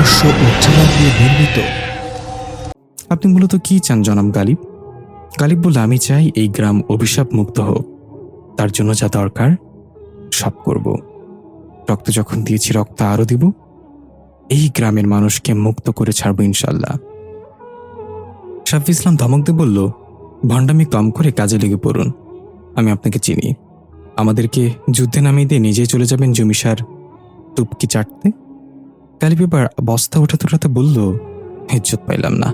রহস্য ও চালাক দিয়ে নির্মিত। আপনি মূলত কি চান জনাব গালিব? গালিব বলল, আমি চাই এই গ্রাম অভিশাপ মুক্ত হোক। তার জন্য যা দরকার সব করব। রক্ত যখন দিয়েছি রক্ত আরো দিব। এই গ্রামের মানুষকে মুক্ত করে ছাড়বো ইনশাল্লাহ। সাফি ইসলাম ধমক দিয়ে বলল, ভণ্ডামি কম করে কাজে লেগে পড়ুন। আমি আপনাকে চিনি। আমাদেরকে যুদ্ধে নামিয়ে দিয়ে নিজেই চলে যাবেন জমিসার টুপকি চাটতে? গালিব এবার বস্তা উঠাতে উঠাতে বলল, ইজ্জত পাইলাম না।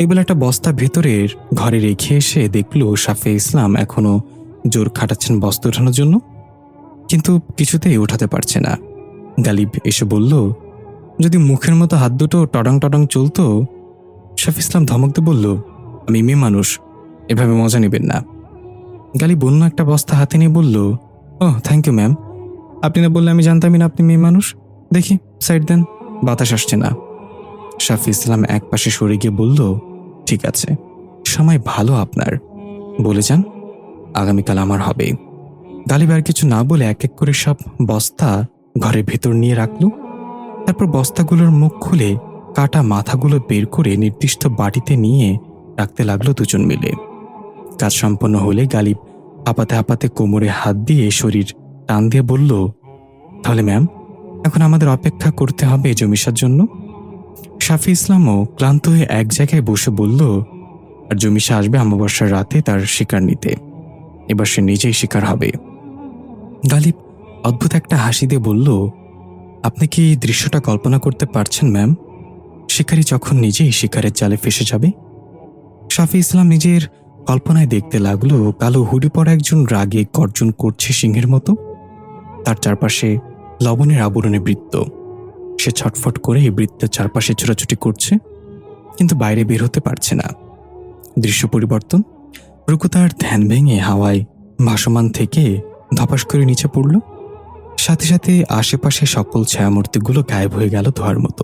এবার একটা বস্তা ভেতরের ঘরে রেখে এসে দেখল সাফি ইসলাম এখনো জোর খাটাচ্ছেন বস্তা ওঠানোর জন্য, কিন্তু কিছুতেই উঠাতে পারছে না। গালিব এসে বলল, যদি মুখের মতো হাত দুটো টডং টডং চলতো। সাফি ইসলাম ধমক দিয়ে বলল, আমি মেয়ে মানুষ, এভাবে মজা নেবেন না। গালিব অন্য একটা বস্তা হাতে নিয়ে বলল, ওহ থ্যাংক ইউ ম্যাম, আপনি না বললে আমি জানতামই না আপনি মেয়ে মানুষ। দেখি সাইড দেন, বাতাস আসছে না। সাফি ইসলাম এক পাশে সরে গিয়ে বলল, ঠিক আছে, সময় ভালো আপনার, বলে যান, আগামীকাল আমার হবে। গালিব আর কিছু না বলে এক এক করে সব বস্তা ঘরের ভেতর নিয়ে রাখল। তারপর বস্তাগুলোর মুখ খুলে কাটা মাথাগুলো বের করে নির্দিষ্ট বাটিতে নিয়ে রাখতে লাগলো দুজন মিলে। কাজ সম্পন্ন হলে গালিব হাঁপাতে হাঁপাতে কোমরে হাত দিয়ে শরীর টান দিয়ে বলল, তাহলে ম্যাম এখন আমাদের অপেক্ষা করতে হবে জমিসার জন্য? সাফি ইসলামও ক্লান্ত হয়ে এক জায়গায় বসে বলল, আর জমিসা আসবে অমাবস্যার রাতে তার শিকার নিতে। এবার সে নিজেই শিকার হবে। গালিব অদ্ভুত একটা হাসি দিয়ে বলল, আপনি কি এই দৃশ্যটা কল্পনা করতে পারছেন ম্যাম? শিকারী যখন নিজেই শিকারের জালে ফেসে যাবে। সাফি ইসলাম নিজের কল্পনায় দেখতে লাগলো কালো হুডি পরা একজন রাগে গর্জন করছে সিংহের মতো। তার চারপাশে লবণের আবরণে বৃত্ত। সে ছটফট করে এই বৃত্তের চারপাশে ছোটাছুটি করছে, কিন্তু বাইরে বের হতে পারছে না। দৃশ্য পরিবর্তন। রুকু তার ধ্যান ভেঙে হাওয়ায় ভাসমান থেকে ধপাস করে নিচে পড়ল। সাথে সাথে আশেপাশে সকল ছায়ামূর্তিগুলো গায়েব হয়ে গেল ধোয়ার মতো।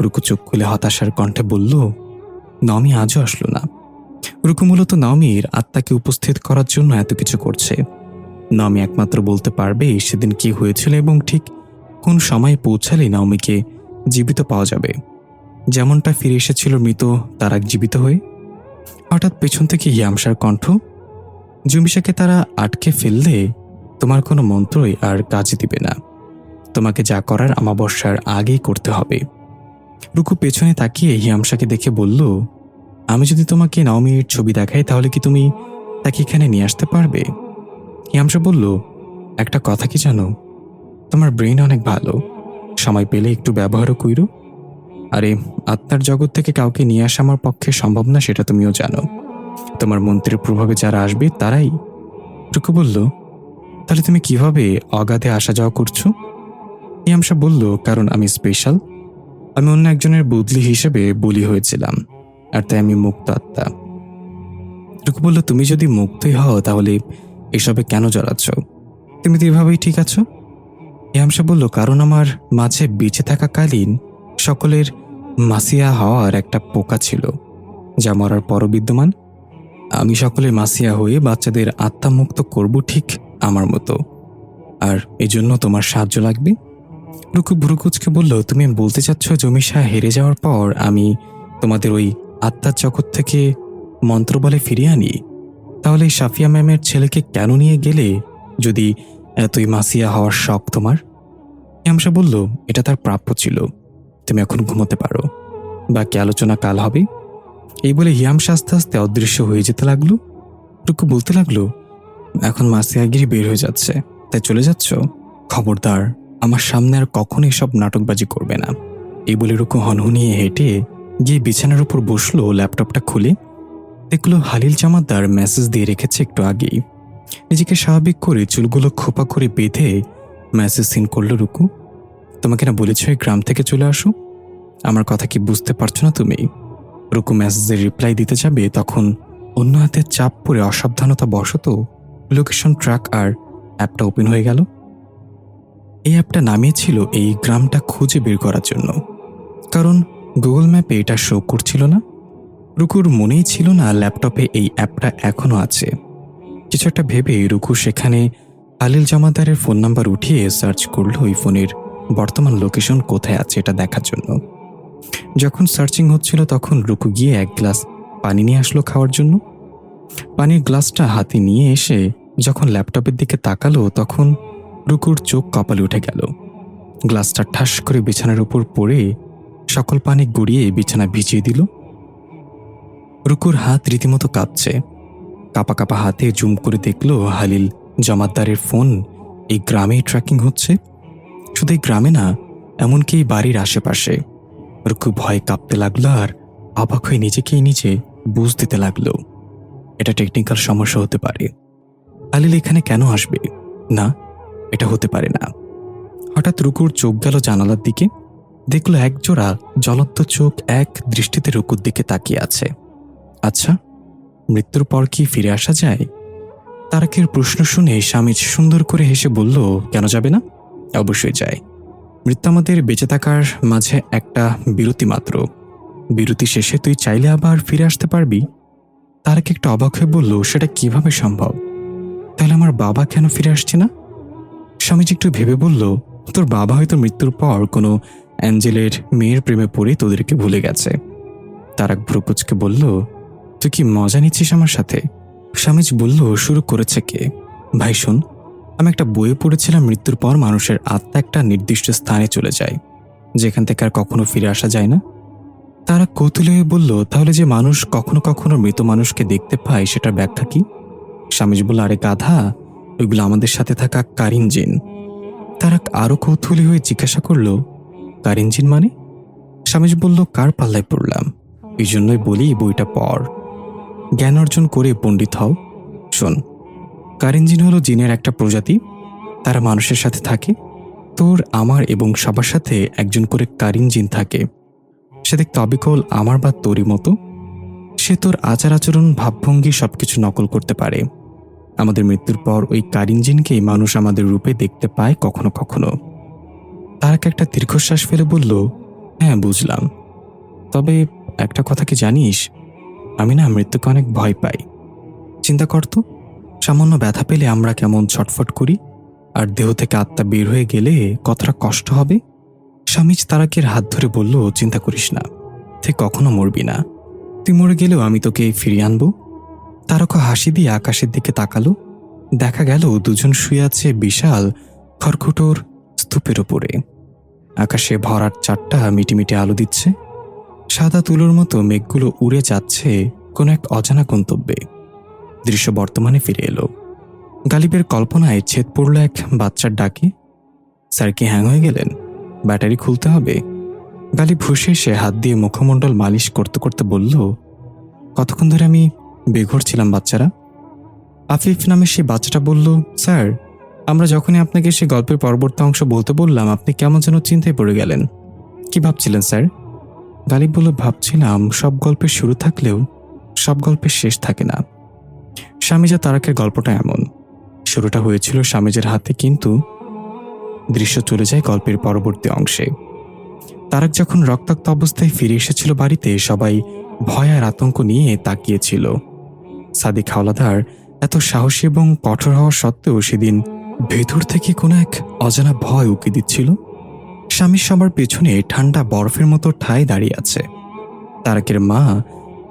রুকু চোখ খুলে হতাশার কণ্ঠে বলল, নমি আজও আসলো না। রুকু মূলত নমির আত্মাকে উপস্থিত করার জন্য এত কিছু করছে। নমি একমাত্র বলতে পারবে সেদিন কি হয়েছিল এবং ঠিক কোন সময় পৌঁছালে নমিকে জীবিত পাওয়া যাবে। যেমনটা ফিরে এসেছিল মৃত তারা জীবিত হয়ে। হঠাৎ পেছন থেকে ইয়ামসার কণ্ঠ, জমিসাকে তারা আটকে ফেললে তোমার কোনো মন্ত্রই আর কাজে দিবে না। তোমাকে যা করার অমাবস্যার আগেই করতে হবে। রুকু পেছনে তাকিয়ে হিয়ামসাকে দেখে বলল, আমি যদি তোমাকে নওমির ছবি দেখাই তাহলে কি তুমি তাকে এখানে নিয়ে আসতে পারবে? হিয়ামসা বলল, একটা কথা কি জানো, তোমার ব্রেন অনেক ভালো, সময় পেলে একটু ব্যবহারও কইরো। আরে আত্মার জগৎ থেকে কাউকে নিয়ে আসা আমার পক্ষে সম্ভব না, সেটা তুমিও জানো। তোমার মন্ত্রের প্রভাবে যারা আসবে তারাই। রুকু বলল, তাহলে তুমি কিভাবে অগাধে আসা যাওয়া করছো? হিয়ামসা বলল, কারণ আমি স্পেশাল। আমি অন্য একজনের বদলি হিসেবে বলি হয়েছিলাম, আর তাই আমি মুক্ত আত্মা। রুকু বলল, তুমি যদি মুক্তই হও তাহলে এসবে কেন জড়াচ্ছ? তুমি তো এভাবেই ঠিক আছো। হিয়ামসা বলল, কারণ আমার মাঝে বেঁচে থাকাকালীন সকলের মাসিয়া হওয়ার একটা পোকা ছিল, যা মরার পরও বিদ্যমান। আমি সকলের মাসিয়া হয়ে বাচ্চাদের আত্মা মুক্ত করব ঠিক আমার মতো, আর এজন্য তোমার সাহায্য লাগবে। রুকু ভ্রুকুচকে বলল, তুমি বলতে চাচ্ছ জমিসা হেরে যাওয়ার পর আমি তোমাদের ওই আত্মার জগৎ থেকে মন্ত্র বলে ফিরিয়ে আনি? তাহলে সাফিয়া ম্যামের ছেলেকে কেন নিয়ে গেলে যদি এতই মাসিয়া হওয়ার শখ তোমার? হিয়ামসা বলল, এটা তার প্রাপ্য ছিল। তুমি এখন ঘুমোতে পারো, বাকি আলোচনা কাল হবে। এই বলে হিয়ামসা আস্তে আস্তে অদৃশ্য হয়ে যেতে লাগলো। রুকু বলতে লাগলো, এখন মাসিয়াগিরি বের হয়ে যাচ্ছে, তাই চলে যাচ্ছ? খবরদার, আমার সামনে আর কখনো এসব নাটকবাজি করবে না। এই বলে রুকু হনহনিয়ে হেঁটে গিয়ে বিছানার উপর বসলো। ল্যাপটপটা খুলে দেখলো হালিল জামাতদার মেসেজ দিয়ে রেখেছে একটু আগেই। নিজেকে স্বাভাবিক করে চুলগুলো খোপা করে বেঁধে মেসেজ সিন করলো রুকু, তোমাকে না বলেছ এই গ্রাম থেকে চলে আসো? আমার কথা কি বুঝতে পারছো না তুমি? রুকু মেসেজের রিপ্লাই দিতে যাবে, তখন অন্য হাতে চাপ পড়ে অসাবধানতা বশত লোকেশন ট্র্যাক আর অ্যাপটা ওপেন হয়ে গেল। এই অ্যাপটা নামিয়েছিল এই গ্রামটা খুঁজে বের করার জন্য, কারণ গুগল ম্যাপে এটা শো করছিল না। রুকুর মনেই ছিল না ল্যাপটপে এই অ্যাপটা এখনো আছে। কিছু একটা ভেবে রুকু সেখানে হালিল জামাদারের ফোন নাম্বার উঠিয়ে সার্চ করলো ওই ফোনের বর্তমান লোকেশন কোথায় আছে এটা দেখার জন্য। যখন সার্চিং হচ্ছিল তখন রুকু গিয়ে এক গ্লাস পানি নিয়ে আসলো খাওয়ার জন্য। পানির গ্লাসটা হাতে নিয়ে এসে যখন ল্যাপটপের দিকে তাকালো তখন রুকুর চোখ কপালে উঠে গেল। গ্লাসটা ঠাস করে বিছানার উপর পড়ে সকল পানি গড়িয়ে বিছানা ভিজিয়ে দিল। রুকুর হাত রীতিমতো কাঁপছে। কাঁপা কাঁপা হাতে জুম করে দেখলো হালিল জমাদ্দারের ফোন এই গ্রামেই ট্র্যাকিং হচ্ছে। শুধু এই গ্রামে না, এমনকি এই বাড়ির আশেপাশে। রুকু ভয়ে কাঁপতে লাগলো আর অবাক হয়ে নিজেকেই নিজে বুঝ দিতে লাগলো এটা টেকনিক্যাল সমস্যা হতে পারে। হালিল এখানে কেন আসবে? না, এটা হতে পারে না। হঠাৎ রুকুর চোখ গেল জানালার দিকে। দেখলো একজোড়া জ্বলন্ত চোখ এক দৃষ্টিতে রুকুর দিকে তাকিয়ে আছে। আচ্ছা, মৃত্যুর পর কি ফিরে আসা যায়? তারাকের প্রশ্ন শুনে স্বামী সুন্দর করে হেসে বলল, কেন যাবে না? অবশ্যই যায়। মৃত্যু আমাদের বেঁচে থাকার মাঝে একটা বিরতি মাত্র। বিরতি শেষে তুই চাইলে আবার ফিরে আসতে পারবি। তারাকে একটু অবাক হয়ে বলল, সেটা কিভাবে সম্ভব? তাহলে আমার বাবা কেন ফিরে আসছে না? স্বামীজি একটু ভেবে বলল, তোর বাবা হয়তো মৃত্যুর পর কোনো অ্যাঞ্জেলের মেয়ের প্রেমে পড়ে তোদেরকে ভুলে গেছে। তারাক ভ্রুকুচকে বলল, তুই কি মজা নিচ্ছিস আমার সাথে? স্বামীজ বলল, শুরু করেছে কে? ভাই শোন, আমি একটা বইয়ে পড়েছিলাম মৃত্যুর পর মানুষের আত্মা একটা নির্দিষ্ট স্থানে চলে যায়, যেখান থেকে আর কখনো ফিরে আসা যায় না। তারা কৌতূহলী হয়ে বলল, তাহলে যে মানুষ কখনো কখনো মৃত মানুষকে দেখতে পায় সেটার ব্যাখ্যা কি? স্বামীজ বলল, আরে গাধা, ওইগুলো আমাদের সাথে থাকা কারিন জিন। তারা আরো কৌতূহলী হয়ে জিজ্ঞাসা করল, কারিন জিন মানে? স্বামীজ বলল, কার পাল্লায় পড়লাম? এই জন্যই বলি বইটা পড়, জ্ঞান অর্জন করে পণ্ডিত হও। শোন, কারিন জিন হলো জিনের একটা প্রজাতি। তারা মানুষের সাথে থাকে। তোর, আমার এবং সবার সাথে একজন করে কারিন জিন থাকে। সে দেখতে অবিকল আমার বা তোরই মতো। সে তোর আচার আচরণ, ভাবভঙ্গি সবকিছু নকল করতে পারে। আমাদের মৃত্যুর পর ওই কারিন জিনকেই মানুষ আমাদের রূপে দেখতে পায় কখনো কখনো। তারাকে একটা দীর্ঘশ্বাস ফেলে বলল, হ্যাঁ বুঝলাম। তবে একটা কথা কি জানিস, আমি না মৃত্যুকে অনেক ভয় পাই। চিন্তা করতো, সামান্য ব্যথা পেলে আমরা কেমন ছটফট করি, আর দেহ থেকে আত্মা বের হয়ে গেলে কতটা কষ্ট হবে। স্বামীজ তারাকের হাত ধরে বলল, চিন্তা করিস না, তুই কখনো মরবি না। তুই মরে গেলেও আমি তোকে ফিরিয়ে আনবো। তারকা হাসি দিয়ে আকাশের দিকে তাকালো। দেখা গেল দুজন শুয়ে আছে বিশাল খড়কুটোর স্তূপের ওপরে। আকাশে ভরাট চারটা মিটিমিটি আলো দিচ্ছে। সাদা তুলোর মতো মেঘগুলো উড়ে যাচ্ছে কোনো এক অজানা গন্তব্যে। দৃশ্য বর্তমানে ফিরে এলো। গালিবের কল্পনায় ছেদ পড়ল এক বাচ্চার ডাকে। স্যার কি হ্যাং হয়ে গেলেন? ব্যাটারি খুলতে হবে। গালিব ভুষে এসে হাত দিয়ে মুখমণ্ডল মালিশ করতে করতে বলল, কতক্ষণ ধরে আমি বেঘর ছিলাম বাচ্চারা। আফিফ নামে সেই বাচ্চাটা বলল, স্যার, আমরা যখনই আপনাকে সেই গল্পের পরবর্তী অংশ বলতে বললাম আপনি কেমন যেন চিন্তায় পড়ে গেলেন। কি ভাবছিলেন স্যার? গালিব বলল, ভাবছিলাম সব গল্পের শুরু থাকলেও সব গল্পের শেষ থাকে না। স্বামীজা তারাকের গল্পটা এমন। শুরুটা হয়েছিল স্বামীজের হাতে, কিন্তু দৃশ্য চলে যায় গল্পের পরবর্তী অংশে। তারাক যখন রক্তাক্ত অবস্থায় ফিরে এসেছিল বাড়িতে, সবাই ভয় আর আতঙ্ক নিয়ে তাকিয়েছিল। সাদিক হাওলাদার এত সাহসী এবং কঠোর হওয়া সত্ত্বেও সেদিন ভেতর থেকে কোনো এক অজানা ভয় উকি দিচ্ছিল। স্বামী সবার পেছনে ঠান্ডা বরফের মতো ঠায় দাঁড়িয়ে আছে। তারাকের মা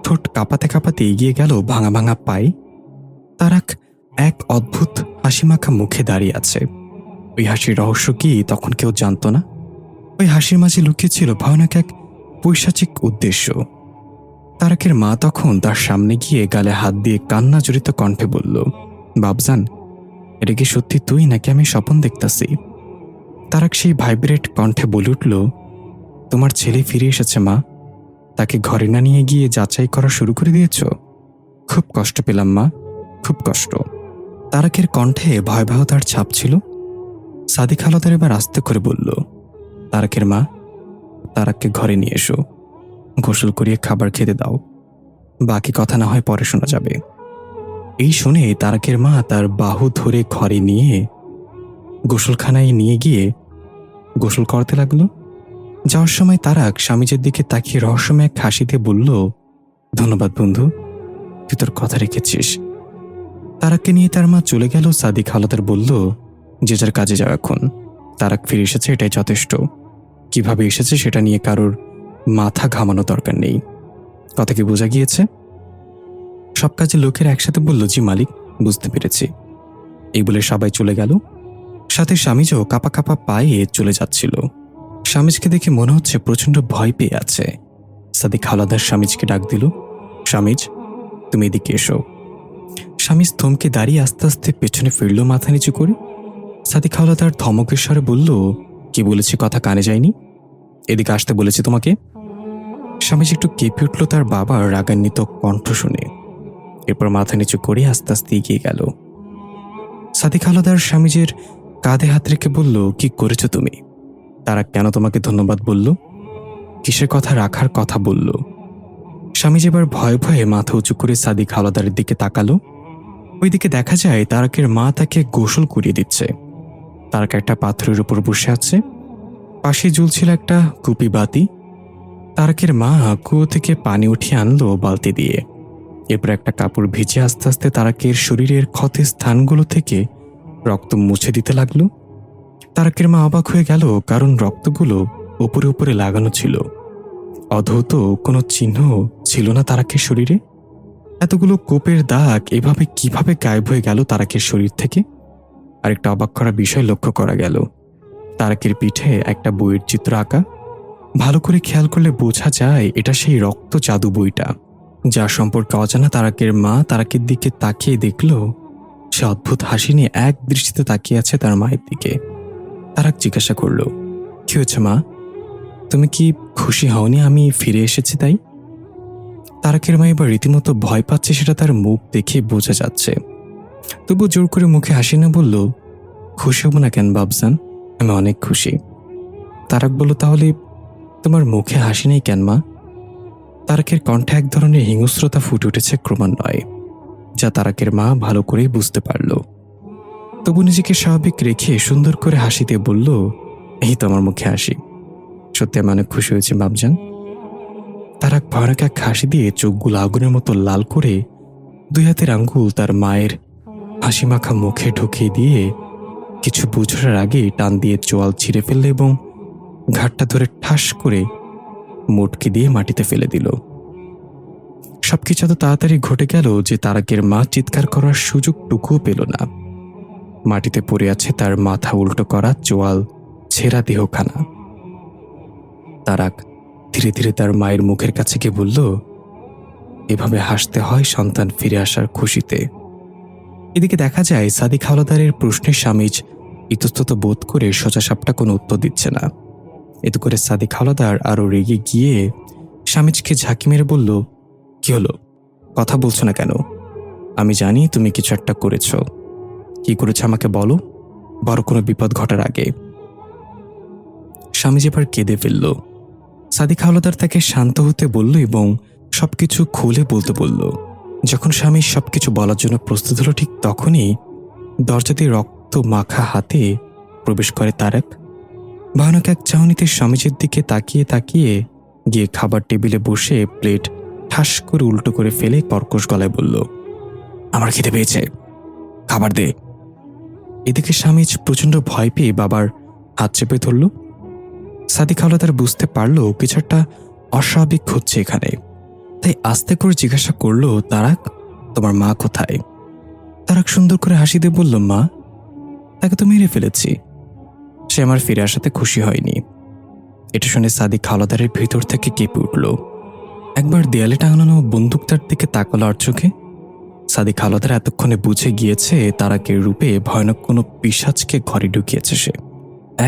ঠোঁট কাঁপাতে কাঁপাতে এগিয়ে গেল ভাঙা ভাঙা পায়ে। তারাক এক অদ্ভুত হাসিমাখা মুখে দাঁড়িয়ে আছে। ওই হাসির রহস্য কি তখন কেউ জানত না। ওই হাসির মাঝে লুকিয়েছিল ভয়ানক এক পৈশাচিক উদ্দেশ্য। তারাকের মা তখন তার সামনে গিয়ে গালে হাত দিয়ে কান্না জড়িত কণ্ঠে বলল, বাবজান, এটা কি সত্যি তুই নাকি আমি স্বপ্ন দেখতাছি? তারাক সেই ভাইব্রেট কণ্ঠে বলে উঠল, তোমার ছেলে ফিরে এসেছে মা। তাকে ঘরে না নিয়ে গিয়ে যাচাই করা শুরু করে দিয়েছ? খুব কষ্ট পেলাম মা, খুব কষ্ট। তারাকের কণ্ঠে ভয়াবহতার ছাপ ছিল। সাদিক হাওলাদার এবার আস্তে করে বলল, তারাকের মা, তারাককে ঘরে নিয়ে এসো, গোসল করিয়ে খাবার খেতে দাও। বাকি কথা না হয় পরে শোনা যাবে। এই শুনে তারাকের মা তার বাহু ধরে ঘরে নিয়ে গোসলখানায় নিয়ে গিয়ে গোসল করতে লাগলো। যাওয়ার সময় তারাক স্বামীজের দিকে তাকিয়ে রহস্যময় এক হাসিতে বলল, ধন্যবাদ বন্ধু, তুই তোর কথা রেখেছিস। তারাককে নিয়ে তার মা চলে গেল। সাদিক হাওলাদার বলল, যে যার কাজে যাও এখন। তারাক ফিরে এসেছে, এটাই যথেষ্ট। কিভাবে এসেছে সেটা নিয়ে কারোর মাথা ঘামানো দরকার নেই। কথা কি বোঝা গিয়েছে? সব কাজে লোকের একসাথে বলল, জি মালিক, বুঝতে পেরেছি। এই বলে সবাই চলে গেল। সাথে স্বামীজও কাপা কাপা পায়ে চলে যাচ্ছিল। স্বামীজকে দেখে মনে হচ্ছে প্রচন্ড ভয় পেয়ে আছে। সাদিক হাওলাদার স্বামীজকে ডাক দিল, স্বামীজ, তুমি এদিকে এসো। স্বামীজ থমকে দাঁড়িয়ে আস্তে আস্তে পেছনে ফিরল মাথা নিচু করে। সাদিক হাওলাদার ধমকের স্বরে বলল, কি বলেছি কথা কানে যায়নি? এদিকে আসতে বলেছি তোমাকে। স্বামীজ একটু কেঁপে উঠল তার বাবার রাগান্বিত কণ্ঠ শুনে। এরপর মাথা নিচু করে আস্তে আস্তে এগিয়ে গেল। সাদিক হাওলাদার স্বামীজের কাঁধে হাত রেখে বলল, কি করেছো তুমি? তারা কেন তোমাকে ধন্যবাদ বলল? কিসের কথা রাখার কথা বলল? স্বামীজ এবার ভয়ে ভয়ে মাথা উঁচু করে সাদিক হাওলাদারের দিকে তাকালো। ওইদিকে দেখা যায় তারাকের মা তাকে গোসল করিয়ে দিচ্ছে। তারাক একটা পাথরের উপর বসে আছে। পাশে ঝুলছিল একটা কুপি বাতি। তারাকের মা কুয়ো থেকে পানি উঠিয়ে আনলো বালতি দিয়ে। এরপর একটা কাপড় ভিজে আস্তে আস্তে তারাকের শরীরের ক্ষতের স্থানগুলো থেকে রক্ত মুছে দিতে লাগলো। তারাকের মা অবাক হয়ে গেল, কারণ রক্তগুলো উপরে উপরে লাগানো ছিল। অধৌত কোনো চিহ্ন ছিল না তারাকের শরীরে। এতগুলো কোপের দাগ এভাবে কিভাবে গায়েব হয়ে গেল তারাকের শরীর থেকে? আরেকটা অবাক করা বিষয় লক্ষ্য করা গেল, তারাকের পিঠে একটা বইয়ের চিত্র আঁকা। ভালো করে খেয়াল করলে বোঝা যায় এটা সেই রক্ত জাদু বইটা, যা সম্পর্কে অজানা তারাকের মা তারাকের দিকে তাকিয়ে দেখল। সে অদ্ভুত হাসি নিয়ে এক দৃষ্টিতে তাকিয়ে আছে তার মায়ের দিকে। তারাক জিজ্ঞাসা করল, কি হয়েছে মা? তুমি কি খুশি হওনি আমি ফিরে এসেছি তাই? তারাকের মা এবার রীতিমতো ভয় পাচ্ছে, সেটা তার মুখ দেখে বোঝা যাচ্ছে। তবু জোর করে মুখে হাসি না বলল, খুশি হব না কেন বাবজান, আমি অনেক খুশি। তারাক বলল, তাহলে তোমার মুখে হাসি নেই কেন মা? তারাকের কণ্ঠে এক ধরনের হিংস্রতা ফুটে উঠেছে ক্রমান্বয়ে, যা তারাকের মা ভালো করেই বুঝতে পারল। তবু নিজেকে স্বাভাবিক রেখে সুন্দর করে হাসি দিয়ে বলল, এই তো আমার মুখে হাসি, সত্যি আমি অনেক খুশি হয়েছি বাবজান। তারাক ভয়ানক এক হাসি দিয়ে চোখগুলো আগুনের মতো লাল করে দুই হাতের আঙ্গুল তার মায়ের হাসি মাখা মুখে ঢুকিয়ে দিয়ে কিছু বুঝার আগে টান দিয়ে চোয়াল ছিঁড়ে ফেলল এবং ঘাটটা ধরে ঠাস করে মোটকে দিয়ে মাটিতে ফেলে দিল। সবকিছু এত তাড়াতাড়ি ঘটে গেল যে তারাকের মা চিৎকার করার সুযোগটুকুও পেল না। মাটিতে পড়ে আছে তার মাথা উল্টো করা চোয়াল ছেঁড়া দেহখানা। তারাক ধীরে ধীরে তার মায়ের মুখের কাছে গিয়ে বলল, এভাবে হাসতে হয় সন্তান ফিরে আসার খুশিতে। এদিকে দেখা যায় সাদিক হাওলাদারের প্রশ্নের স্বামীজ ইতস্তত বোধ করে সোজাসাপটা কোনো উত্তর দিচ্ছে না। এতে করে সাদিক হাওলাদার আরো রেগে গিয়ে স্বামীজকে ঝাঁকি মেরে বলল, কি হলো, কথা বলছো না কেন? আমি জানি তুমি কিছু একটা করেছ। কি করেছো আমাকে বলো, বড় কোনো বিপদ ঘটার আগে। স্বামীজ এবার কেঁদে ফেলল। সাদিক হাওলাদার তাকে শান্ত হতে বলল এবং সবকিছু খুলে বলতে বলল। যখন স্বামী সবকিছু বলার জন্য প্রস্তুত হলো, ঠিক তখনই দরজা দিয়ে রক্ত মাখা হাতে প্রবেশ করে তারাক। ভয়ানক এক চাহনিতে স্বামীজির দিকে তাকিয়ে তাকিয়ে গিয়ে খাবার টেবিলে বসে প্লেট ঠাস করে উল্টো করে ফেলে কর্কশ গলায় বলল, আমার খিদে পেয়েছে, খাবার দে। এদিকে স্বামীজ প্রচন্ড ভয় পেয়ে বাবার হাত চেপে ধরল। সাদিক হাওলাদার বুঝতে পারল কিছু একটা অস্বাভাবিক হচ্ছে এখানে, তাই আস্তে করে জিজ্ঞাসা করল, তারাক, তোমার মা কোথায়? তারাক সুন্দর করে হাসি দিয়ে বলল, মা, তাকে তো মেরে ফেলেছি, সে আমার ফিরে আসাতে খুশি হয়নি। এটা শুনে সাদিক হাওলাদারের ভিতর থেকে কেঁপে উঠল। একবার দেয়ালে টাঙানো বন্দুকটার দিকে তাকালো আর চোখে। সাদিক হাওলাদার এতক্ষণে বুঝে গিয়েছে তারাকের রূপে ভয়ানক কোনো পিশাচকে ঘরে ঢুকিয়েছে সে।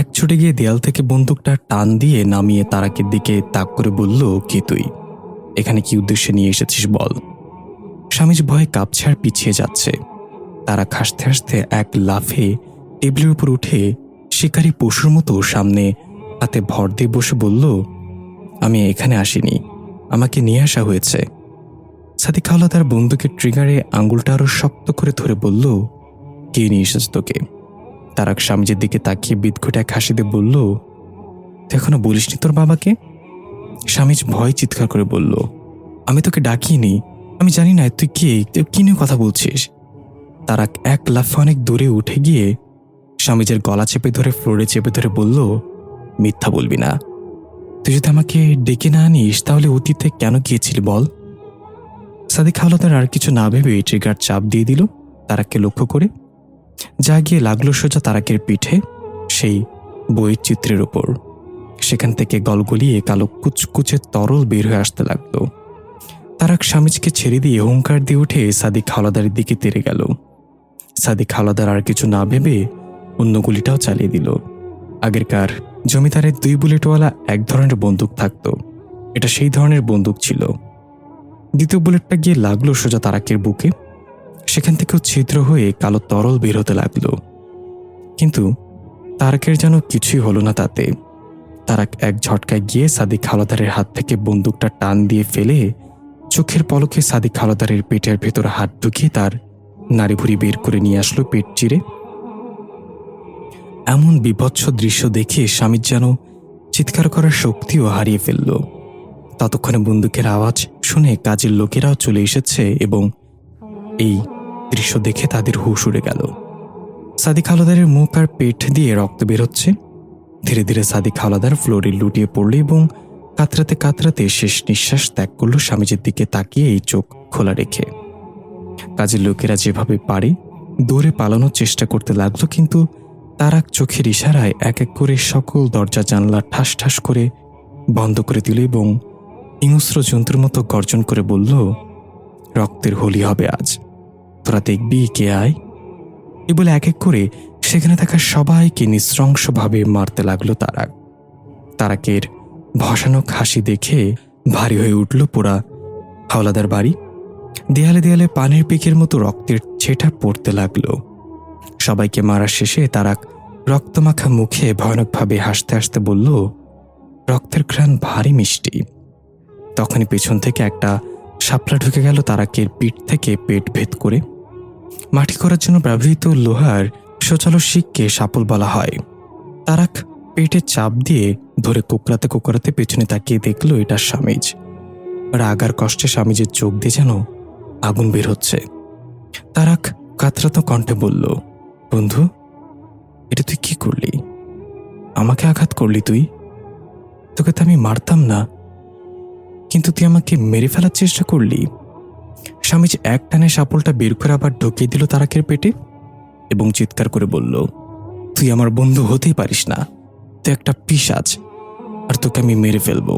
এক ছুটে গিয়ে দেয়াল থেকে বন্দুকটা টান দিয়ে নামিয়ে তারাকের দিকে তাক করে বলল, কে তুই? এখানে কি উদ্দেশ্যে নিয়ে এসেছিস বল। স্বামীজ ভয়ে কাঁপছে আর পিছিয়ে যাচ্ছে। তারা হাসতে হাসতে এক লাফে টেবিলের উপর উঠে শিকারী পশুর মতো সামনে হাতে ভর দিয়ে বসে বলল, আমি এখানে আসিনি, আমাকে নিয়ে আসা হয়েছে। সাদিক হাওলাদার বন্দুকের ট্রিগারে আঙ্গুলটা আরো শক্ত করে ধরে বলল, কে নিয়ে এসেছে তোকে? তারাক স্বামীজির দিকে তাকিয়ে বিদঘুটে এক হাসি দিয়ে বলল, তুই এখনো বলিসনি তোর বাবাকে? স্বামীজ ভয় চিৎকার করে বলল, আমি তোকে ডাকিনি, আমি জানি না তুই কে, কি নিয়ে কথা বলছিস। তারাক এক লাফে অনেক দূরে উঠে গিয়ে স্বামীজের গলা চেপে ধরে ফ্লোরে চেপে ধরে বলল, মিথ্যা বলবি না, তুই যদি আমাকে ডেকে না আনিস তাহলে অতীতে কেন গিয়েছিলি বল? সাদিক হাওলাদার আর কিছু না ভেবে ট্রিগার চাপ দিয়ে দিল তারাককে লক্ষ্য করে। যা গিয়ে লাগলো সোজা তারাকের পিঠে, সেই বইয়ের চিত্রের ওপর। সেখান থেকে গলগলিয়ে কালো কুচকুচে তরল বের হয়ে আসতে লাগলো। তারাক স্বামীজকে ছেড়ে দিয়ে হুঙ্কার দিয়ে উঠে সাদিক হাওলাদারের দিকে তেড়ে গেল। সাদিক হাওলাদার আর কিছু না ভেবে অন্য গুলিটাও চালিয়ে দিল। আগেরকার জমিদারের 2 বুলেটওয়ালা এক ধরনের বন্দুক থাকতো, এটা সেই ধরনের বন্দুক ছিল। দ্বিতীয় বুলেটটা গিয়ে লাগলো সোজা তারাকের বুকে। সেখান থেকেও ছিদ্র হয়ে কালো তরল বের হতে লাগলো। কিন্তু তারাকের যেন কিছুই হলো না তাতে। তারাক এক ঝটকায় গিয়ে সাদিক হাওলাদারের হাত থেকে বন্দুকটা টান দিয়ে ফেলে চোখের পলকে সাদিক হাওলাদারের পেটের ভেতর হাত ঢুকিয়ে তার নাড়িভুড়ি বের করে নিয়ে আসলো পেট চিরে। এমন বিভৎস দৃশ্য দেখে স্বামীর যেন চিৎকার করার শক্তিও হারিয়ে ফেলল। ততক্ষণে বন্দুকের আওয়াজ শুনে কাজের লোকেরাও চলে এসেছে এবং এই দৃশ্য দেখে তাদের হুঁশ উড়ে গেল। সাদিক হাওলাদারের মুখ আর পেট দিয়ে রক্ত বেরোচ্ছে। ধীরে ধীরে সাদিক হাওলাদার ফ্লোরে লুটিয়ে পড়ল এবং কাতরাতে কাতরাতে শেষ নিঃশ্বাস ত্যাগ করল স্বামীজির দিকে তাকিয়ে এই চোখ খোলা রেখে। কাজের লোকেরা যেভাবে পারে দৌড়ে পালানোর চেষ্টা করতে লাগলো, কিন্তু তারাক চোখের ইশারায় এক এক করে সকল দরজা জানলা ঠাস ঠাস করে বন্ধ করে দিল এবং হিংস্র জন্তুর মতো গর্জন করে বলল, রক্তের হোলি হবে আজ, তোরা দেখবি কে আয়। এ বলে এক এক করে সেখানে থাকা সবাইকে নৃশংসভাবে মারতে লাগলো তারাক। তারাকের ভয়ানক হাসি দেখে ভারী হয়ে উঠল পোড়া হাওলাদার বাড়ি। দেয়ালে দেয়ালে পানির পিকের মতো রক্তের ছেটা পড়তে লাগলো। সবাইকে মারা শেষে তারাক রক্তমাখা মুখে ভয়ানকভাবে হাসতে হাসতে বলল, রক্তের ঘ্রাণ ভারী মিষ্টি। তখনই পেছন থেকে একটা শাপলা ঢুকে গেল তারাকের পিঠ থেকে পেট ভেদ করে। মাটি করার জন্য ব্যবহৃত লোহার শোচালো শিককে শাপল বলা হয়। তারাক পেটে চাপ দিয়ে ধরে কোকড়াতে কোকড়াতে পেছনে তাকিয়ে দেখল এটা স্বামীজ। রাগার কষ্টে স্বামীজের চোখ দিয়ে যেন আগুন বের হচ্ছে। তারাক কাতরাতো কণ্ঠে বলল, বন্ধু, এটা তুই কি করলি? আমাকে আঘাত করলি তুই? তোকে তো আমি মারতাম না, কিন্তু তুই আমাকে মেরে ফেলার চেষ্টা করলি। স্বামীজি এক টানে শাপলটা বের করে আবার ঢুকিয়ে দিল তারাকের পেটে এবং চিৎকার করে বলল, তুই আমার বন্ধু হতেই পারিস না, তুই একটা পিশাচ, আর তোকে আমি মেরে ফেলবো।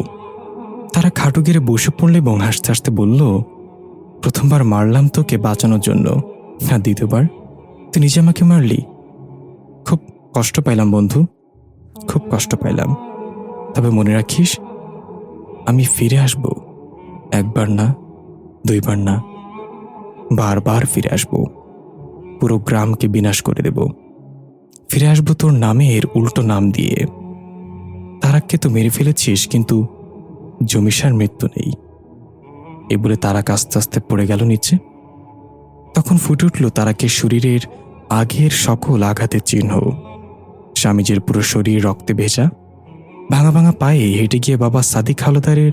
তারা খাটু গেড়ে বসে পড়ল এবং হাসতে হাসতে বলল, প্রথমবার মারলাম তোকে বাঁচানোর জন্য, আর দ্বিতীয়বার তুই নিজে আমাকে মারলি। খুব কষ্ট পাইলাম বন্ধু, খুব কষ্ট পাইলাম। তবে মনে রাখিস, আমি ফিরে আসব। একবার না, 2বার না, বারবার ফিরে আসব। পুরো গ্রামকে বিনাশ করে দেব। ফিরে আসবো তোর নামের উল্টো নাম দিয়ে। তারাককে তো মেরে ফেলেছিস, কিন্তু জমিসার মৃত্যু নেই। এ বলে তারাক আস্তে আস্তে পড়ে গেল নিচে। তখন ফুটে উঠল তারাকের শরীরের আগের সকল আঘাতের চিহ্ন। স্বামীজির পুরো শরীর রক্তে ভেজা। ভাঙা ভাঙা পায়ে হেঁটে গিয়ে বাবা সাদিক হাওলাদারের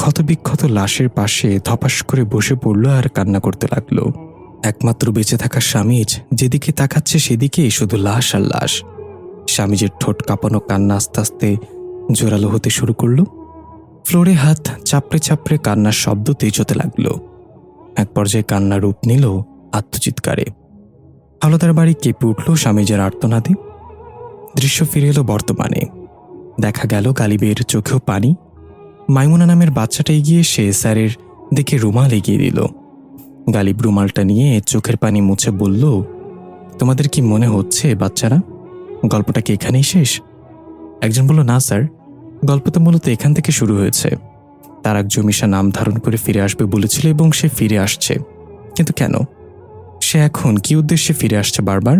ক্ষতবিক্ষত লাশের পাশে ধপাস করে বসে পড়ল আর কান্না করতে লাগলো। একমাত্র বেঁচে থাকা স্বামীজ যেদিকে তাকাচ্ছে সেদিকেই শুধু লাশ আর লাশ। স্বামীজির ঠোঁট কাঁপানো কান্না আস্তে আস্তে জোরালো হতে শুরু করল। ফ্লোরে হাত চাপড়ে চাপড়ে কান্নার শব্দ তেজ হতে লাগলো। এক পর্যায়ে কান্না রূপ নিল আত্মচিৎকারে। হাওলাদার বাড়ি কেঁপে উঠল স্বামীজের আর্তনাদে। দৃশ্য ফিরে এলো বর্তমানে। দেখা গেল গালিবের চোখেও পানি। মাইমুনা নামের বাচ্চাটা এগিয়ে এসে স্যারের দিকে রুমাল এগিয়ে দিল। গালিব রুমালটা নিয়ে চোখের পানি মুছে বলল, তোমাদের কি মনে হচ্ছে বাচ্চারা, গল্পটা কি এখানেই শেষ? একজন বলল, না স্যার, গল্প তো মূলত এখান থেকে শুরু হয়েছে। তারাক জমিশা নাম ধারণ করে ফিরে আসবে বলেছিল এবং সে ফিরে আসছে। কিন্তু কেন? সে এখন কি উদ্দেশ্যে ফিরে আসছে বারবার?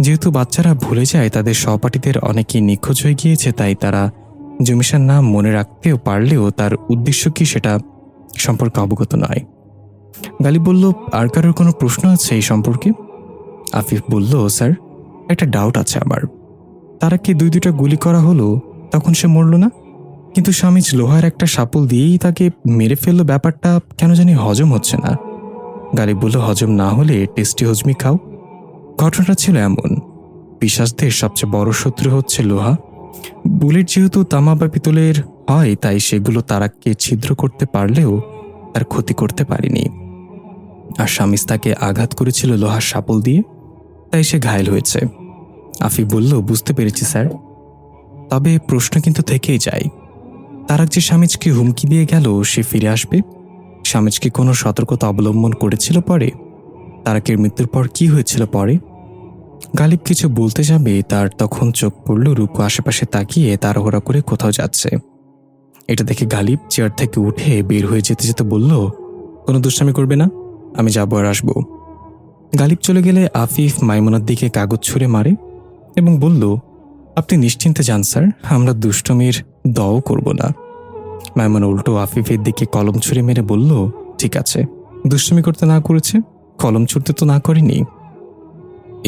যেহেতু বাচ্চারা ভুলে যায় তাদের সহপাঠীদের অনেকেই নিখোঁজ হয়ে গিয়েছে, তাই তারা জমিশার নাম মনে রাখতেও পারলেও তার উদ্দেশ্য কি সেটা সম্পর্কে অবগত নয়। গালিব বলল, আর কারোর কোনো প্রশ্ন আছে এই সম্পর্কে? আফিফ বলল, স্যার, একটা ডাউট আছে আমার। তারাকে 2টা গুলি করা হলো, তখন সে মরল না, কিন্তু স্বামীজ লোহার একটা শাপল দিয়েই তাকে মেরে ফেললো। ব্যাপারটা কেন জানি হজম হচ্ছে না। গালিব বলল, হজম না হলে টেস্টি হজমি খাও। ঘটনাটা ছিল এমন, পিশাচদের সবচেয়ে বড় শত্রু হচ্ছে লোহা। বুলেট যেহেতু তামা বা পিতলের হয়, তাই সেগুলো তারাককে ছিদ্র করতে পারলেও তার ক্ষতি করতে পারেনি। আর শামিস তাকে আঘাত করেছিল লোহার শাবল দিয়ে, তাই সে ঘায়েল হয়েছে। আফিফ বলল, বুঝতে পেরেছি স্যার। তবে প্রশ্ন কিন্তু থেকেই যায়, তারাক যে স্বামীজকে হুমকি দিয়ে গেল সে ফিরে আসবে, স্বামীজ কি কোনো সতর্কতা অবলম্বন করেছিল পরে? তারাকের মৃত্যুর পর কি হয়েছিল পরে? গালিব কিছু বলতে যাবে, তার তখন চোখ পড়ল রুকু আশেপাশে তাকিয়ে তাড়াহুড়া করে কোথাও যাচ্ছে। এটা দেখে গালিব চেয়ার থেকে উঠে বের হয়ে যেতে যেতে বলল, কোনো দুষ্টামি করবে না, আমি যাবো আর আসবো। গালিব চলে গেলে আফিফ মাইমুনার দিকে কাগজ ছুঁড়ে মারে এবং বলল, আপনি নিশ্চিন্তে যান স্যার, আমরা দুষ্টমির দও করব না। মাইমুনা উল্টো আফিফের দিকে কলম ছুঁড়ে মেরে বলল, ঠিক আছে, দুষ্টমি করতে না করেছে, কলম ছুঁড়তে তো না করেনি।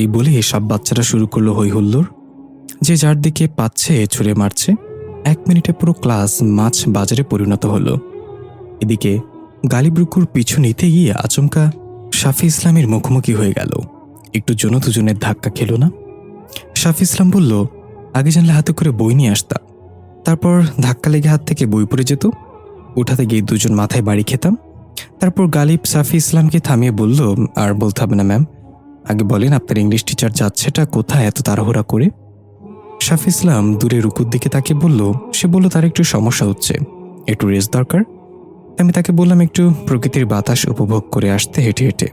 এই বলে সব বাচ্চারা শুরু করলো হই হুল্লোড়, যে যার দিকে পাচ্ছে ছুঁড়ে মারছে। 1 মিনিটে পুরো ক্লাস মাছ বাজারে পরিণত হলো। এদিকে গালিব রুকুর পিছু নিতে গিয়ে আচমকা শাফি ইসলামের মুখোমুখি হয়ে গেল। একটু জন্য দুজনের ধাক্কা খেল না। শাফি ইসলাম বলল, আগে জানলে হাতে করে বই নিয়ে আসতাম, তারপর ধাক্কা লেগে হাত থেকে বই পড়ে যেত, উঠাতে গিয়ে দুজন মাথায় বাড়ি খেতাম। তারপর গালিব শাফি ইসলামকে থামিয়ে বলল, আর বলতে হবে না ম্যাম, আগে বলেন আপনার ইংলিশ টিচার যাচ্ছেটা কোথায় এত তাড়াহুড়া করে? শাফি ইসলাম দূরে রুকুর দিকে তাকিয়ে বলল, সে বলল তার একটু সমস্যা হচ্ছে, একটু রেস্ট দরকার। আমি তাকে বললাম একটু প্রকৃতির বাতাস উপভোগ করে আসতে হেঁটে হেঁটে।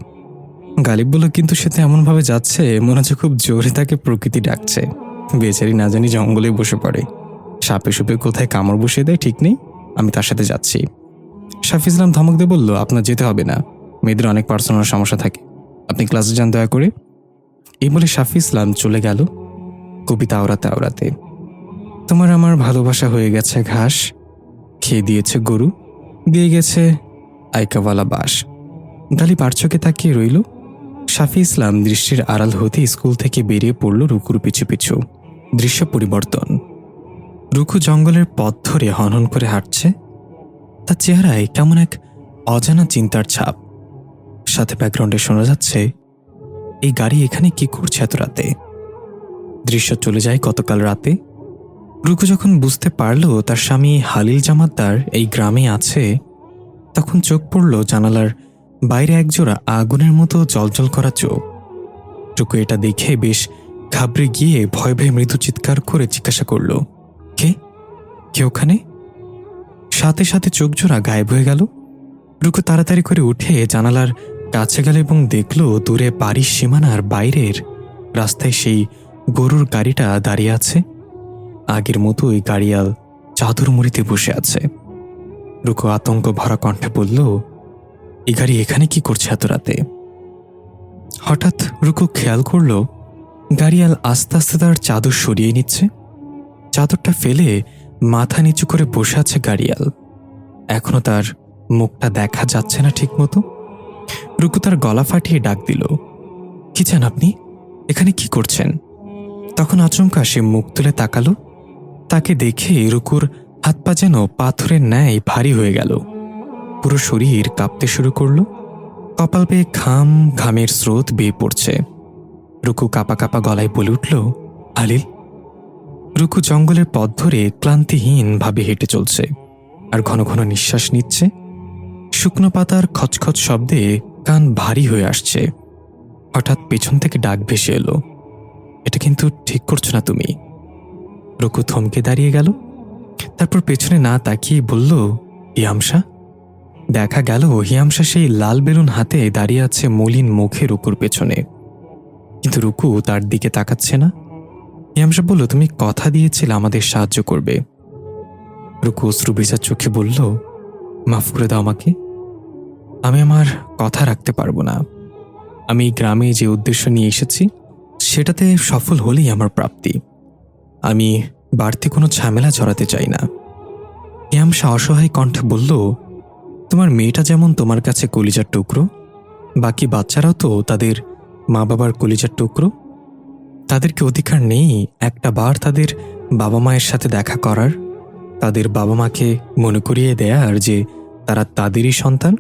গালিব বলল, কিন্তু সে তো এমনভাবে যাচ্ছে মনে হচ্ছে খুব জোরে তাকে প্রকৃতি ডাকছে। বেচারি না জানি জঙ্গলে বসে পড়ে, সাপে সুপে কোথায় কামড় বসিয়ে দেয় ঠিক নেই, আমি তার সাথে যাচ্ছি। শাফি ইসলাম ধমক দিয়ে বলল, আপনার যেতে হবে না, মেয়েদের অনেক পার্সোনাল সমস্যা থাকে, আপনি ক্লাসে যান দয়া করে। এই বলে শাফি ইসলাম চলে গেল কবিতা আওড়াতে আওড়াতে। তোমার আমার ভালোবাসা হয়ে গেছে ঘাস, খেয়ে দিয়েছে গরু, দিয়ে গেছে আইকাওয়ালা বাস। গালিব চোখে তাকিয়ে রইল। শাফি ইসলাম দৃষ্টির আড়াল হতে স্কুল থেকে বেরিয়ে পড়ল রুকুর পিছু পিছু। দৃশ্য পরিবর্তন। রুকু জঙ্গলের পথ ধরে হনহন করে হাঁটছে, তার চেহারায় কেমন এক অজানা চিন্তার ছাপ। সাথে ব্যাকগ্রাউন্ডে শোনা যাচ্ছে, এই গাড়ি এখানে কি করছে এত রাতে? দৃশ্য চলে যায় গতকাল রাতে। রুকু যখন বুঝতে পারল তার স্বামী হালিল জামাতদার এই গ্রামে আছে, তখন চোখ পড়ল জানালার বাইরে একজোড়া আগুনের মতো জলজল করা চোখ। রুকু এটা দেখে বেশ ঘাবড়ে গিয়ে ভয় ভয়ে মৃদু চিৎকার করে জিজ্ঞাসা করল, কে কে ওখানে? সাথে সাথে চোখ জোড়া গায়েব হয়ে গেল। রুকু তাড়াতাড়ি করে উঠে জানালার কাছে গেল এবং দেখল দূরে বাড়ির সীমানার বাইরের রাস্তায় সেই গরুর গাড়িটা দাঁড়িয়ে আছে। আগের মতোই গাড়িয়াল চাদর মুড়িতে বসে আছে। রুকু আতঙ্ক ভরা কণ্ঠে বলল, এই গাড়ি এখানে কি করছে এত রাতে? হঠাৎ রুকু খেয়াল করল গাড়িয়াল আস্তে আস্তে তার চাদর সরিয়ে নিচ্ছে। চাদরটা ফেলে মাথা নিচু করে বসে আছে গাড়িয়াল। এখনো তার মুখটা দেখা যাচ্ছে না ঠিক মতো। রুকু তার গলা ফাটিয়ে ডাক দিল, কি চান আপনি? এখানে কি করছেন? তখন আচমকা সে মুখ তুলে তাকালো। তাকে দেখে রুকুর হাত পা যেন পাথরের ন্যায় ভারী হয়ে গেল। পুরো শরীর কাঁপতে শুরু করল। কপাল বেয়ে ঘামের স্রোত বেয়ে পড়ছে। রুকু কাঁপা কাঁপা গলায় বলে উঠল, হালিল। রুকু জঙ্গলের পথ ধরে ক্লান্তিহীনভাবে হেঁটে চলছে আর ঘন ঘন নিঃশ্বাস নিচ্ছে। শুকনো পাতার খচখচ শব্দে কান ভারী হয়ে আসছে। হঠাৎ পেছন থেকে ডাক ভেসে এলো, এটা কিন্তু ঠিক করছো না তুমি। রুকু থমকে দাঁড়িয়ে গেল। তারপর পেছনে না তাকিয়ে বলল, হিয়ামশা। দেখা গেল হিয়ামশা সেই লাল বেলুন হাতে দাঁড়িয়ে আছে মলিন মুখে রুকুর পেছনে, কিন্তু রুকু তার দিকে তাকাচ্ছে না। হিয়ামশা বলল, তুমি কথা দিয়েছিলে আমাদের সাহায্য করবে। রুকু অশ্রু ভেজা চোখে বলল, মাফ করে দাও আমাকে, আমি আমার কথা রাখতে পারবো না। আমি গ্রামে যে উদ্দেশ্য নিয়ে এসেছি সেটাতে সফল হলেই আমার প্রাপ্তি। আমি বাড়তি কোনো ঝামেলা জড়াতে চাই না। হিয়ামশা অসহায় কণ্ঠে বলল, তোমার মেয়েটা যেমন তোমার কাছে কলিজার টুকরো, বাকি বাচ্চারাও তো তাদের মা বাবার কলিজার টুকরো। তাদেরকে অধিকার নেই একটা বার তাদের বাবা মায়ের সাথে দেখা করার, তাদের বাবা মাকে মনে করিয়ে দেয়ার যে তারা তাদেরই সন্তান।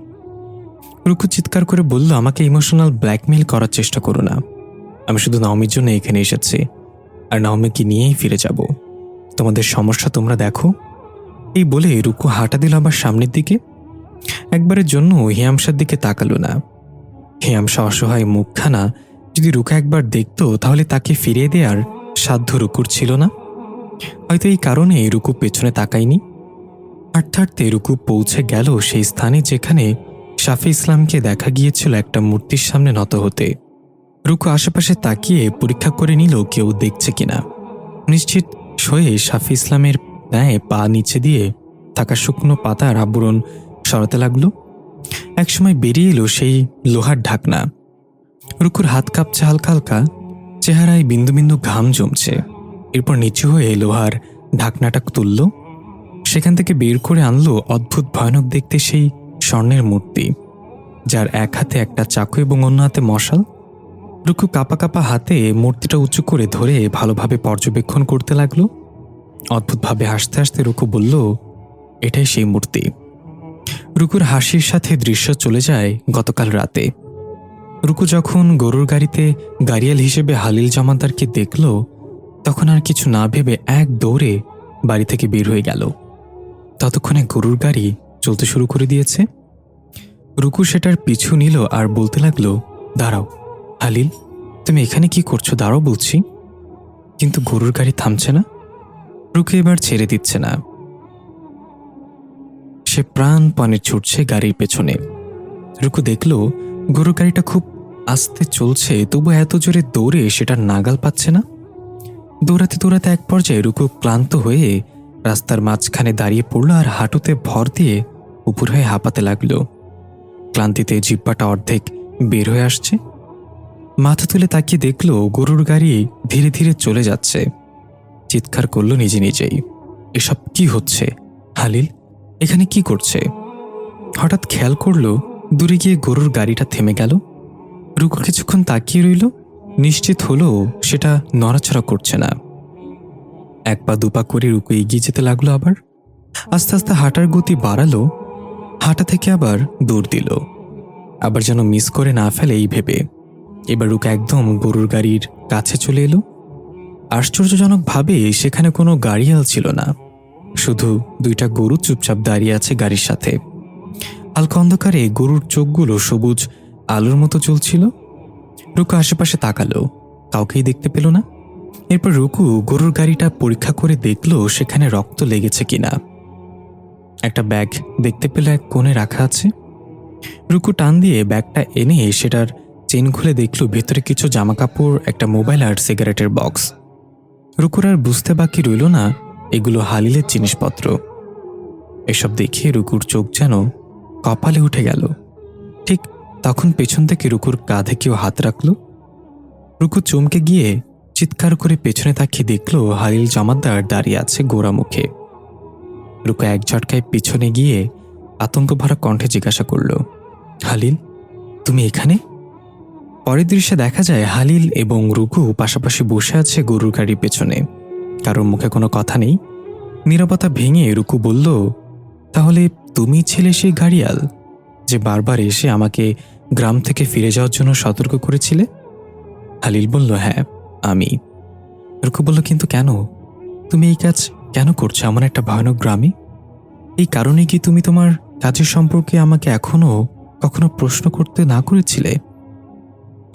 রুকু চিৎকার করে বলল, আমাকে ইমোশনাল ব্ল্যাকমেইল করার চেষ্টা করো না। আমি শুধু নাওমির জন্য এখানে এসেছি, আর নাওমিকে নিয়েই ফিরে যাব। তোমাদের সমস্যা তোমরা দেখো। এই বলে রুকু হাঁটা দিল আবার সামনের দিকে। একবারের জন্য হিয়ামশার দিকে তাকালো না। হিয়ামশা অসহায় মুখখানা যদি রুকু একবার দেখত তাহলে তাকে ফিরিয়ে দেওয়ার সাধ্য রুকুর ছিল না। হয়তো এই কারণে রুকু পেছনে তাকায়নি। হাঁটতে হাঁটতে রুকু পৌঁছে গেল সেই স্থানে যেখানে শাফি ইসলামকে দেখা গিয়েছিল একটা মূর্তির সামনে নত হতে। রুকু আশেপাশে তাকিয়ে পরীক্ষা করে নিল কেউ দেখছে কিনা। নিশ্চিত হয়ে শাফি ইসলামের ন্যায় পা নিচে দিয়ে থাকা শুকনো পাতার আবরণ সরাতে লাগলো। একসময় বেরিয়ে এলো সেই লোহার ঢাকনা। রুকুর হাত কাঁপছে হালকা হালকা, চেহারায় বিন্দু বিন্দু ঘাম জমছে। এরপর নিচু হয়ে লোহার ঢাকনাটা তুলল। সেখান থেকে বের করে আনলো অদ্ভুত ভয়ানক দেখতে সেই স্বর্ণের মূর্তি, যার এক হাতে একটা চাকু এবং অন্য হাতে মশাল। রুকু কাঁপা কাঁপা হাতে মূর্তিটা উঁচু করে ধরে ভালোভাবে পর্যবেক্ষণ করতে লাগলো। অদ্ভুতভাবে হাসতে হাসতে রুকু বলল, এটাই সেই মূর্তি। রুকুর হাসির সাথে দৃশ্য চলে যায় গতকাল রাতে। রুকু যখন গরুর গাড়িতে গাড়িয়াল হিসেবে হালিল জমাদারকে দেখল, তখন আর কিছু না ভেবে এক দৌড়ে বাড়ি থেকে বের হয়ে গেল। ততক্ষণে গরুর গাড়ি চলতে শুরু করে দিয়েছে। রুকু সেটার পিছু নিল আর বলতে লাগলো, দাঁড়াও হালিল, তুমি এখানে কি করছো? দাঁড়াও বলছি। কিন্তু গরুর গাড়ি থামছে না। রুকু এবার ছেড়ে দিচ্ছে না। সে প্রাণপণে ছুটছে গাড়ির পেছনে। রুকু দেখল গরুর গাড়িটা খুব আস্তে চলছে, তবু এত জোরে দৌড়ে সেটার নাগাল পাচ্ছে না। দৌড়াতে দৌড়াতে এক পর্যায়ে রুকু ক্লান্ত হয়ে রাস্তার মাঝখানে দাঁড়িয়ে পড়ল আর হাঁটুতে ভর দিয়ে উপর হয়ে হাঁপাতে লাগলো। ক্লান্তিতে জিহ্বাটা অর্ধেক বের হয়ে আসছে। মাথা তুলে তাকিয়ে দেখল গরুর গাড়ি ধীরে ধীরে চলে যাচ্ছে। চিৎকার করল নিজে নিজেই, এসব কি হচ্ছে? হালিল এখানে কি করছে? হঠাৎ খেয়াল করল দূরে গিয়ে গরুর গাড়িটা থেমে গেল। রুকু কিছুক্ষণ তাকিয়ে রইল, নিশ্চিত হলো সেটা নড়াচড়া করছে না। এক পা দুপা করে রুকু এগিয়ে যেতে লাগলো। আবার আস্তে আস্তে হাঁটার গতি বাড়ালো, হাঁটা থেকে আবার দৌড় দিল, আবার যেন মিস করে না ফেলে এই ভেবে। এবার রুকু একদম গরুর গাড়ির কাছে চলে এলো। আশ্চর্যজনকভাবে সেখানে কোনো গাড়িয়াল ছিল না, শুধু দুইটা গরু চুপচাপ দাঁড়িয়ে আছে গাড়ির সাথে। হালকা অন্ধকারে গরুর চোখগুলো সবুজ আলোর মতো জ্বলছিল। রুকু আশেপাশে তাকালো, কাউকেই দেখতে পেল না। এরপর রুকু গরুর গাড়িটা পরীক্ষা করে দেখল সেখানে রক্ত লেগেছে কিনা। একটা ব্যাগ দেখতে পেল এক কোণে রাখা আছে। রুকু টান দিয়ে ব্যাগটা এনে সেটার চেন খুলে দেখল ভেতরে কিছু জামাকাপড়, একটা মোবাইল আর সিগারেটের বক্স। রুকুর আর বুঝতে বাকি রইল না এগুলো হালিলের জিনিসপত্র। এসব দেখে রুকুর চোখ যেন কপালে উঠে গেল। ঠিক তখন পেছন থেকে রুকুর কাঁধে কেউ হাত রাখল। রুকু চমকে গিয়ে চিৎকার করে পেছনে তাকিয়ে দেখল হালিল জমাদ্দার দাঁড়িয়ে আছে গোরা মুখে। রুকু এক ঝটকায় পিছনে গিয়ে আতঙ্ক ভরা কণ্ঠে জিজ্ঞাসা করল, হালিল তুমি এখানে? পরের দৃশ্যে দেখা যায় হালিল এবং রুকু পাশাপাশি বসে আছে গরুর গাড়ির পেছনে। কারোর মুখে কোনো কথা নেই। নীরবতা ভেঙে রুকু বলল, তাহলে তুমি ছিলে সেই গাড়িয়াল যে বারবার এসে আমাকে গ্রাম থেকে ফিরে যাওয়ার জন্য সতর্ক করেছিলে? হালিল বলল, হ্যাঁ আমি। রুকু বলল, কিন্তু কেন? তুমি এই কাজ কেন করছো এমন একটা ভয়ানক গ্রামে? এই কারণে কি তুমি তোমার কাজের সম্পর্কে আমাকে এখনো কখনো প্রশ্ন করতে না করেছিলে?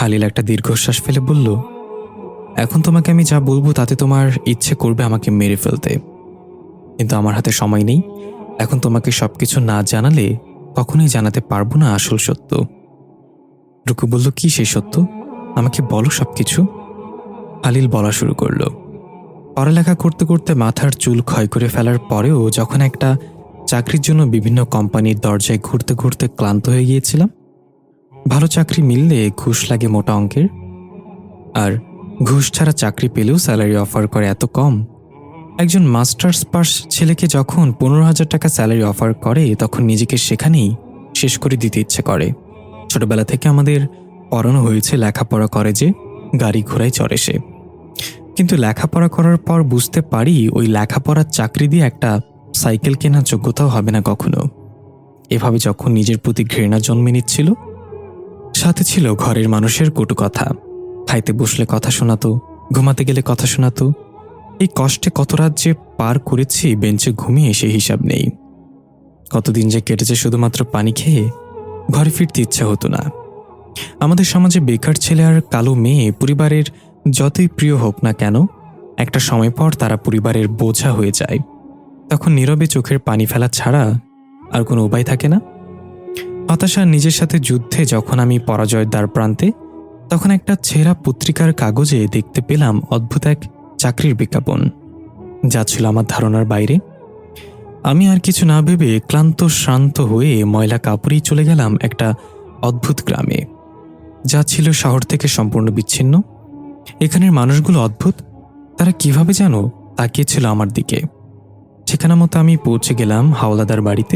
হালিল একটা দীর্ঘশ্বাস ফেলে বলল, এখন তোমাকে আমি যা বলবো তাতে তোমার ইচ্ছে করবে আমাকে মেরে ফেলতে, কিন্তু আমার হাতে সময় নেই। এখন তোমাকে সবকিছু না জানালে কখনোই জানাতে পারবো না আসল সত্য। রুকু বলল, কি সেই সত্য? আমাকে বলো সবকিছু। হালিল বলা শুরু করলো, পড়ালেখা করতে করতে মাথার চুল ক্ষয় করে ফেলার পরেও যখন একটা চাকরির জন্য বিভিন্ন কোম্পানির দরজায় ঘুরতে ঘুরতে ক্লান্ত হয়ে গিয়েছিলাম। ভালো চাকরি মিললে ঘুষ লাগে মোটা অঙ্কের, আর ঘুষ ছাড়া চাকরি পেলেও স্যালারি অফার করে এত কম। একজন মাস্টার্স পাস ছেলেকে যখন 15,000 টাকা স্যালারি অফার করে তখন নিজেকে সেখানেই শেষ করে দিতে ইচ্ছে করে। ছোটবেলা থেকে আমাদের পড়ানো হয়েছে লেখাপড়া করে যে গাড়ি ঘোড়ায় চড়ে সে, কিন্তু লেখাপড়া করার পর বুঝতে পারি ওই লেখাপড়ার চাকরি দিয়ে একটা সাইকেল কেনার যোগ্যতাও হবে না কখনো। এভাবে যখন নিজের প্রতি ঘৃণা জন্মে নিচ্ছিল, সাথে ছিল ঘরের মানুষের কটু কথা। খাইতে বসলে কথা শোনাতো, ঘুমাতে গেলে কথা শোনাতো, এই কষ্টে কত রাত যে পার করেছি বেঞ্চে ঘুমিয়ে সে হিসাব নেই। কতদিন যে কেটেছে শুধুমাত্র পানি খেয়ে। ঘরে ফিরতে ইচ্ছা হতো না। আমাদের সমাজে বেকার ছেলে আর কালো মেয়ে পরিবারের যতই প্রিয় হোক না কেন, একটা সময় পর তারা পরিবারের বোঝা হয়ে যায়। তখন নীরবে চোখের পানি ফেলা ছাড়া আর কোনো উপায় থাকে না। হতাশার নিজের সাথে যুদ্ধে যখন আমি পরাজয়ের দ্বার প্রান্তে, তখন একটা ছেঁড়া পত্রিকার কাগজে দেখতে পেলাম অদ্ভুত এক চাকরির বিজ্ঞাপন, যা ছিল আমার ধারণার বাইরে। আমি আর কিছু না ভেবে ক্লান্ত শ্রান্ত হয়ে ময়লা কাপড়েই চলে গেলাম একটা অদ্ভুত গ্রামে, যা ছিল শহর থেকে সম্পূর্ণ বিচ্ছিন্ন। এখানের মানুষগুলো অদ্ভুত। তারা কিভাবে যেন তাকিয়েছিল আমার দিকে। ঠিকানা মতো আমি পৌঁছে গেলাম হাওলাদার বাড়িতে।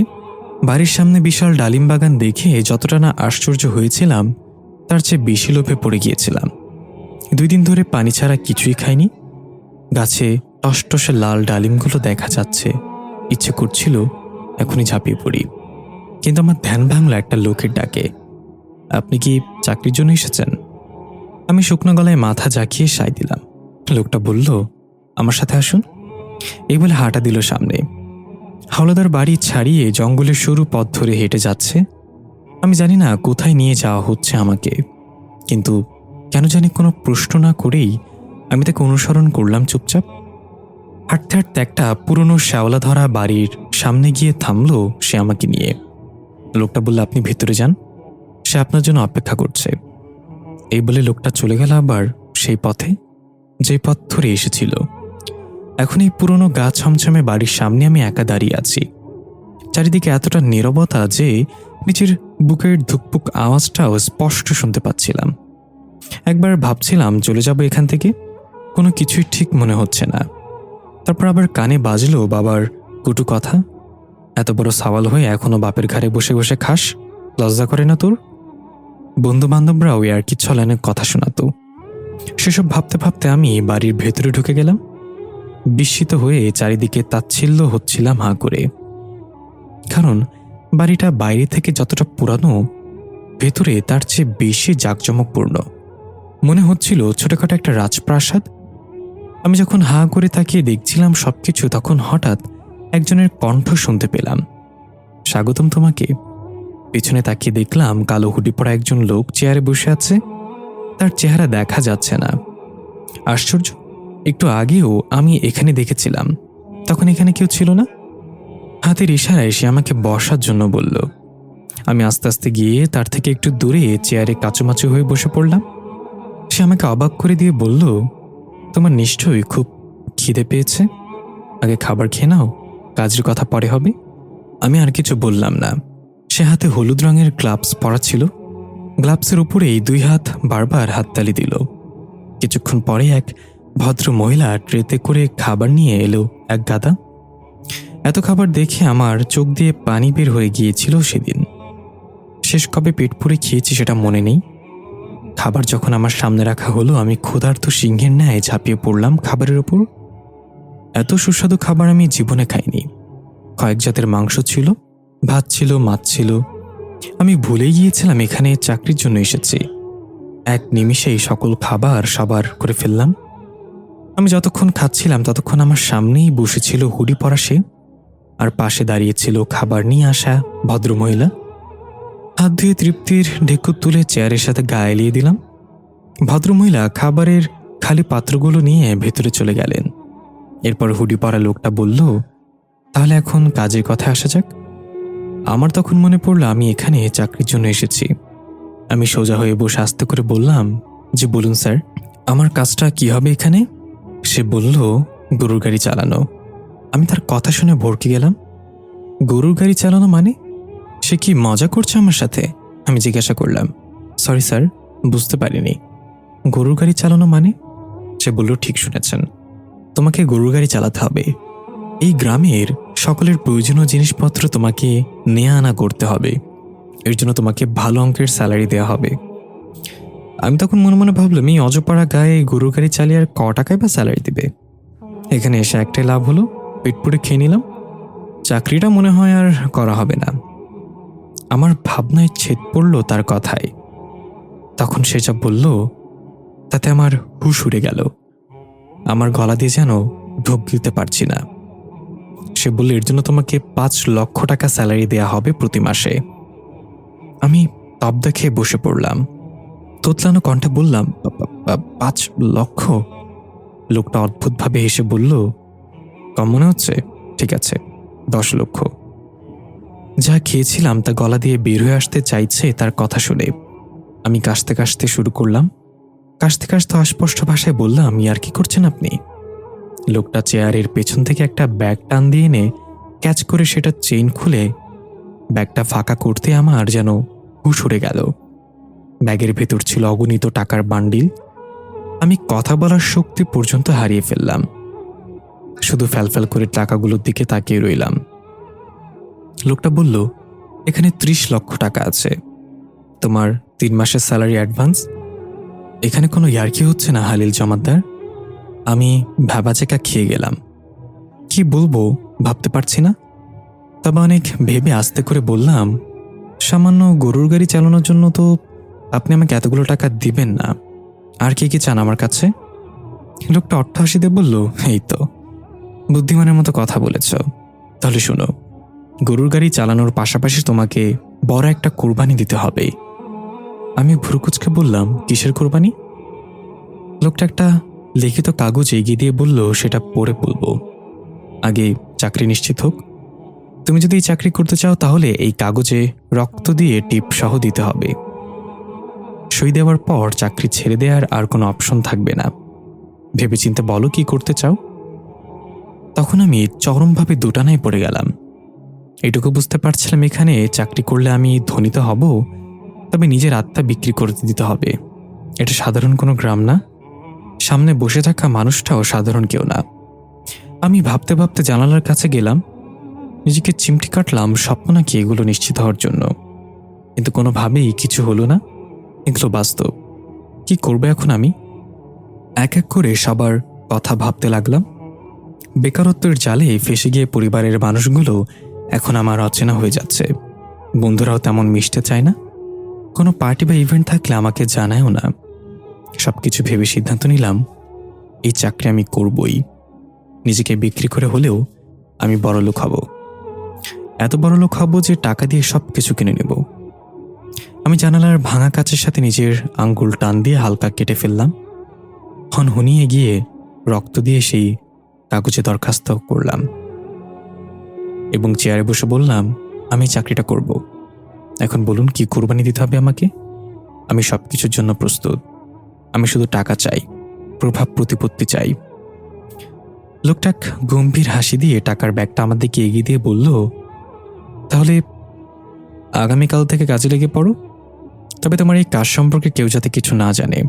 বাড়ির সামনে বিশাল ডালিম বাগান দেখে যতটা না আশ্চর্য হয়েছিলাম, তার চেয়ে বেশি লোভে পড়ে গিয়েছিলাম। 2 দিন ধরে পানি ছাড়া কিছুই খাইনি। গাছে টসটসে লাল ডালিমগুলো দেখা যাচ্ছে। ইচ্ছে করছিল এখনই ঝাঁপিয়ে পড়ি, কিন্তু আমার ধ্যান ভাঙল একটা লোকের ডাকে। আপনি কি চাকরির জন্য এসেছেন? আমি শুকনো গলায় মাথা ঝাঁকিয়ে সায় দিলাম। লোকটা বলল, আমার সাথে আসুন। এই বলে হাঁটা দিল সামনে। হাওলাদার বাড়ি ছাড়িয়ে জঙ্গলের সরু পথ ধরে হেঁটে যাচ্ছে। আমি জানি না কোথায় নিয়ে যাওয়া হচ্ছে আমাকে, কিন্তু কেন জানি কোনো প্রশ্ন না করেই আমি তাকে অনুসরণ করলাম চুপচাপ। হাঁটতে হাঁটতে একটা পুরনো শ্যাওলা ধরা বাড়ির সামনে গিয়ে থামলো সে আমাকে নিয়ে। লোকটা বলল, আপনি ভেতরে যান, সে আপনার জন্য অপেক্ষা করছে। এই বলে লোকটা চলে গেল আবার সেই পথে, যে পথ ধরে এসেছিল। এখন এই পুরনো গা ছমছমে বাড়ির সামনে আমি একা দাঁড়িয়ে আছি। চারিদিকে এতটা নীরবতা যে নিজের বুকের ধুকপুক আওয়াজটাও স্পষ্ট শুনতে পাচ্ছিলাম। একবার ভাবছিলাম চলে যাব এখান থেকে, কোনো কিছুই ঠিক মনে হচ্ছে না। তারপর আবার কানে বাজলো বাবার কটু কথা, এত বড় সাওয়াল হয়ে এখনো বাপের ঘাড়ে বসে বসে খাস, লজ্জা করে না তোর? বন্ধু বান্ধবরাও আর কি ছলানে কথা শোনাতো। সেসব ভাবতে ভাবতে আমি বাড়ির ভেতরে ঢুকে গেলাম। বিস্মিত হয়ে চারিদিকে তাচ্ছিল্য হচ্ছিলাম হাঁ করে। কারণ বাড়িটা বাইরে থেকে যতটা পুরানো, ভেতরে তার চেয়ে বেশি জাঁকজমকপূর্ণ। মনে হচ্ছিল ছোটখাটো একটা রাজপ্রাসাদ। আমি যখন হাঁ করে তাকিয়ে দেখছিলাম সবকিছু, তখন হঠাৎ একজনের কণ্ঠ শুনতে পেলাম, স্বাগতম তোমাকে। পিছনে তাকিয়ে দেখলাম কালো হুডি পরা একজন লোক চেয়ারে বসে আছে। তার চেহারা দেখা যাচ্ছে না। আশ্চর্য, একটু আগেও আমি এখানে দেখেছিলাম, তখন এখানে কেউ ছিল না। হাতের ইশারায় সে আমাকে বসার জন্য বলল। আমি আস্তে আস্তে গিয়ে তার থেকে একটু দূরে চেয়ারে কাচুমাচু হয়ে বসে পড়লাম। সে আমাকে অবাক করে দিয়ে বলল, তোমার নিশ্চয়ই খুব খিদে পেয়েছে, আগে খাবার খেয়ে নাও, কাজের কথা পরে হবে। আমি আর কিছু বললাম না। সে হাতে হলুদ রঙের গ্লাভস পরা ছিল। গ্লাভসের উপরেই 2 হাত বারবার হাততালি দিল। কিছুক্ষণ পরে এক ভদ্র মহিলা ট্রেতে করে খাবার নিয়ে এলো এক গাদা। এত খাবার দেখে আমার চোখ দিয়ে পানি বের হয়ে গিয়েছিল সেদিন। শেষ কবে পেট পুরে খেয়েছি সেটা মনে নেই। খাবার যখন আমার সামনে রাখা হলো, আমি ক্ষুধার্ত সিংহের ন্যায় ঝাঁপিয়ে পড়লাম খাবারের ওপর। এত সুস্বাদু খাবার আমি জীবনে খাইনি। কয়েক জাতের মাংস ছিল, ভাত ছিল, মাছ ছিল। আমি ভুলে গিয়েছিলাম এখানে চাকরির জন্য এসেছি। এক নিমিষেই সকল খাবার সবার করে ফেললাম। আমি যতক্ষণ খাচ্ছিলাম ততক্ষণ আমার সামনেই বসেছিল হুডি পরা সে, আর পাশে দাঁড়িয়েছিল খাবার নিয়ে আসা ভদ্রমহিলা। হাত ধুয়ে তৃপ্তির ঢেকুর তুলে চেয়ারের সাথে গায়ে এলিয়ে দিলাম। ভদ্রমহিলা খাবারের খালি পাত্রগুলো নিয়ে ভেতরে চলে গেলেন। এরপর হুডি পরা লোকটা বলল, তাহলে এখন কাজের কথা আসা যাক। আমার তখন মনে পড়ল আমি এখানে চাকরির জন্য এসেছি। আমি সোজা হয়ে বসে আস্তে করে বললাম, যে বলুন স্যার, আমার কাজটা কি হবে এখানে? সে বলল, গরুর গাড়ি চালানো। আমি তার কথা শুনে ভড়কে গেলাম। গরুর গাড়ি চালানো মানে? সে কি মজা করছে আমার সাথে? আমি জিজ্ঞাসা করলাম। সরি স্যার, বুঝতে পারিনি। গরুর গাড়ি চালানো মানে? সে বলল, ঠিক শুনেছেন, তোমাকে গরুর গাড়ি চালাতে হবে। এই গ্রামের সকলের প্রয়োজনীয় জিনিসপত্র তোমাকে নেয়া আনা করতে হবে। এর জন্য তোমাকে ভালো অঙ্কের স্যালারি দেওয়া হবে। আমি তখন মনে মনে ভাবলাম, এই অজপাড়া গায়ে গরুর গাড়ি চালিয়ে আর ক টাকায় বা স্যালারি দিবে? এখানে এসে একটাই লাভ হলো, পেট পুরে খেয়ে নিলাম। চাকরিটা মনে হয় আর করা হবে না। আমার ভাবনায় ছেদ পড়ল তার কথায়। তখন সে যা বলল তাতে আমার হুশ উড়ে গেল। আমার গলা দিয়ে যেন ঢোক গিলতে পারছি না। সে বলল, এর জন্য তোমাকে 5 লক্ষ টাকা স্যালারি দেয়া হবে প্রতি মাসে। আমি তবদা খেয়ে বসে পড়লাম। তোতলানো কণ্ঠে বললাম, 5 লক্ষ? লোকটা অদ্ভুতভাবে হেসে বলল, কম মনে হচ্ছে? ঠিক আছে, 10 লক্ষ। যা খেয়েছিলাম তা গলা দিয়ে বের হয়ে আসতে চাইছে তার কথা শুনে। আমি কাশতে কাশতে শুরু করলাম। কাশতে কাশতে অস্পষ্ট ভাষায় বললাম, আর কি করছেন আপনি? লোকটা চেয়ারের পেছন থেকে একটা ব্যাগ টান দিয়ে এনে ক্যাচ করে সেটা চেইন খুলে ব্যাগটা ফাঁকা করতে আমার যেন হুঁশ উড়ে গেল। ব্যাগের ভেতর ছিল অগণিত টাকার বান্ডিল। আমি কথা বলার শক্তি পর্যন্ত হারিয়ে ফেললাম। শুধু ফ্যালফ্যাল করে টাকাগুলোর দিকে তাকিয়ে রইলাম। লোকটা বলল, এখানে 30 লক্ষ টাকা আছে, তোমার 3 মাসের স্যালারি অ্যাডভান্স। এখানে কোনো ইয়ার্কি হচ্ছে না হালিল জমাদ্দার। আমি ভ্যাবাচেকা খেয়ে গেলাম। কি বলবো ভাবতে পারছি না। তবে অনেক ভেবে আস্তে করে বললাম, সামান্য গরুর গাড়ি চালানোর জন্য তো আপনি আমাকে এতগুলো টাকা দিবেন না। আর কি কি চান আমার কাছে? লোকটা অট্টহাসিতে বলল, এই তো বুদ্ধিমানের মতো কথা বলেছ। তাহলে শোনো, গরুর গাড়ি চালানোর পাশাপাশি তোমাকে বড় একটা কোরবানি দিতে হবে। আমি ভ্রুকুচকে বললাম, কিসের কোরবানি? লোকটা একটা লিখিত কাগজ এগিয়ে দিয়ে বলল, সেটা পড়ে বলবো। আগে চাকরি নিশ্চিত হোক। তুমি যদি এই চাকরি করতে চাও তাহলে এই কাগজে রক্ত দিয়ে টিপ সহ দিতে হবে। সই দেওয়ার পর চাকরি ছেড়ে দেওয়ার আর কোনো অপশন থাকবে না। ভেবেচিন্তে বলো কি করতে চাও। তখন আমি চরমভাবে দুটানায় পড়ে গেলাম। এটুকু বুঝতে পারছিলাম, এখানে চাকরি করলে আমি ধনী তো হব, তবে নিজের আত্মা বিক্রি করে দিতে হবে। এটা সাধারণ কোনো গ্রাম না, সামনে বসে থাকা মানুষটাও সাধারণ কেউ না। আমি ভাবতে ভাবতে জানালার কাছে গেলাম। নিজেকে চিমটি কাটলাম, স্বপ্ন নাকি এগুলো নিশ্চিত হওয়ার জন্য। কিন্তু কোনোভাবেই কিছু হলো না, এগুলো বাস্তব। কি করবে এখন আমি? এক এক করে সবার কথা ভাবতে লাগলাম। বেকারত্বের জালে ফেসে গিয়ে পরিবারের মানুষগুলো এখন আমার অচেনা হয়ে যাচ্ছে। বন্ধুরাও তেমন মিশতে চায় না। কোনো পার্টি বা ইভেন্ট থাকলে আমাকে জানায়ও না। সবকিছু ভেবে সিদ্ধান্ত নিলাম, এই চাকরি আমি করবই। নিজেকে বিক্রি করে হলেও আমি বড়লোক হব। এত বড়লোক হব যে টাকা দিয়ে সবকিছু কিনে নেব। আমি জানালার ভাঙা কাচের সাথে নিজের আঙ্গুল টান দিয়ে হালকা কেটে ফেললাম। হনহনিয়ে গিয়ে রক্ত দিয়ে সেই কাগজে দরখাস্ত করলাম এবং চেয়ারে বসে বললাম, আমি চাকরিটা করব। এখন বলুন কি কোরবানি দিতে হবে আমাকে? আমি সবকিছুর জন্য প্রস্তুত। আমি শুধু টাকা চাই, প্রভাব প্রতিপত্তি চাই। লোকটা গম্ভীর হাসি দিয়ে টাকার ব্যাগটা আমার দিকে এগিয়ে দিয়ে বলল, তাহলে আগামীকাল থেকে কাজে লেগে পড়ো। তবে তোমার এই কাজ সম্পর্কে কেউ যাতে কিছু না জানে।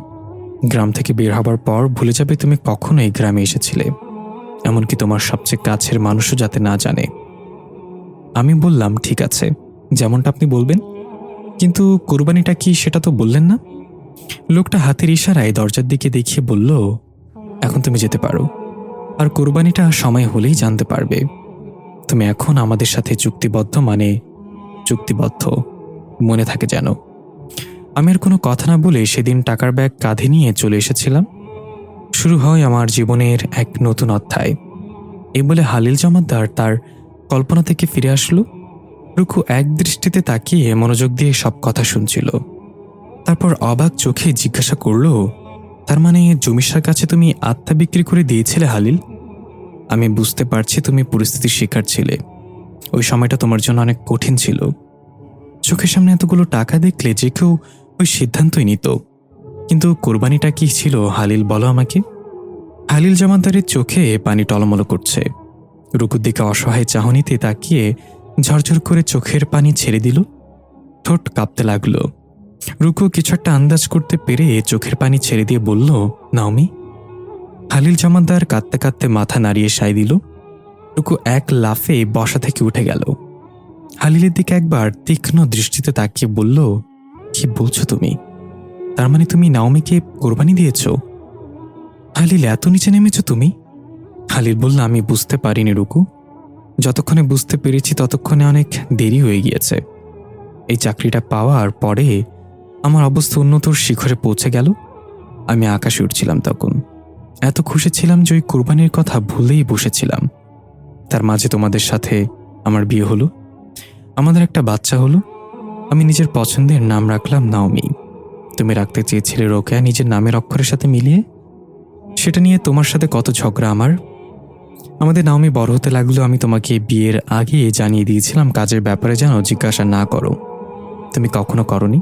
গ্রাম থেকে বের হবার পর ভুলে যাবে তুমি কখনো এই গ্রামে এসেছিলে, এমনকি তোমার সবচেয়ে কাছের মানুষও যাতে না জানে। আমি বললাম, ঠিক আছে, যেমনটা আপনি বলবেন, কিন্তু কোরবানিটা কি সেটা তো বললেন না। লোকটা হাতের ইশারায় দরজার দিকে দেখিয়ে বলল, এখন তুমি যেতে পারো, আর কোরবানিটা সময় হলেই জানতে পারবে। তুমি এখন আমাদের সাথে চুক্তিবদ্ধ, মানে চুক্তিবদ্ধ, মনে থাকে যেন। আমি আর কোনো কথা না বলে সেদিন টাকার ব্যাগ কাঁধে নিয়ে চলে এসেছিলাম। শুরু হয় আমার জীবনের এক নতুন অধ্যায়। এই বলে হালিল জমাদ্দার তার কল্পনা থেকে ফিরে আসলো। রুকু এক দৃষ্টিতে তাকিয়ে মনোযোগ দিয়ে সব কথা শুনছিল। তারপর অবাক চোখে জিজ্ঞাসা করল, তার মানে জমিশার কাছে তুমি আত্মা বিক্রি করে দিয়েছিলে হালিল? আমি বুঝতে পারছি তুমি পরিস্থিতির শিকার ছিলে। ওই সময়টা তোমার জন্য অনেক কঠিন ছিল। চোখের সামনে এতগুলো টাকা দেখলে যে কেউ ওই সিদ্ধান্তই নিত। কিন্তু কোরবানিটা কি ছিল হালিল, বলো আমাকে। হালিল জমাদ্দারের চোখে পানি টলমল করছে। রুকুর দিকে অসহায় চাহনিতে তাকিয়ে ঝরঝর করে চোখের পানি ছেড়ে দিল। ঠোঁট কাঁপতে লাগলো। রুকু কিছু একটা আন্দাজ করতে পেরে চোখের পানি ছেড়ে দিয়ে বলল, নাওমি। হালিল জমাদ্দার কাঁদতে কাঁদতে মাথা নাড়িয়ে সায় দিল। রুকু এক লাফে বসা থেকে উঠে গেল। হালিলের দিকে একবার তীক্ষ্ণ দৃষ্টিতে তাকিয়ে বলল, কি বলছো তুমি? তার মানে তুমি নাওমিকে কোরবানি দিয়েছ? হালিল, এত নিচে নেমেছ তুমি? হালিল বলল, আমি বুঝতে পারিনি রুকু। যতক্ষণে বুঝতে পেরেছি ততক্ষণে অনেক দেরি হয়ে গিয়েছে। এই চাকরিটা পাওয়ার পরে আমার অবস্থা উন্নতর শিখরে পৌঁছে গেল। আমি আকাশে উঠছিলাম তখন। এত খুশি ছিলাম যে ওই কোরবানির কথা ভুলেই বসেছিলাম। তার মাঝে তোমাদের সাথে আমার বিয়ে হলো, আমাদের একটা বাচ্চা হলো। আমি নিজের পছন্দের নাম রাখলাম নাওমি। তুমি রাখতে চেয়েছিলে রোকেয়া, নিজের নামের অক্ষরের সাথে মিলিয়ে। সেটা নিয়ে তোমার সাথে কত ঝগড়া আমার। আমাদের নাওমি বড় হতে লাগলো। আমি তোমাকে বিয়ের আগে জানিয়ে দিয়েছিলাম কাজের ব্যাপারে যেন জিজ্ঞাসা না করো। তুমি কখনো করনি।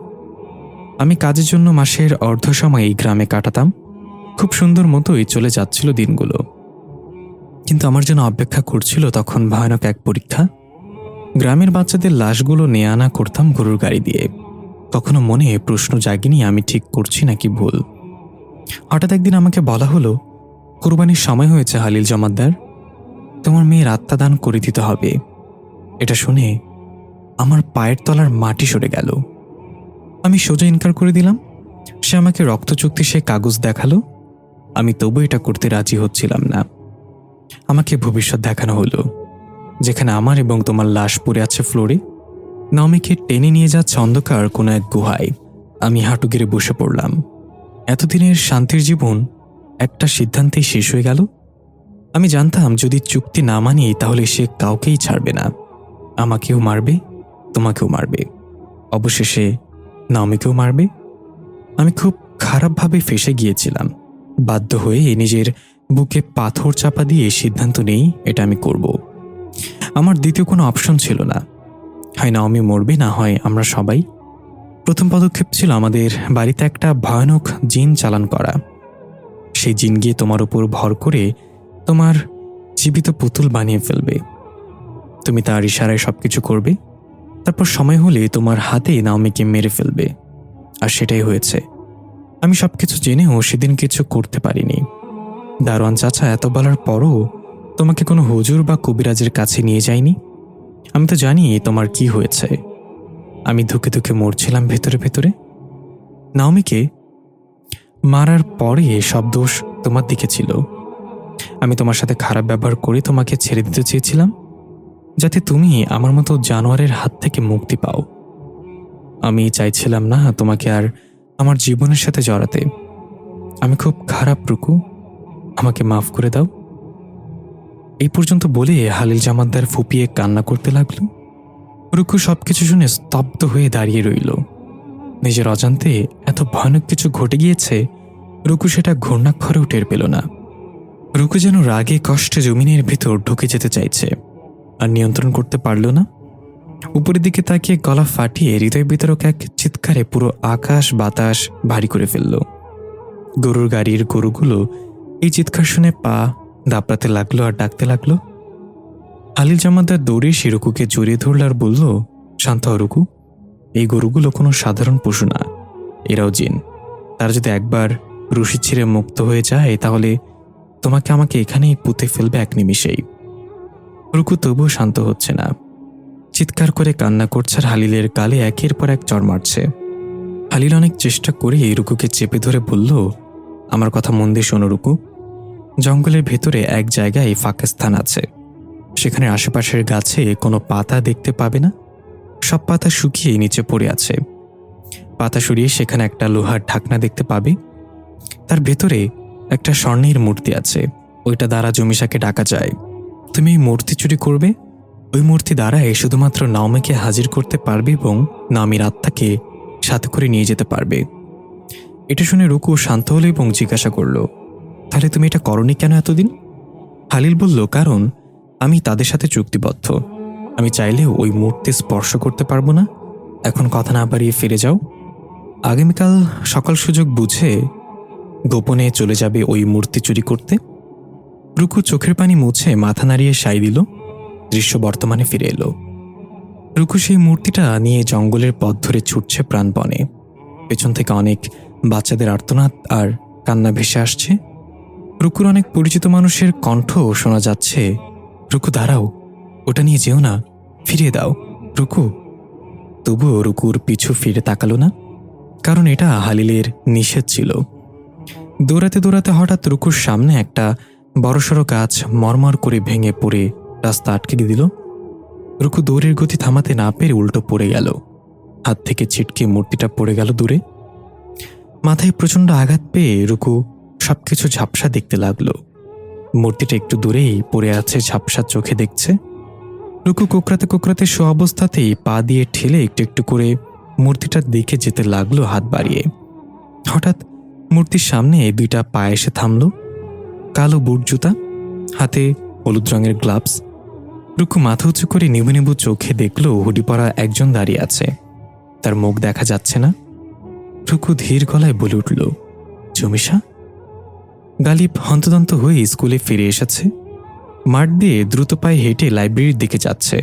আমি কাজের জন্য মাসের অর্ধ সময় এই গ্রামে কাটাতাম। খুব সুন্দর মতোই চলে যাচ্ছিল দিনগুলো। কিন্তু আমার জন্য অপেক্ষা করছিল তখন ভয়ানক এক পরীক্ষা। গ্রামের বাচ্চাদের লাশগুলো নেয়া আনা করতাম গরুর গাড়ি দিয়ে। কখনো মনে প্রশ্ন জাগেনি আমি ঠিক করছি নাকি ভুল। হঠাৎ একদিন আমাকে বলা হলো, কোরবানির সময় হয়েছে হালিল জমাদ্দার, তোমার মেয়ের আত্মা দান করে দিতে হবে। এটা শুনে আমার পায়ের তলার মাটি সরে গেল। আমি সোজা ইনকার করে দিলাম। সে আমাকে রক্ত চুক্তি সে কাগজ দেখালো। আমি তবু এটা করতে রাজি হচ্ছিলাম না। আমাকে ভবিষ্যৎ দেখানো হলো, যেখানে আমার এবং তোমার লাশ পড়ে আছে ফ্লোরে। নাওমিকে টেনে নিয়ে যাচ্ছে অন্ধকার কোনো এক গুহায়। আমি হাঁটু গেড়ে বসে পড়লাম। এতদিনের শান্তির জীবন একটা সিদ্ধান্তেই শেষ হয়ে গেল। আমি জানতাম যদি চুক্তি না মানি তাহলে সে কাউকেই ছাড়বে না। আমাকেও মারবে, তোমাকেও মারবে, অবশেষে নাওমিকেও মারবে। আমি খুব খারাপভাবে ফেঁসে গিয়েছিলাম। বাধ্য হয়ে নিজের বুকে পাথর চাপা দিয়ে সিদ্ধান্ত নেই এটা আমি করব। আমার দ্বিতীয় কোনো অপশন ছিল না। হয় নাওমি মরবে, না হয় আমরা সবাই। প্রথম পদক্ষেপ ছিল আমাদের বাড়িতে একটা ভয়ানক জিন চালান করা। সেই জিন গিয়ে তোমার উপর ভর করে তোমার জীবিত পুতুল বানিয়ে ফেলবে। তুমি তার ইশারায় সবকিছু করবে। তারপর সময় হলে তোমার হাতে নাওমিকে মেরে ফেলবে। আর সেটাই হয়েছে। আমি সবকিছু জেনেও সেদিন কিছু করতে পারিনি। দারোয়ান চাচা এত বলার পরও তোমাকে কোনো হুজুর বা কবিরাজের কাছে নিয়ে যায়নি। আমি তো জানি তোমার কি হয়েছে। আমি ধুকে ধুকে মরছিলাম ভেতরে ভেতরে। নাওমিকে মারার পরে সব দোষ তোমার দিকে ছিল। আমি তোমার সাথে খারাপ ব্যবহার করে তোমাকে ছেড়ে দিতে চেয়েছিলাম, যাতে তুমি আমার মতো জানোয়ারের হাত থেকে মুক্তি পাও। আমি চাইছিলাম না তোমাকে আর আমার জীবনের সাথে জড়াতে। আমি খুব খারাপ রুকু, আমাকে মাফ করে দাও। এই পর্যন্ত বলে হালিল জামাদ্দার ফুপিয়ে কান্না করতে লাগলো। রুকু সবকিছু শুনে স্তব্ধ হয়ে দাঁড়িয়ে রইল। নিজের অজান্তে এত ভয়ানক কিছু ঘটে গিয়েছে, রুকু সেটা ঘূর্ণাক্ষরেও টের পেল না। রুকু যেন রাগে কষ্টে জমিনের ভেতর ঢুকে যেতে চাইছে, আর নিয়ন্ত্রণ করতে পারল না। উপরের দিকে তাকিয়ে গলা ফাটিয়ে হৃদয় বিতরক এক চিৎকারে পুরো আকাশ বাতাস ভারী করে ফেলল। গরুর গাড়ির গরুগুলো এই চিৎকার শুনে পা দাপড়াতে লাগলো আর ডাকতে লাগলো। হালিল জামাদার দৌড়ে সে রুকুকে জড়িয়ে ধরল আর বলল, শান্ত হ রুকু, এই গরুগুলো কোনো সাধারণ পশু না, এরাও জিন। তারা যদি একবার রশি ছিঁড়ে মুক্ত হয়ে যায় তাহলে তোমাকে আমাকে এখানেই পুঁতে ফেলবে এক নিমিষেই। রুকু তবুও শান্ত হচ্ছে না, চিৎকার করে কান্না করছে আর হালিলের গালে একের পর এক চড় মারছে। হালিল অনেক চেষ্টা করে রুকুকে চেপে ধরে বলল, আমার কথা মন দিয়ে শোনো রুকু, জঙ্গলের ভেতরে এক জায়গায় ফাঁকা স্থান আছে। সেখানে আশেপাশের গাছে কোনো পাতা দেখতে পাবে না। সব পাতা শুকিয়ে নিচে পড়ে আছে। পাতা সরিয়ে সেখানে একটা লোহার ঢাকনা দেখতে পাবে। তার ভেতরে একটা স্বর্ণের মূর্তি আছে। ওইটা দ্বারা জমিশাকে ডাকা যায়। তুমি এই মূর্তি চুরি করবে। ওই মূর্তি দ্বারাই শুধুমাত্র নাওমিকে হাজির করতে পারবে এবং নাওমির আত্মাকে সাথে করে নিয়ে যেতে পারবে। এটা শুনে রুকু শান্ত হলো এবং জিজ্ঞাসা করল, তাহলে তুমি এটা করনি কেন এতদিন? হালিল বলল, কারণ আমি তাদের সাথে চুক্তিবদ্ধ। আমি চাইলেও ওই মূর্তি স্পর্শ করতে পারবো না। এখন কথা না বাড়িয়ে ফিরে যাও। আগামীকাল সকাল সুযোগ বুঝে গোপনে চলে যাবে ওই মূর্তি চুরি করতে। রুকু চোখের পানি মুছে মাথা নাড়িয়ে সাই দিল। দৃশ্য বর্তমানে ফিরে এলো। রুকু সেই মূর্তিটা নিয়ে জঙ্গলের পথ ধরে ছুটছে প্রাণপণে। পেছন থেকে অনেক বাচ্চাদের আর্তনাদ আর কান্না ভেসে আসছে। রুকুর অনেক পরিচিত মানুষের কণ্ঠ শোনা যাচ্ছে, রুকু দাঁড়াও, ওটা নিয়ে যেও না, ফিরিয়ে দাও রুকু। তবুও রুকুর পিছু ফিরে তাকালো না, কারণ এটা হালিলের নিষেধ ছিল। দৌড়াতে দৌড়াতে হঠাৎ রুকুর সামনে একটা বড়সড় গাছ মরমর করে ভেঙে পড়ে রাস্তা আটকে দিল। রুকু দৌড়ের গতি থামাতে না পেরে উল্টো পড়ে গেল। হাত থেকে ছিটকে মূর্তিটা পড়ে গেল দূরে। মাথায় প্রচণ্ড আঘাত পেয়ে রুকু সবকিছু ঝাপসা দেখতে লাগলো। মূর্তিটা একটু দূরেই পড়ে আছে, ঝাপসা চোখে দেখছে। রুকু কোকড়াতে কোকড়াতে শো অবস্থাতেই পা দিয়ে ঠেলে একটু একটু করে মূর্তিটার দিকে যেতে লাগলো হাত বাড়িয়ে। হঠাৎ মূর্তির সামনে দুইটা পা এসে থামল। কালো বুট জুতা, হাতে হলুদ রঙের গ্লাভস। রুকু মাথা উঁচু করে নিবু নিবু চোখে দেখলো হুডি পরা একজন দাঁড়িয়ে আছে। তার মুখ দেখা যাচ্ছে না। রুকু ধীর গলায় বলে উঠল, জমিশা। গালিব হন্তদন্ত হয়ে স্কুলে ফিরে এসেছে। মাঠ দিয়ে দ্রুত পায়ে হেঁটে লাইব্রেরির দিকে যাচ্ছে।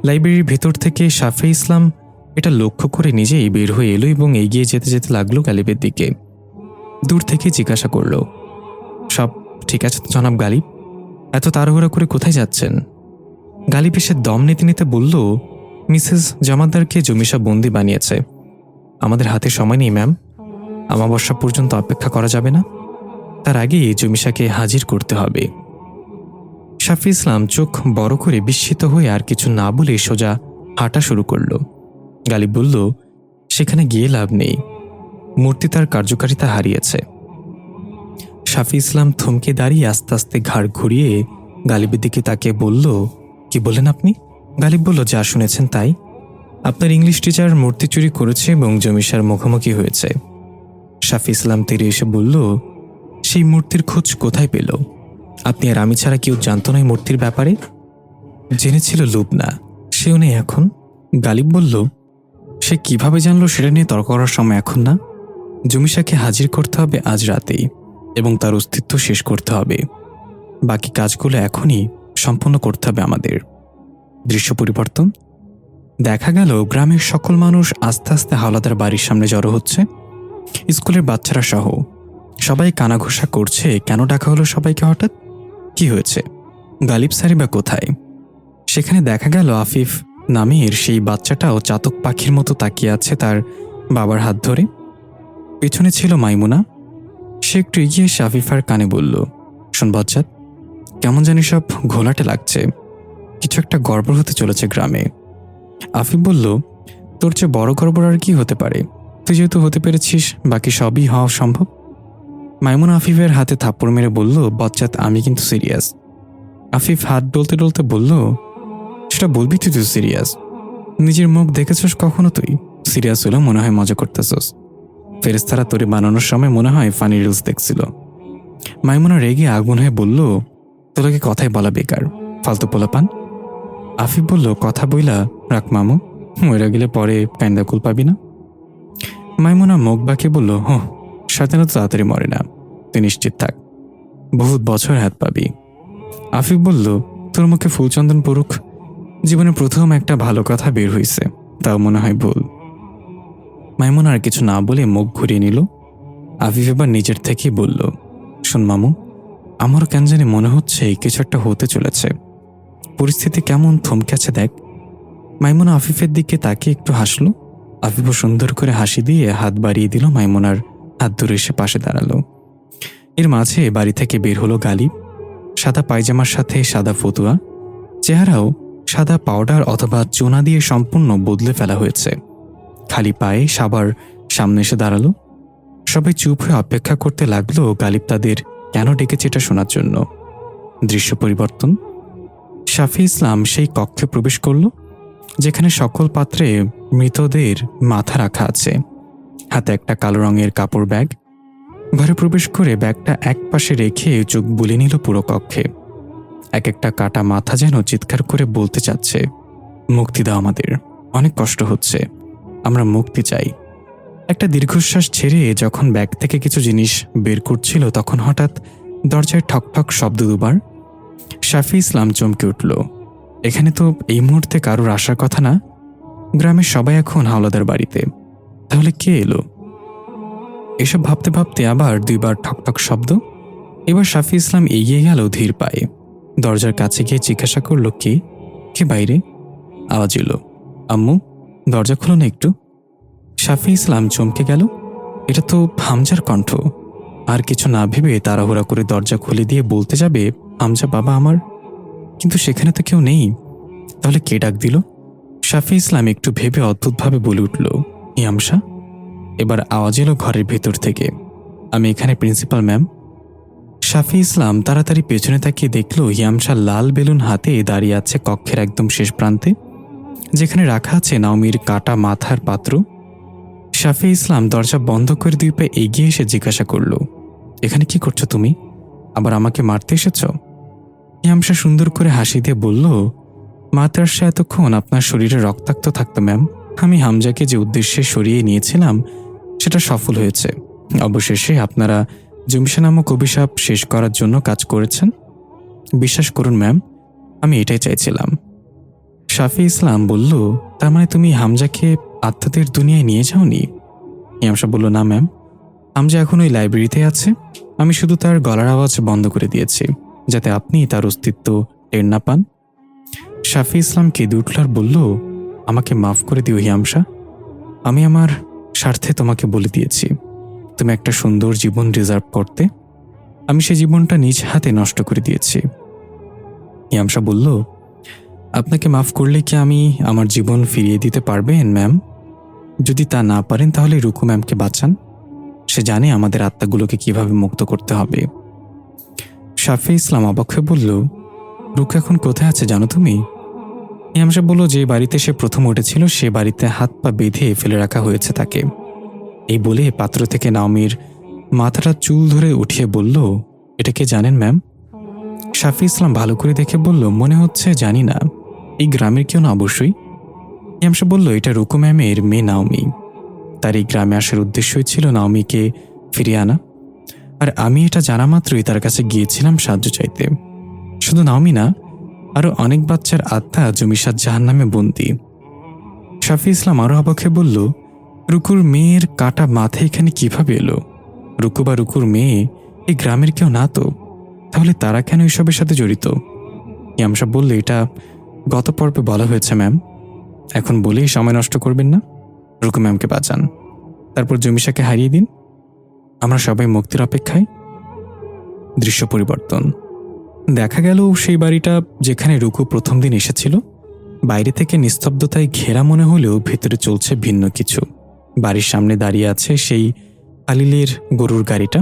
লাইব্রেরির ভেতর থেকে শাফে ইসলাম এটা লক্ষ্য করে নিজেই বের হয়ে এলো এবং এগিয়ে যেতে যেতে লাগলো গালিবের দিকে। দূর থেকে জিজ্ঞাসা করল, সব ঠিক আছে তো জনাব গালিব? এত তাড়াহুড়া করে কোথায় যাচ্ছেন? গালিব এসে দম নিতে নিতে বলল, মিসেস জমাদ্দারকে জমিশা বন্দি বানিয়েছে। আমাদের হাতে সময় নেই ম্যাম। আমাবস্যা পর্যন্ত অপেক্ষা করা যাবে না। তার আগেই জমিশাকে হাজির করতে হবে। শাফি ইসলাম চোখ বড় করে বিস্মিত হয়ে আর কিছু না বলে সোজা হাঁটা শুরু করল। গালিব বলল, সেখানে গিয়ে লাভ নেই। মূর্তি তার কার্যকারিতা হারিয়েছে। শাফি ইসলাম থমকে দাঁড়িয়ে আস্তে আস্তে ঘাড় ঘুরিয়ে গালিবের দিকে তাকিয়ে বলল, কি বললেন আপনি? গালিব বলল, যা শুনেছেন তাই। আপনার ইংলিশ টিচার মূর্তি চুরি করেছে এবং জমিশার মুখোমুখি হয়েছে। শাফি ইসলাম তেরে এসে বলল, সেই মূর্তির খোঁজ কোথায় পেল? আপনি আর আমি ছাড়া কেউ জানত না এই মূর্তির ব্যাপারে? জেনেছিল লুবনা, সেও নেই এখন। গালিব বলল, সে কিভাবে জানলো সেটা নিয়ে তর্ক করার সময় এখন না। জমিশাকে হাজির করতে হবে আজ রাতেই এবং তার অস্তিত্ব শেষ করতে হবে। বাকি কাজগুলো এখনই সম্পন্ন করতে হবে আমাদের। দৃশ্য পরিবর্তন। দেখা গেল গ্রামের সকল মানুষ আস্তে আস্তে হাওলাদার বাড়ির সামনে জড়ো হচ্ছে, স্কুলের বাচ্চারা সহ। সবাই কানাঘোষা করছে, কেন ডাকা হলো সবাইকে হঠাৎ? কি হয়েছে? গালিব সারি বা কোথায়? সেখানে দেখা গেল আফিফ নামের সেই বাচ্চাটাও চাতক পাখির মতো তাকিয়ে আছে তার বাবার হাত ধরে। পেছনে ছিল মাইমুনা। সে একটু এগিয়ে এসে আফিফার কানে বলল, শোন বজ্জাত, কেমন জানি সব ঘোলাটে লাগছে। কিছু একটা গড়বড় হতে চলেছে গ্রামে। আফিফ বলল, তোর চেয়ে বড় গড়বড় আর কি হতে পারে? তুই যেহেতু হতে পেরেছিস, বাকি সবই হওয়া সম্ভব। মাইমুনা আফিফের হাতে থাপ্পড় মেরে বলল, বজ্জাত, আমি কিন্তু সিরিয়াস। আফিফ হাত ডলতে ডলতে বলল, সেটা বলবি তুই তো সিরিয়াস? নিজের মুখ দেখেছস কখনো তুই? সিরিয়াস হলো মনে হয় মজা করতেছস। ফেরেশতারা তোরে বানানোর সময় মনে হয় ফানি রিলস দেখছিল। মাইমুনা রেগে আগুন হয়ে বলল, তোকে কথাই বলা বেকার, ফালতু পোলাপান। আফিফ বলল, কথা বইলা রাখ মামু, মরে গেলে পরে কাইন্দা কুল পাবি না। মাইমুনা মুখ বাঁকিয়ে বলল, শয়তানও তো তাড়াতাড়ি মরে না, তুই নিশ্চিত থাক, বহুত বছর হাত পাবি। আফিফ বলল, তোর মুখে ফুলচন্দন পড়ুক, জীবনে প্রথম একটা ভালো কথা বের হইছে, তাও মনে হয় ভুল। মাইমুনা আর কিছু না বলে মুখ ঘুরিয়ে নিল। আফিফ এবার নিজের থেকেই বলল, শোন মামু, আমারও কেন জানি মনে হচ্ছে কিছু একটা হতে চলেছে। পরিস্থিতি কেমন থমকে আছে দেখ। মাইমুনা আফিফের দিকে তাকিয়ে একটু হাসলো। আফিফও সুন্দর করে হাসি দিয়ে হাত বাড়িয়ে দিল। মাইমুনার হাত ধরে এসে পাশে দাঁড়ালো। এর মাঝে বাড়ি থেকে বের হলো গালিব। সাদা পায়জামার সাথে সাদা ফতুয়া, চেহারাও সাদা পাউডার অথবা চুনা দিয়ে সম্পূর্ণ বদলে ফেলা হয়েছে। খালি পায়ে সাবার সামনে এসে দাঁড়ালো। সবাই চুপ হয়ে অপেক্ষা করতে লাগলো গালিব তাদের কেন ডেকেছে এটা শোনার জন্য। দৃশ্য পরিবর্তন। শাফি ইসলাম সেই কক্ষে প্রবেশ করল যেখানে সকল পাত্রে মৃতদের মাথা রাখা আছে। হাতে একটা কালো রঙের কাপড় ব্যাগ। ঘরে প্রবেশ করে ব্যাগটা এক পাশে রেখে চোখ বুলিয়ে নিল পুরো কক্ষে। এক একটা কাটা মাথা যেন চিৎকার করে বলতে চাচ্ছে, মুক্তি দাও আমাদের, অনেক কষ্ট হচ্ছে, আমরা মুক্তি চাই। একটা দীর্ঘশ্বাস ছেড়ে যখন ব্যাগ থেকে কিছু জিনিস বের করছিল তখন হঠাৎ দরজায় ঠকঠক শব্দ দুবার। শাফি ইসলাম চমকে উঠল। এখানে তো এই মুহূর্তে কারোর আসার কথা না। গ্রামের সবাই এখন হাওলাদার বাড়িতে, তাহলে কে এলো? এসব ভাবতে ভাবতে আবার দুইবার ঠকঠক শব্দ। এবার শাফি ইসলাম এগিয়ে গেল ধীর পায়ে। দরজার কাছে গিয়ে জিজ্ঞাসা করল, কে কে বাইরে? আওয়াজ এলো, আম্মু দরজা খুলো না একটু। শাফি ইসলাম চমকে গেল। এটা তো হামজার কণ্ঠ। আর কিছু না ভেবে তাড়াহুড়া করে দরজা খুলে দিয়ে বলতে যাবে, হামজা বাবা আমার, কিন্তু সেখানে তো কেউ নেই। তাহলে কে ডাক দিল? শাফি ইসলাম একটু ভেবে অদ্ভুতভাবে বলে উঠল, ইয়ামশা। এবার আওয়াজ এলো ঘরের ভেতর থেকে, আমি এখানে প্রিন্সিপাল ম্যাম। শাফি ইসলাম তাড়াতাড়ি পেছনে তাকিয়ে দেখল হিয়ামশা লাল বেলুন হাতে দাঁড়িয়ে আছে কক্ষের একদম শেষ প্রান্তে, যেখানে রাখা আছে নাওমির কাটা মাথার পাত্র। শাফি ইসলাম দরজা বন্ধ করে 2 পা এগিয়ে এসে জিজ্ঞাসা করল, এখানে কি করছো তুমি? আবার আমাকে মারতে এসেছ? হিয়ামশা সুন্দর করে হাসি দিয়ে বলল, মারতে আসছে এতক্ষণ আপনার শরীরে রক্তাক্ত থাকতো ম্যাম। আমি হামজাকে যে উদ্দেশ্যে সরিয়ে নিয়েছিলাম সেটা সফল হয়েছে। অবশেষে আপনারা জুমিশা নামক অভিশাপ শেষ করার জন্য কাজ করেছেন। বিশ্বাস করুন ম্যাম, আমি এটাই চাইছিলাম। শাফি ইসলাম বলল, তার মানে তুমি হামজাকে আত্মাদের দুনিয়ায় নিয়ে যাওনি? হিয়ামশা বলল, না ম্যাম, হামজা এখন ওই লাইব্রেরিতে আছে। আমি শুধু তার গলার আওয়াজ বন্ধ করে দিয়েছি, যাতে আপনি তার অস্তিত্ব টের না পান। শাফি ইসলাম কেঁদে উঠল আর বলল, আমাকে মাফ করে দিও হিয়ামশা। আমি আমার স্বার্থে তোমাকে বলে দিয়েছি তুমি একটা সুন্দর জীবন রিজার্ভ করতে। আমি সেই জীবনটা নিজ হাতে নষ্ট করে দিয়েছি। হিয়ামশা বলল, আপনাকে মাফ করলে কি আমি আমার জীবন ফিরিয়ে দিতে পারবেন ম্যাম? যদি তা না পারেন তাহলে রুকু ম্যামকে বাঁচান। সে জানে আমাদের আত্মাগুলোকে কিভাবে মুক্ত করতে হবে। শাফি ইসলাম অবাক হয়ে বলল, রুকু এখন কোথায় আছে জানো তুমি? হিয়ামশা বলল, যে বাড়িতে সে প্রথম উঠেছিল সে বাড়িতে হাত পা বেঁধে ফেলে রাখা হয়েছে তাকে। এই বলে পাত্র থেকে নাওমির মাথাটা চুল ধরে উঠিয়ে বলল, এটা কে জানেন ম্যাম? শাফি ইসলাম ভালো করে দেখে বলল, মনে হচ্ছে জানি না। এই গ্রামের কেউ না অবশ্যই। হিয়ামশা বলল, এটা রুকু ম্যামের মেয়ে নাওমি। তার এই গ্রামে আসার উদ্দেশ্যই ছিল নাওমিকে ফিরিয়ে আনা। আর আমি এটা জানা মাত্রই তার কাছে গিয়েছিলাম সাহায্য চাইতে। শুধু নাওমি না, আরো অনেক বাচ্চার আত্মা জমিশাদ জাহান্নামে বন্দী। শাফি ইসলাম আরো অবাক হয়ে বলল, রুকুর মেয়ের কাটা মাথা এখানে কিভাবে এলো? রুকু বা রুকুর মেয়ে এই গ্রামের কেউ না তো, তাহলে তারা কেন এসবের সাথে জড়িত? হিয়ামশা বললে, এটা গত পর্বে বলা হয়েছে ম্যাম। এখন বলেই সময় নষ্ট করবেন না। রুকু ম্যামকে বাঁচান, তারপর জমিশাকে হারিয়ে দিন। আমরা সবাই মুক্তির অপেক্ষায়। দৃশ্য পরিবর্তন। দেখা গেল সেই বাড়িটা যেখানে রুকু প্রথম দিন এসেছিল, বাইরে থেকে নিস্তব্ধতায় ঘেরা মনে হলেও ভেতরে চলছে ভিন্ন কিছু। বাড়ির সামনে দাঁড়িয়ে আছে সেই আলিলের গরুর গাড়িটা।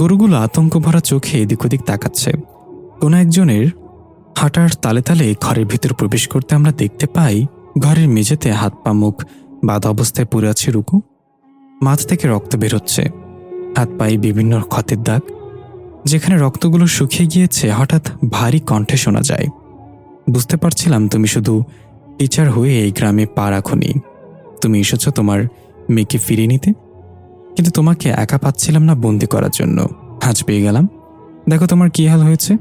গরুগুলো আতঙ্ক ভরা চোখে এদিক ওদিক তাকাচ্ছে। কোনো একজনের হাঁটার তালে তালে ঘরের ভিতর প্রবেশ করতে আমরা দেখতে পাই ঘরের মেঝেতে হাত পা মুখ বাঁধা অবস্থায় পড়ে আছে রুকু। মাথা থেকে রক্ত বেরোচ্ছে, হাত পায়ে বিভিন্ন ক্ষতের দাগ। যেখানে রক্তগুলো শুকিয়ে গিয়েছে হঠাৎ ভারী কণ্ঠে শোনা যায়, বুঝতে পারছিলাম তুমি শুধু টিচার হয়ে এই গ্রামে পা রাখোনি। তুমি এসেছ তোমার মেয়েকে ফিরিয়ে নিতে, কিন্তু তোমাকে একা পাচ্ছিলাম না বন্দি করার জন্য। আজ পেয়ে গেলাম। দেখো তোমার কি হাল হয়েছে।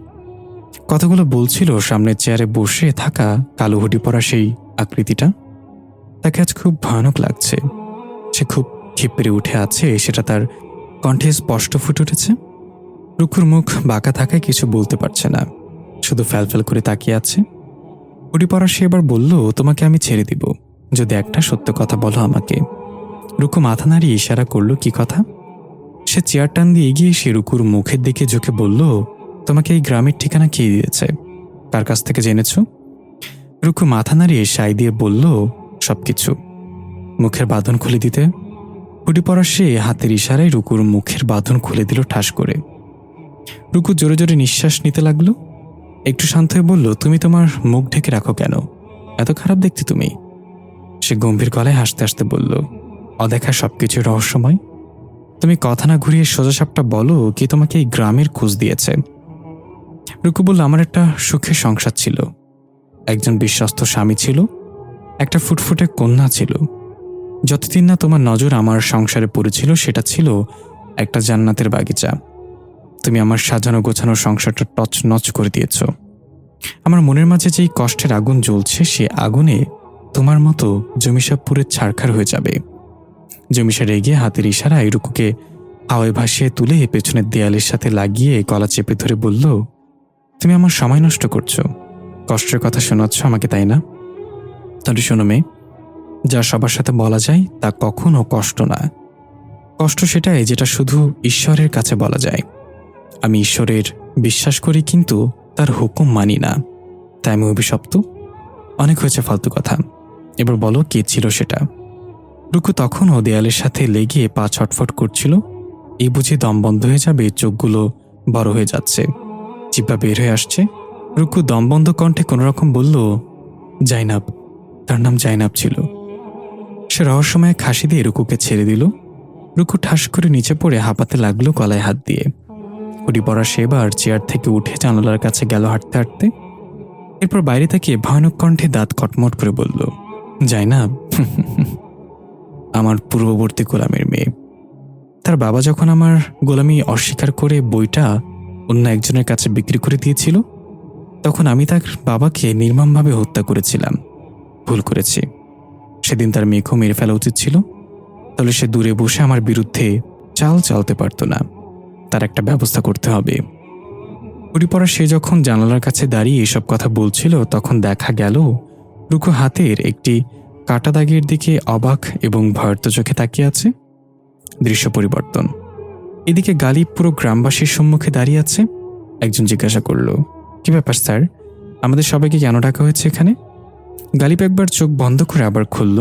কথাগুলো বলছিল সামনের চেয়ারে বসে থাকা কালো হুডি পরা সেই আকৃতিটা। তাকে আজ খুব ভয়ানক লাগছে। সে খুব ক্ষিপ্রে উঠে আছে, সেটা তার কণ্ঠে স্পষ্ট ফুটে উঠেছে। রুকুর মুখ বাঁকা থাকায় কিছু বলতে পারছে না, শুধু ফ্যালফ্যাল করে তাকিয়ে আছে। হুডি পরা সে এবার বলল, তোমাকে আমি ছেড়ে দিব যদি একটা সত্য কথা বলো আমাকে। রুকু মাথা নাড়িয়ে ইশারা করল, কি কথা? সে চেয়ার টান দিয়ে এগিয়ে এসে রুকুর মুখের দিকে ঝুঁকে বলল, তোমাকে এই গ্রামের ঠিকানা কে দিয়েছে? কার কাছ থেকে জেনেছ? রুকু মাথা নাড়িয়ে সাই দিয়ে বলল, সবকিছু। মুখের বাঁধন খুলে দিতে। হুডি পরা সে হাতের ইশারায় রুকুর মুখের বাঁধন খুলে দিল ঠাস করে। রুকু জোরে জোরে নিঃশ্বাস নিতে লাগলো। একটু শান্ত হয়ে বলল, তুমি তোমার মুখ ঢেকে রাখো কেন? এত খারাপ দেখতে তুমি। সে গম্ভীর গলায় হাসতে হাসতে বলল, অদেখা সবকিছু রহস্যময়। তুমি কথা না ঘুরিয়ে সোজাসাপটা বলো, কি তোমাকে এই গ্রামের খোঁজ দিয়েছে? রুকু বলল, আমার একটা সুখের সংসার ছিল, একজন বিশ্বস্ত স্বামী ছিল, একটা ফুটফুটে কন্যা ছিল। যতদিন না তোমার নজর আমার সংসারে পড়েছিল সেটা ছিল একটা জান্নাতের বাগিচা। তুমি আমার সাজানো গোছানো সংসারটা টচ নচ করে দিয়েছ। আমার মনের মাঝে যেই কষ্টের আগুন জ্বলছে সে আগুনে তোমার মতো জমিশা পুরে ছারখার হয়ে যাবে। জমিশা রেগে হাতের ইশারায় রুকুকে হাওয়ায় ভাসিয়ে তুলে পেছনের দেয়ালের সাথে লাগিয়ে গলা চেপে ধরে বলল, তুমি আমার সময় নষ্ট করছো, কষ্টের কথা শোনাচ্ছ আমাকে, তাই না? তাহলে শোনো মেয়ে, যা সবার সাথে বলা যায় তা কখনো কষ্ট না। কষ্ট সেটাই যেটা শুধু ঈশ্বরের কাছে বলা যায়। আমি ঈশ্বরের বিশ্বাস করি, কিন্তু তার হুকুম মানি না, তাই আমি অভিশপ্ত। অনেক হয়েছে ফালতু কথা, এবার বলো কে ছিল সেটা? রুকু তখনও দেয়ালের সাথে লেগে পা ছটফট করছিল। এই বুঝে দম বন্ধ হয়ে যাবে, চোখগুলো বড় হয়ে যাচ্ছে, জিহ্বা বের হয়ে আসছে। রুকু দমবন্ধ কণ্ঠে কোনোরকম বলল, জাইনাব। তার নাম জাইনাব ছিল। সে রহস্যময় খাসি দিয়ে রুকুকে ছেড়ে দিল। রুকু ঠাস করে নিচে পড়ে হাঁপাতে লাগলো গলায় হাত দিয়ে। হুডি পরা সে এবার চেয়ার থেকে উঠে জানালার কাছে গেল হাঁটতে হাঁটতে। এরপর বাইরে থেকে ভয়ানক কণ্ঠে দাঁত কটমট করে বলল, জাইনাব আমার পূর্ববর্তী গোলামের মেয়ে। তার বাবা যখন আমার গোলামি অস্বীকার করে বইটা অন্য একজনের কাছে বিক্রি করে দিয়েছিল, তখন আমি তার বাবাকে নির্মমভাবে হত্যা করেছিলাম। ভুল করেছি। সেদিন তার মেয়েকেও মেরে ফেলা উচিত ছিল। তাহলে সে দূরে বসে আমার বিরুদ্ধে চাল চালতে পারত না। তার একটা ব্যবস্থা করতে হবে। হুডি পরা সে যখন জানালার কাছে দাঁড়িয়ে এসব কথা বলছিল, তখন দেখা গেল রুকু হাতের একটি কাটা দাগের দিকে অবাক এবং ভয়ার্ত চোখে তাকিয়ে আছে। দৃশ্য পরিবর্তন। এদিকে গালিব পুরো গ্রামবাসীর সম্মুখে দাঁড়িয়ে আছে। একজন জিজ্ঞাসা করল, কি ব্যাপার স্যার, আমাদের সবাইকে কেন ডাকা হয়েছে এখানে? গালিব একবার চোখ বন্ধ করে আবার খুলল।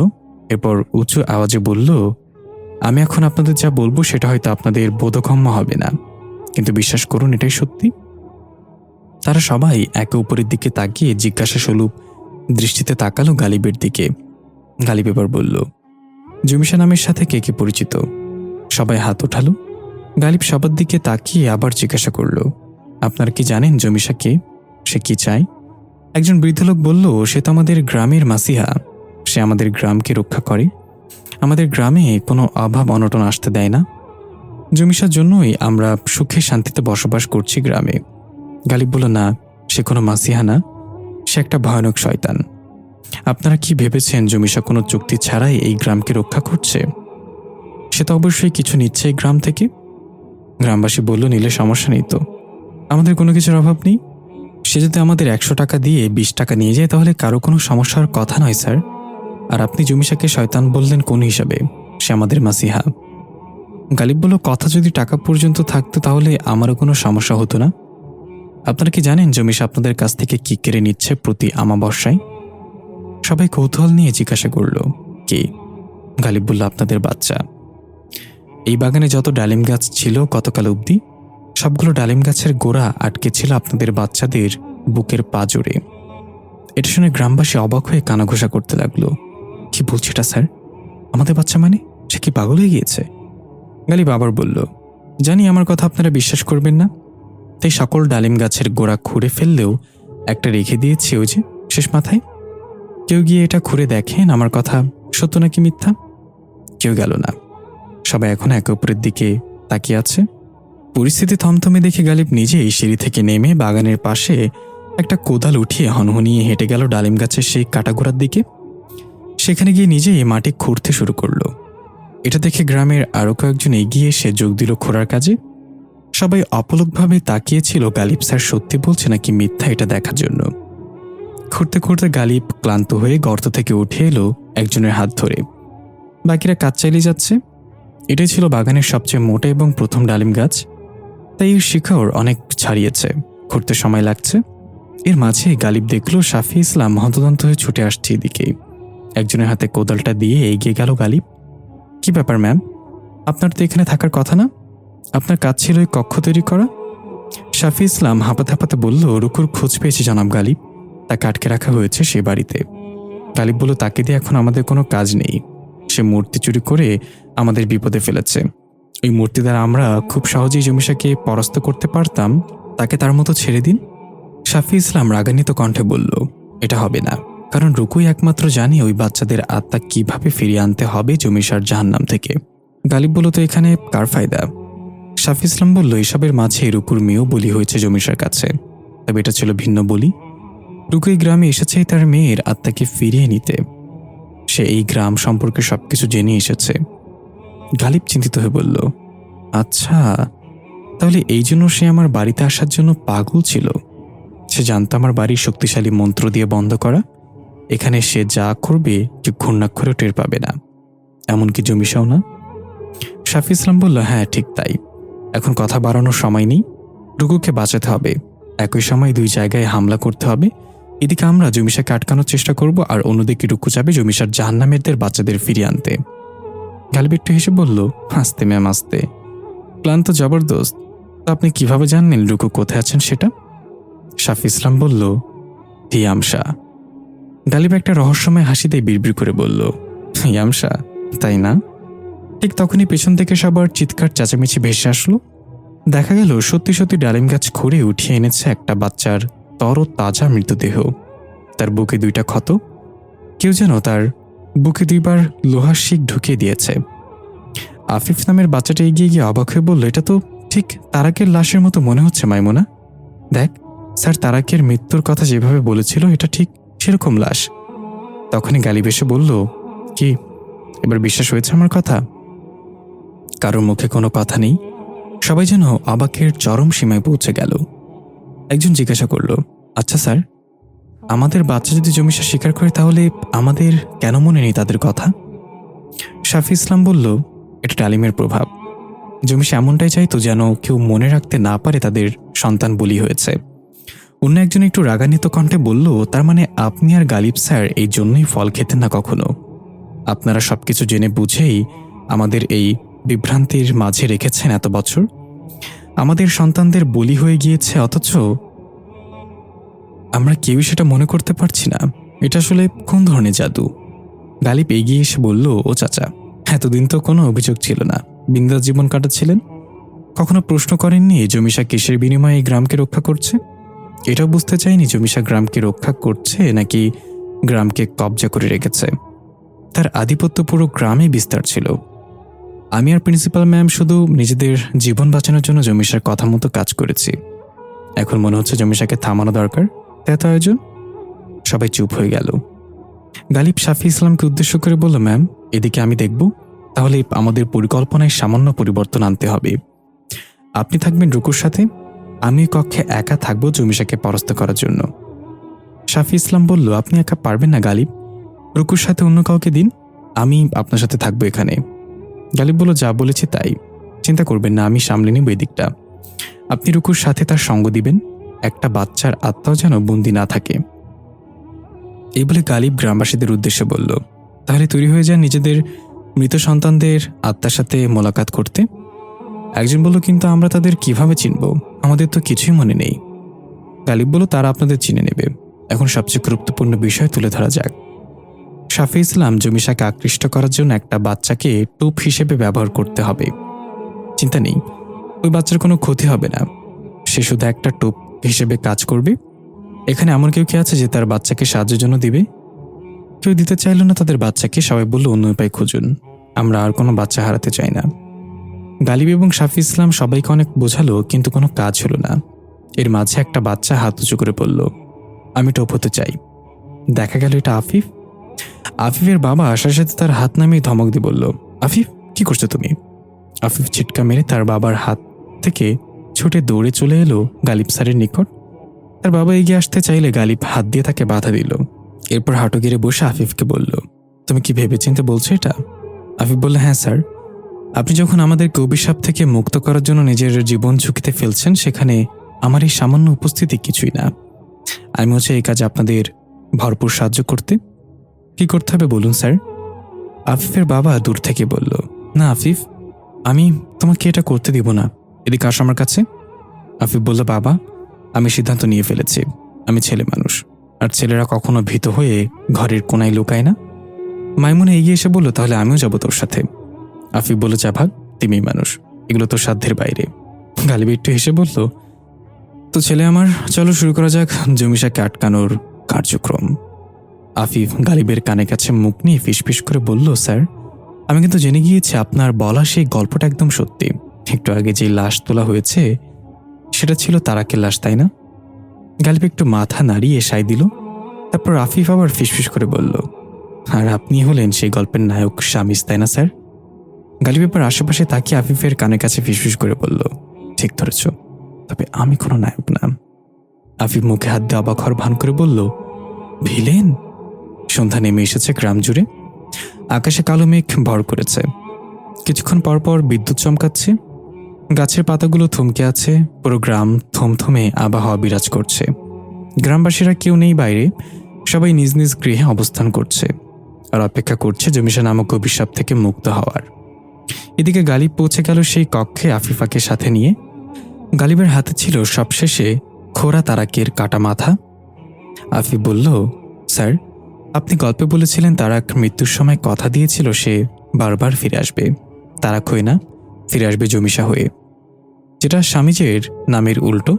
এরপর উঁচু আওয়াজে বলল, আমি এখন আপনাদের যা বলবো সেটা হয়তো আপনাদের বোধগম্য হবে না, কিন্তু বিশ্বাস করুন এটাই সত্যি। তারা সবাই একে অপরের দিকে তাকিয়ে জিজ্ঞাসা স্বরূপ দৃষ্টিতে তাকালো গালিবের দিকে। গালিব এবার বলল, জমিশা নামের সাথে কে কে পরিচিত? সবাই হাত ওঠালো। গালিব সবার দিকে তাকিয়ে আবার জিজ্ঞাসা করল, আপনারা কি জানেন জমিশা কে? সে কি চায়? একজন বৃদ্ধ লোক বলল, সে তো আমাদের গ্রামের মাসিহা। সে আমাদের গ্রামকে রক্ষা করে। আমাদের গ্রামে কোনো অভাব অনটন আসতে দেয় না। জমিশার জন্যই আমরা সুখে শান্তিতে বসবাস করছি গ্রামে। গালিব বলল, না, সে কোনো মাসিহা না, সে একটা ভয়ানক শয়তান। আপনারা কি ভেবেছেন জমিশা কোনো চুক্তি ছাড়াই এই গ্রামকে রক্ষা করছে? সে তো অবশ্যই কিছু নিচ্ছে এই গ্রাম থেকে। গ্রামবাসী বলল, নিলে সমস্যা নেই তো, আমাদের কোনো কিছুর অভাব নেই। সে যদি আমাদের 100 টাকা দিয়ে 20 টাকা নিয়ে যায় তাহলে কারো কোনো সমস্যার কথা নয় স্যার। আর আপনি জমিশাকে শয়তান বললেন কোন হিসাবে? সে আমাদের মাসিহা। গালিব বলল, কথা যদি টাকা পর্যন্ত থাকতো তাহলে আমারও কোনো সমস্যা হতো না। আপনারা কি জানেন জমিশা আপনাদের কাছ থেকে কি কেড়ে নিচ্ছে প্রতি আমাবস্যায়? সবাই কৌতূহল নিয়ে জিজ্ঞাসা করল, কে? গালিব বলল, আপনাদের বাচ্চা। এই বাগানে যত ডালিম গাছ ছিল গতকাল অবধি, সবগুলো ডালিম গাছের গোড়া আটকে ছিল আপনাদের বাচ্চাদের বুকের পাঁজরে। এটা শুনে গ্রামবাসী অবাক হয়ে কানাঘোষা করতে লাগলো। কি বলছে এটা স্যার? আমাদের বাচ্চা মানে? সে কি পাগল হয়ে গিয়েছে? গালিব আবার বলল, জানি আমার কথা আপনারা বিশ্বাস করবেন না, তাই সকল ডালিম গাছের গোড়া খুঁড়ে ফেললেও একটা রেখে দিয়েছি ওই যে শেষ মাথায়। কেউ গিয়ে এটা খুঁড়ে দেখেন আমার কথা সত্য নাকি মিথ্যা। কেউ গেল না। সবাই এখন একে অপরের দিকে তাকিয়ে আছে। পরিস্থিতি থমথমে দেখে গালিব নিজেই সিঁড়ি থেকে নেমে বাগানের পাশে একটা কোদাল উঠিয়ে হনহনিয়ে হেঁটে গেল ডালিম গাছের সেই কাটাগোড়ার দিকে। সেখানে গিয়ে নিজেই মাটি খুঁড়তে শুরু করলো। এটা দেখে গ্রামের আরও কয়েকজন এগিয়ে এসে যোগ দিল খোঁড়ার কাজে। সবাই অপলকভাবে তাকিয়েছিল গালিব স্যার সত্যি বলছে নাকি মিথ্যা এটা দেখার জন্য। খুঁড়তে খুঁড়তে গালিব ক্লান্ত হয়ে গর্ত থেকে উঠে এলো একজনের হাত ধরে। বাকিরা কাজ চালিয়ে যাচ্ছে। এটাই ছিল বাগানের সবচেয়ে মোটা এবং প্রথম ডালিম গাছ, তাই এর শিকড় অনেক ছাড়িয়েছে, খুঁড়তে সময় লাগছে। এর মাঝে গালিব দেখল শাফি ইসলাম হন্তদন্ত হয়ে ছুটে আসছে এদিকে। একজনের হাতে কোদালটা দিয়ে এগিয়ে গেল গালিব। কি ব্যাপার ম্যাম, আপনার তো এখানে থাকার কথা না? আপনার কাজ ছিল ওই কক্ষ তৈরি করা। শাফি ইসলাম হাঁপাতে হাঁপাতে বলল, রুকুর খোঁজ পেয়েছি জনাব গালিব, তাকে আটকে রাখা হয়েছে সে বাড়িতে। গালিব বলল, তাকে দিয়ে এখন আমাদের কোনো কাজ নেই। সে মূর্তি চুরি করে আমাদের বিপদে ফেলেছে। ওই মূর্তি দ্বারা আমরা খুব সহজেই জমিশাকে পরাস্ত করতে পারতাম। তাকে তার মতো ছেড়ে দিন। শাফি ইসলাম রাগান্বিত কণ্ঠে বলল, এটা হবে না, কারণ রুকুই একমাত্র জানে ওই বাচ্চাদের আত্মা কিভাবে ফিরিয়ে আনতে হবে জমিশার জাহান্নাম থেকে। গালিব বলল, তো এখানে কার ফায়দা? শাফি ইসলাম বলল, এসবের মাঝে রুকুর মেয়েও বলি হয়েছে জমিশার কাছে, তবে এটা ছিল ভিন্ন বলি। রুকু এই গ্রামে এসেছে তার মেয়ের আত্মাকে ফিরিয়ে নিতে। সে এই গ্রাম সম্পর্কে সবকিছু জেনে এসেছে। গালিব চিন্তিত হয়ে বলল, আচ্ছা, তাহলে এই জন্য সে আমার বাড়িতে আসার জন্য পাগল ছিল। সে জানত আমার বাড়ির শক্তিশালী মন্ত্র দিয়ে বন্ধ করা। এখানে সে যা করবে কেউ ঘূর্ণাক্ষরেও টের পাবে না, এমনকি জমিশাও না। শাফি ইসলাম বলল, হ্যাঁ ঠিক তাই। এখন কথা বাড়ানোর সময় নেই, রুকুকে বাঁচাতে হবে। একই সময় দুই জায়গায় হামলা করতে হবে। এদিকে আমরা জমিশাকে আটকানোর চেষ্টা করব, আর অন্যদিকে রুকু যাবে জমিশার জাহান্নামেরদের বাচ্চাদের ফিরিয়ে আনতে। গালিব একটু হেসে বলল, আস্তে ম্যাম আস্তে, প্ল্যান তো জবরদস্ত, তো আপনি কিভাবে জানলেন রুকু কোথায় আছেন সেটা? শাফি ইসলাম বলল, হিয়ামশা। গালিব একটা রহস্যময় হাসিতে বিড়বিড় করে বলল, হিয়ামশা, তাই না? ঠিক তখনই পেছন থেকে সবার চিৎকার চেঁচামেচি ভেসে আসলো। দেখা গেল সত্যি সত্যি ডালিম গাছ খুঁড়ে উঠিয়ে এনেছে একটা বাচ্চার তর তাজা মৃতদেহ। তার বুকে 2টা ক্ষত, কেউ যেন তার বুকে 2বার লোহার শিক ঢুকিয়ে দিয়েছে। আফিফ নামের বাচ্চাটা এগিয়ে গিয়ে অবাক হয়ে বলল, এটা তো ঠিক তারাকের লাশের মতো মনে হচ্ছে মাইমুনা। দেখ স্যার, তারাকের মৃত্যুর কথা যেভাবে বলেছিল এটা ঠিক সেরকম লাশ। তখনই গালিব এসে বলল, কি এবার বিশ্বাস হয়েছে আমার কথা? কারোর মুখে কোনো কথা নেই, সবাই যেন অবাকের চরম সীমায় পৌঁছে গেল। একজন জিজ্ঞাসা করল, আচ্ছা স্যার, আমাদের বাচ্চা যদি জমিটা স্বীকার করে তাহলে আমাদের কেন মনে নেই তাদের কথা? শাফি ইসলাম বলল, এটা ডালিমের প্রভাব। জমিশা এমনটাই চাইতো যেন কেউ মনে রাখতে না পারে তাদের সন্তান বলি হয়েছে। অন্য একজন একটু রাগান্বিত কণ্ঠে বলল, তার মানে আপনি আর গালিব স্যার এই জন্যই ফল খেতেন না কখনো? আপনারা সবকিছু জেনে বুঝেই আমাদের এই বিভ্রান্তির মাঝে রেখেছেন এত বছর। আমাদের সন্তানদের বলি হয়ে গিয়েছে, অথচ আমরা কেউই সেটা মনে করতে পারছি না। এটা আসলে কোন ধরনের জাদু? গালিব এগিয়ে এসে বলল, ও চাচা, এতদিন তো কোনো অভিযোগ ছিল না, বিন্দাস জীবন কাটাচ্ছিলেন। কখনো প্রশ্ন করেননি জমিশা কিসের বিনিময়ে এই গ্রামকে রক্ষা করছে? এটাও বুঝতে চাইনি জমিশা গ্রামকে রক্ষা করছে নাকি গ্রামকে কবজা করে রেখেছে। তার আধিপত্য পুরো গ্রামে বিস্তার ছিল। আমি আর প্রিন্সিপাল ম্যাম শুধু নিজেদের জীবন বাঁচানোর জন্য জমিশার কথা মতো কাজ করেছি। এখন মনে হচ্ছে জমিশাকে থামানো দরকার। এত আয়োজন। সবাই চুপ হয়ে গেল। গালিব শাফি ইসলামকে উদ্দেশ্য করে বলল, ম্যাম এদিকে আমি দেখব। তাহলে আমাদের পরিকল্পনায় সামান্য পরিবর্তন আনতে হবে। আপনি থাকবেন রুকুর সাথে, আমি কক্ষে একা থাকবো জমিশাকে পরাস্ত করার জন্য। শাফি ইসলাম বলল, আপনি একা পারবেন না গালিব, রুকুর সাথে অন্য কাউকে দিন, আমি আপনার সাথে থাকবো এখানে। গালিব বলল, যা বলেছি তাই, চিন্তা করবেন না, আমি সামলে নেব এই দিকটা। আপনি রুকুর সাথে তার সঙ্গ দিবেন, একটা বাচ্চার আত্মাও যেন বন্দি না থাকে। এই বলে গালিব গ্রামবাসীদের উদ্দেশ্যে বলল, তাহলে তৈরি হয়ে যান নিজেদের মৃত সন্তানদের আত্মার সাথে মোলাকাত করতে। একজন বলল, কিন্তু আমরা তাদের কিভাবে চিনব? আমাদের তো কিছুই মনে নেই। গালিব বলল, তারা আপনাদের চিনে নেবে। এখন সবচেয়ে গুরুত্বপূর্ণ বিষয় তুলে ধরা যাক। শাফি ইসলাম জমিশাকে আকৃষ্ট করার জন্য একটা বাচ্চাকে টোপ হিসেবে ব্যবহার করতে হবে। চিন্তা নেই, ওই বাচ্চার কোনো ক্ষতি হবে না, সে শুধু একটা টোপ হিসেবে কাজ করবে। এখানে এমন কেউ কি আছে যে তার বাচ্চাকে সাহায্যের জন্য দিবে? কেউ দিতে চাইল না তাদের বাচ্চাকে। সবাই বলল, অন্য উপায় খুঁজুন, আমরা আর কোনো বাচ্চা হারাতে চাই না। গালিব এবং শাফি ইসলাম সবাইকে অনেক বোঝালো, কিন্তু কোনো কাজ হলো না। এর মাঝে একটা বাচ্চা হাত উঁচু করে বলল, আমি টোপ হতে চাই। দেখা গেল এটা আফিফ। আফিফের বাবা আসার সাথে তার হাত নামিয়ে ধমক দিয়ে বলল, আফিফ কি করছো তুমি? আফিফ ছিটকা মেরে তার বাবার হাত থেকে ছুটে দৌড়ে চলে এলো গালিব স্যারের নিকট। তার বাবা এগিয়ে আসতে চাইলে গালিব হাত দিয়ে তাকে বাধা দিল। এরপর হাঁটু গেড়ে বসে আফিফকে বলল, তুমি কি ভেবেচিন্তে বলছো এটা? আফিফ বলল, হ্যাঁ স্যার, আপনি যখন আমাদেরকে অভিশাপ থেকে মুক্ত করার জন্য নিজের জীবন ঝুঁকিতে ফেলছেন, সেখানে আমার এই সামান্য উপস্থিতি কিছুই না। আমি হচ্ছে এই কাজে আপনাদের ভরপুর সাহায্য করতে। কি করতে হবে বলুন স্যার? আফিফের বাবা দূর থেকে বলল, না আফিফ, আমি তোমাকে এটা করতে দিব না, এদিকে আসো আমার কাছে। আফিফ বলল, বাবা আমি সিদ্ধান্ত নিয়ে ফেলেছি, আমি ছেলে মানুষ, আর ছেলেরা কখনো ভীত হয়ে ঘরের কোনায় লুকায় না। মাইমুনা এগিয়ে এসে বলল, তাহলে আমিও যাব তোর সাথে। আফিফ বলল, যা ভাগ, তুমি মানুষ, এগুলো তো সাধ্যের বাইরে। গালিব একটু হেসে বলল, তো ছেলে আমার, চলো শুরু করা যাক জমিশাকে আটকানোর কার্যক্রম। আফিফ গালিবের কানে কাছে মুখ নিয়ে ফিসফিস করে বলল, স্যার আমি কিন্তু জেনে গিয়েছি আপনার বলা সেই গল্পটা একদম সত্যি। একটু আগে যে লাশ তোলা হয়েছে সেটা ছিল তারাকের লাশ, তাই না? গালিব একটু মাথা নাড়িয়ে সায় দিল। তারপর আফিফ আবার ফিসফিস করে বলল, আর আপনি হলেন সেই গল্পের নায়ক শামিস, তাই না স্যার? গালিব এবার আশেপাশে তাকিয়ে আফিফের কানে কাছে ফিসফিস করে বলল, ঠিক ধরেছ, তবে আমি কোনো নায়ক না। আফিফ মুখে হাত দিয়ে অবাক হওয়ার ভান করে বলল, ভিলেন? সন্ধ্যা নেমে এসেছে গ্রাম জুড়ে, আকাশে কালো মেঘ ভর করেছে। কিছুক্ষণ পর পর বিদ্যুৎ চমকাচ্ছে, গাছের পাতাগুলো থমকে আছে, পুরো গ্রাম থমথমে আবহাওয়া বিরাজ করছে। গ্রামবাসীরা কেউ নেই বাইরে, সবাই নিজ নিজ গৃহে অবস্থান করছে আর অপেক্ষা করছে জমিশা নামক অভিশাপ থেকে মুক্ত হওয়ার। এদিকে গালিব পৌঁছে গেল সেই কক্ষে আফিফাকে সাথে নিয়ে। গালিবের হাতে ছিল সবশেষে খোরা তারাকের কাটা মাথা। আফিফ বলল, স্যার, আপনি গল্পে বলেছিলেন তারাক মৃত্যুর সময় কথা দিয়েছিল সে বারবার ফিরে আসবে। তারাক হয়ে না, ফিরে আসবে জমিশা হয়ে, যেটা স্বামীজীর নামের উল্টো।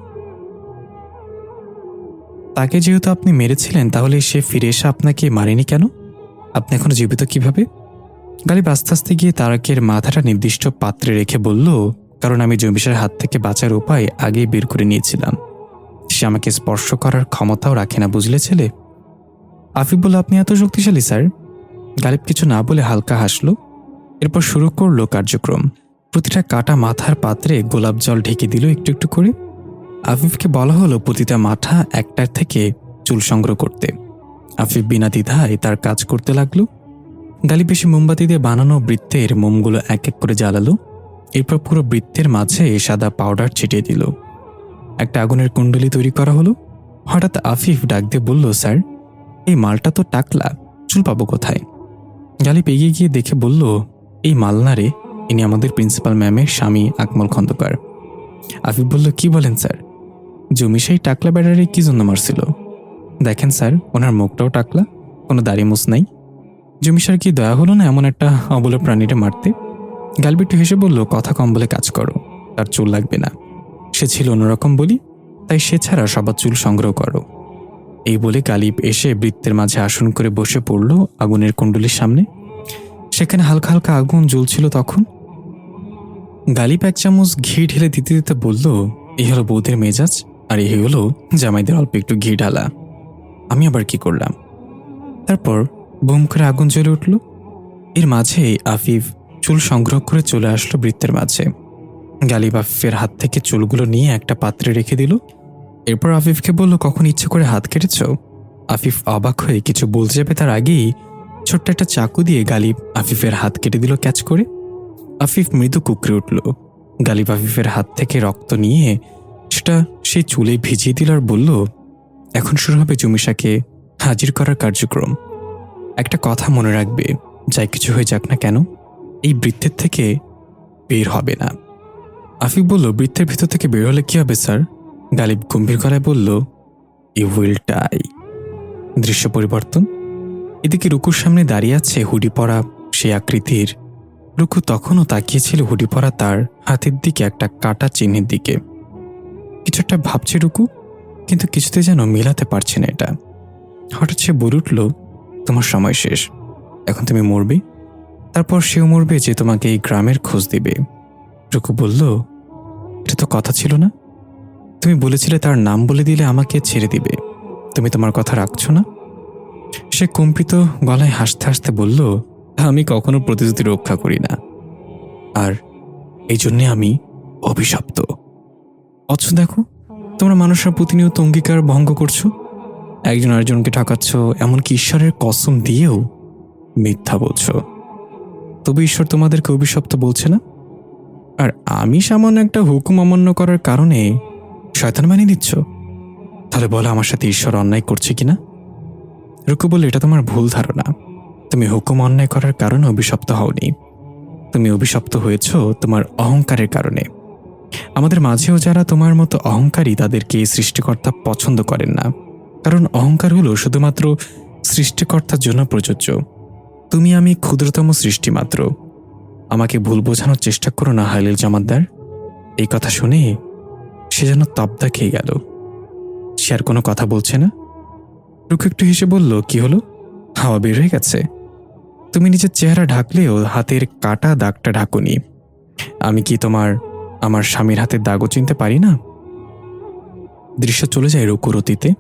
তাকে যেহেতু আপনি মেরেছিলেন, তাহলে সে ফিরে এসে আপনাকে মারেনি কেন? আপনি এখনো জীবিত কিভাবে? গালিব আস্তে আস্তে গিয়ে তারাকের মাথাটা নির্দিষ্ট পাত্রে রেখে বলল, কারণ আমি জমিশার হাত থেকে বাঁচার উপায় আগেই বের করে নিয়েছিলাম। সে আমাকে স্পর্শ করার ক্ষমতাও রাখে না, বুঝলে ছেলে? আফিফ বলল, আপনি এত শক্তিশালী স্যার? গালিব কিছু না বলে হালকা হাসল। এরপর শুরু করলো কার্যক্রম। প্রতিটা কাটা মাথার পাত্রে গোলাপ জল ঢেকে দিল একটু একটু করে। আফিফকে বলা হলো প্রতিটা মাথা একটার থেকে চুল সংগ্রহ করতে। আফিফ বিনা দ্বিধায় তার কাজ করতে লাগলো। গালিব এসে মোমবাতি দিয়ে বানানো বৃত্তের মোমগুলো এক এক করে জ্বালালো। এরপর পুরো বৃত্তের মাঝে সাদা পাউডার ছিটিয়ে দিল। একটা আগুনের কুণ্ডলী তৈরি করা হলো। হঠাৎ আফিফ ডাক দিয়ে বলল, স্যার, এই মালটা তো টাকলা, চুল পাবো কোথায়? গালিব এগিয়ে গিয়ে দেখে বলল, এই মালনারে, ইনি আমাদের প্রিন্সিপাল ম্যামের স্বামী আকমল খন্দকার। আফিফ বলল, কি বলেন স্যার? জমি সেই টাকলা বেড়ারে কি জন্য মারছিল? দেখেন স্যার, ওনার মুখটাও টাকলা, কোনো দাড়ি মুছ নাই। জমিসার কি দয়া হলো না এমন একটা অবলা প্রাণীটা মারতে? গালিব একটু হেসে বলল, কথা কম বলে কাজ করো, তার চুল লাগবে না। সে ছিল অন্যরকম বলি, তাই সে ছাড়া সবার চুল সংগ্রহ করো। এই বলে গালিব এসে বৃত্তের মাঝে আসন করে বসে পড়ল আগুনের কুণ্ডলীর সামনে। সেখানে হালকা হালকা আগুন জ্বলছিল তখন। গালিব এক চামচ ঘি ঢেলে দিতে দিতে বলল, এই হলো বৌদের মেজাজ, আর এই হলো জামাইদের অল্প একটু ঘি ঢালা। আমি আবার কি করলাম? তারপর বুম করে আগুন জ্বলে উঠল। এর মাঝে আফিফ চুল সংগ্রহ করে চলে আসলো বৃত্তের মাঝে। গালিব আফিফের হাত থেকে চুলগুলো নিয়ে একটা পাত্রে রেখে দিল। এরপর আফিফকে বলল, কখন ইচ্ছে করে হাত কেটেছ? আফিফ অবাক হয়ে কিছু বলতে যাবে তার আগেই ছোট্ট একটা চাকু দিয়ে গালিব আফিফের হাত কেটে দিল ক্যাচ করে। আফিফ মৃদু কুকড়ে উঠল। গালিব আফিফের হাত থেকে রক্ত নিয়ে সেটা সেই চুলে ভিজিয়ে দিল আর বলল, এখন শুরু হবে জমিশাকে হাজির করার কার্যক্রম। একটা কথা মনে রাখবে, যাই কিছু হয়ে যাক না কেন, এই বৃত্তের থেকে বের হবে না। আফিফ বলল, বৃত্তের ভিতর থেকে বের হলে কি হবে স্যার? গালিব গম্ভীর গলায় বলল, ইউ উইল ডাই। দৃশ্য পরিবর্তন। এদিকে রুকুর সামনে দাঁড়িয়ে আছে হুডি পরা সেই আকৃতির। রুকু তখনও তাকিয়েছিল হুডি পরা তার হাতের দিকে, একটা কাটা চিহ্নের দিকে। কিছু একটা ভাবছে রুকু, কিন্তু কিছুতে যেন মেলাতে পারছে না এটা। হঠাৎ সে বলে উঠল, তোমার সময় শেষ, এখন তুমি মরবে। তারপর সেও মরবে যে তোমাকে এই গ্রামের খোঁজ দিবে। রুকু বলল, এটা তো কথা ছিল না? তুমি বলেছিলে তার নাম বলে দিলে আমাকে ছেড়ে দিবে। তুমি তোমার কথা রাখছো না? সে কম্পিত গলায় হাসতে হাসতে বলল, আমি কখনো প্রতিশ্রুতি রক্ষা করি না, আর এই জন্যে আমি অভিশপ্ত। অথচ দেখো, তোমরা মানুষরা প্রতিনিয়ত অঙ্গীকার ভঙ্গ করছো, একজন আরেকজনকে ঠকাচ্ছ, এমনকি ঈশ্বরের কসম দিয়েও মিথ্যা বলছো। তবে ঈশ্বর তোমাদেরকে অভিশপ্ত বলছে না, আর আমি সামান্য একটা হুকুম অমান্য করার কারণে শয়তান বানিয়ে দিচ্ছ। তাহলে বলো, আমার সাথে ঈশ্বর অন্যায় করছে কিনা? রুকু বলে, এটা তোমার ভুল ধারণা। তুমি হুকুম অন্যায় করার কারণে অভিশপ্ত হওনি, তুমি অভিশপ্ত হয়েছ তোমার অহংকারের কারণে। আমাদের মাঝেও যারা তোমার মতো অহংকারী, তাদেরকে এই সৃষ্টিকর্তা পছন্দ করেন না, কারণ অহংকার হলো শুধুমাত্র সৃষ্টিকর্তার জন্য প্রযোজ্য। তুমি আমি ক্ষুদ্রতম সৃষ্টি মাত্র। আমাকে ভুল বোঝানোর চেষ্টা করো না হালিল জামাতদার। এই কথা শুনে সে যেন তবদা খেয়ে গেল। সে আর কোনো কথা বলছে না। রুকু একটু হেসে বলল, কি হলো, হাওয়া বের হয়ে গেছে? তুমি নিজের চেহারা ঢাকলেও হাতের কাটা দাগটা ঢাকুনি। আমি কি আমার স্বামীর হাতের দাগও চিনতে পারি না? দৃশ্য চলে যায় রুকুর অতীতে।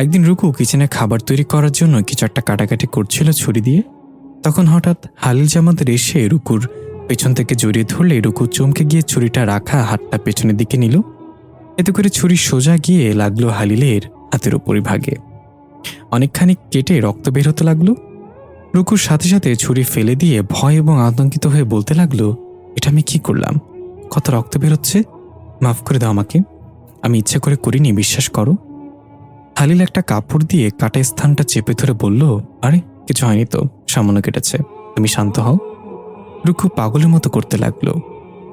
একদিন রুকু কিচেনে খাবার তৈরি করার জন্য কিছু একটা কাটাকাটি করছিল ছুরি দিয়ে। তখন হঠাৎ হালিল জামাতের এসে রুকুর পেছন থেকে জড়িয়ে ধরলে রুকু চমকে গিয়ে ছুরিটা রাখা হাতটা পেছনের দিকে নিল। এতে করে ছুরি সোজা গিয়ে লাগলো হালিলের হাতের উপরিভাগে। অনেকখানি কেটে রক্ত বের হতে লাগলো। রুকুর সাথে সাথে ছুরি ফেলে দিয়ে ভয় এবং আতঙ্কিত হয়ে বলতে লাগলো, এটা আমি কি করলাম? কত রক্ত বেরোচ্ছে, মাফ করে দাও আমাকে, আমি ইচ্ছে করে করিনি, বিশ্বাস করো। হালিল একটা কাপড় দিয়ে কাটা স্থানটা চেপে ধরে বলল, আরে কিছু হয়নি তো, সামান্য কেটেছে, তুমি শান্ত হও। রুকু পাগলের মতো করতে লাগলো।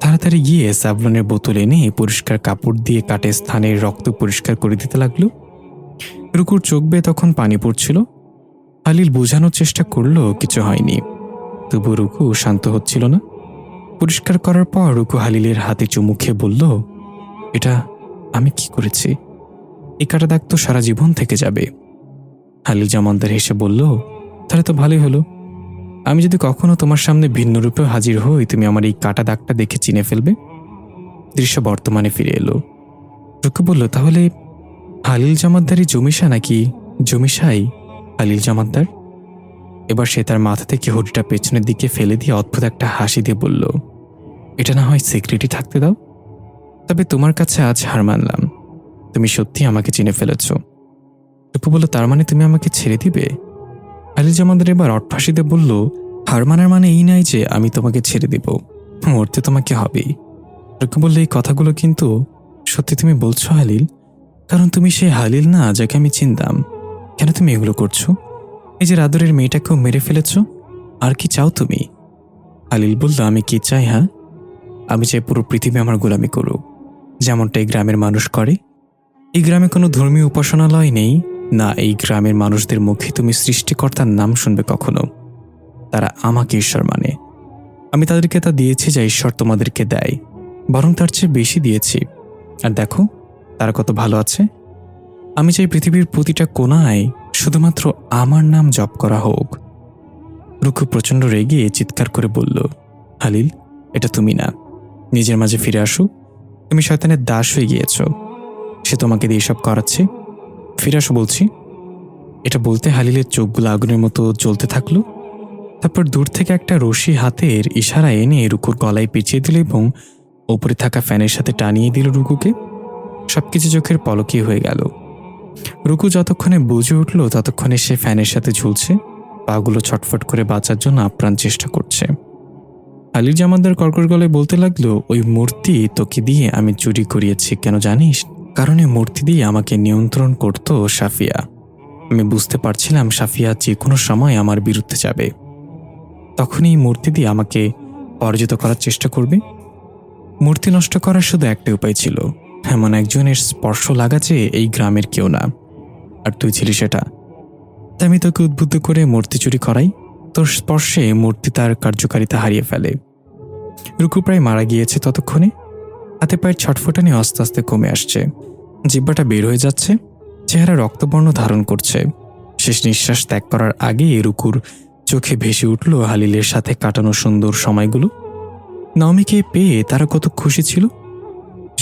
তাড়াতাড়ি গিয়ে স্যাভলনের বোতল এনে পরিষ্কার কাপড় দিয়ে কাটে স্থানের রক্ত পরিষ্কার করে দিতে লাগলো। রুকুর চোখ বেয়ে তখন পানি পড়ছিল। হালিল বোঝানোর চেষ্টা করলো কিছু হয়নি, তবু রুকু শান্ত হচ্ছিল না। পরিষ্কার করার পর রুকু হালিলের হাতে চুমু খেয়ে বলল, এটা আমি কি করেছি? এই কাটা দাগ তো সারা জীবন থেকে যাবে। হালিল জামানদার হেসে বলল, তাহলে তো ভালোই হলো। আমি যদি কখনো তোমার সামনে ভিন্ন রূপেও হাজির হই, তুমি আমার এই কাটা দাগটা দেখে চিনে ফেলবে। দৃশ্য বর্তমানে ফিরে এলো। রুকু বলল, তাহলে হালিল জামাতদারই জমিশা নাকি জমিশাই হালিল জামাতদার? এবার সে তার মাথা থেকে হুডিটা পেছনের দিকে ফেলে দিয়ে অদ্ভুত একটা হাসি দিয়ে বলল, এটা না হয় সিক্রেটই থাকতে দাও। তবে তোমার কাছে আজ হার মানলাম, তুমি সত্যি আমাকে চিনে ফেলেছ। রুকু বলল, তার মানে তুমি আমাকে ছেড়ে দিবে? হালিল জামাতদার এবার অট্টহাসিতে বলল, হার মানার মানে এই নাই যে আমি তোমাকে ছেড়ে দিব, মরতে তোমাকে হবেই। রুকু বলল, এই কথাগুলো কিন্তু সত্যি তুমি বলছো হালিল? কারণ তুমি সেই হালিল না যাকে আমি চিনতাম। কেন তুমি এগুলো করছো? নিজের আদরের মেয়েটাকেও মেরে ফেলেছ, আর কি চাও তুমি? হালিল বলল, আমি কি চাই? হ্যাঁ, আমি চাই পুরো পৃথিবী আমার গোলামি করুক, যেমনটা এই গ্রামের মানুষ করে। এই গ্রামে কোনো ধর্মীয় উপাসনালয় নেই, না এই গ্রামের মানুষদের মুখে তুমি সৃষ্টিকর্তার নাম শুনবে কখনো। তারা আমাকে ঈশ্বর মানে। আমি তাদেরকে তা দিয়েছি যা ঈশ্বর তোমাদেরকে দেয়, বরং তার চেয়ে বেশি দিয়েছি। আর দেখো তারা কত ভালো আছে। আমি চাই পৃথিবীর প্রতিটা কোণায় শুধুমাত্র আমার নাম জপ করা হোক। রুকু প্রচণ্ড রেগে চিৎকার করে বলল, হালিল, এটা তুমি না। নিজের মাঝে ফিরে আসো। তুমি শয়তানের দাস হয়ে গিয়েছ, সে তোমাকে দিয়ে সব করাচ্ছে। ফিরে আসো বলছি। এটা বলতে হালিলের চোখগুলো আগুনের মতো জ্বলতে থাকলো। তারপর দূর থেকে একটা রশি হাতের ইশারা এনে রুকুর গলায় পেঁচিয়ে দিল এবং ওপরে থাকা ফ্যানের সাথে টানিয়ে দিল রুকুকে। সবকিছু চোখের পলকই হয়ে গেল। রুকু যতক্ষণে বুঝে উঠল ততক্ষণে সে ফ্যানের সাথে ঝুলছে, পাগুলো ছটফট করে বাঁচার জন্য আপ্রাণ চেষ্টা করছে। হালিল জামানদার কর্কশ গলায় বলতে লাগলো, ওই মূর্তি তোকে দিয়ে আমি চুরি করিয়েছি, কেন জানিস? কারণ এই মূর্তি দিয়ে আমাকে নিয়ন্ত্রণ করত সাফিয়া। আমি বুঝতে পারছিলাম সাফিয়া যে কোনো সময় আমার বিরুদ্ধে যাবে, তখন এই মূর্তি দিয়ে আমাকে পরাজিত করার চেষ্টা করবে। মূর্তি নষ্ট করার শুধু একটা উপায় ছিল, এমন একজনের স্পর্শ লাগা যে এই গ্রামের কেউ না, আর তুই ছিলি সেটা। তাই আমি তোকে উদ্বুদ্ধ করে মূর্তি চুরি করাই। তোর স্পর্শে মূর্তি তার কার্যকারিতা হারিয়ে ফেলে। রুকু প্রায় মারা গিয়েছে ততক্ষণে। হাতে পায়ের ছটফটানি আস্তে আস্তে কমে আসছে, জিহ্বাটা বের হয়ে যাচ্ছে, চেহারা রক্তবর্ণ ধারণ করছে। শেষ নিঃশ্বাস ত্যাগ করার আগে রুকুর চোখে ভেসে উঠল হালিলের সাথে কাটানো সুন্দর সময়গুলো। নাওমিকে পেয়ে তারা কত খুশি ছিল,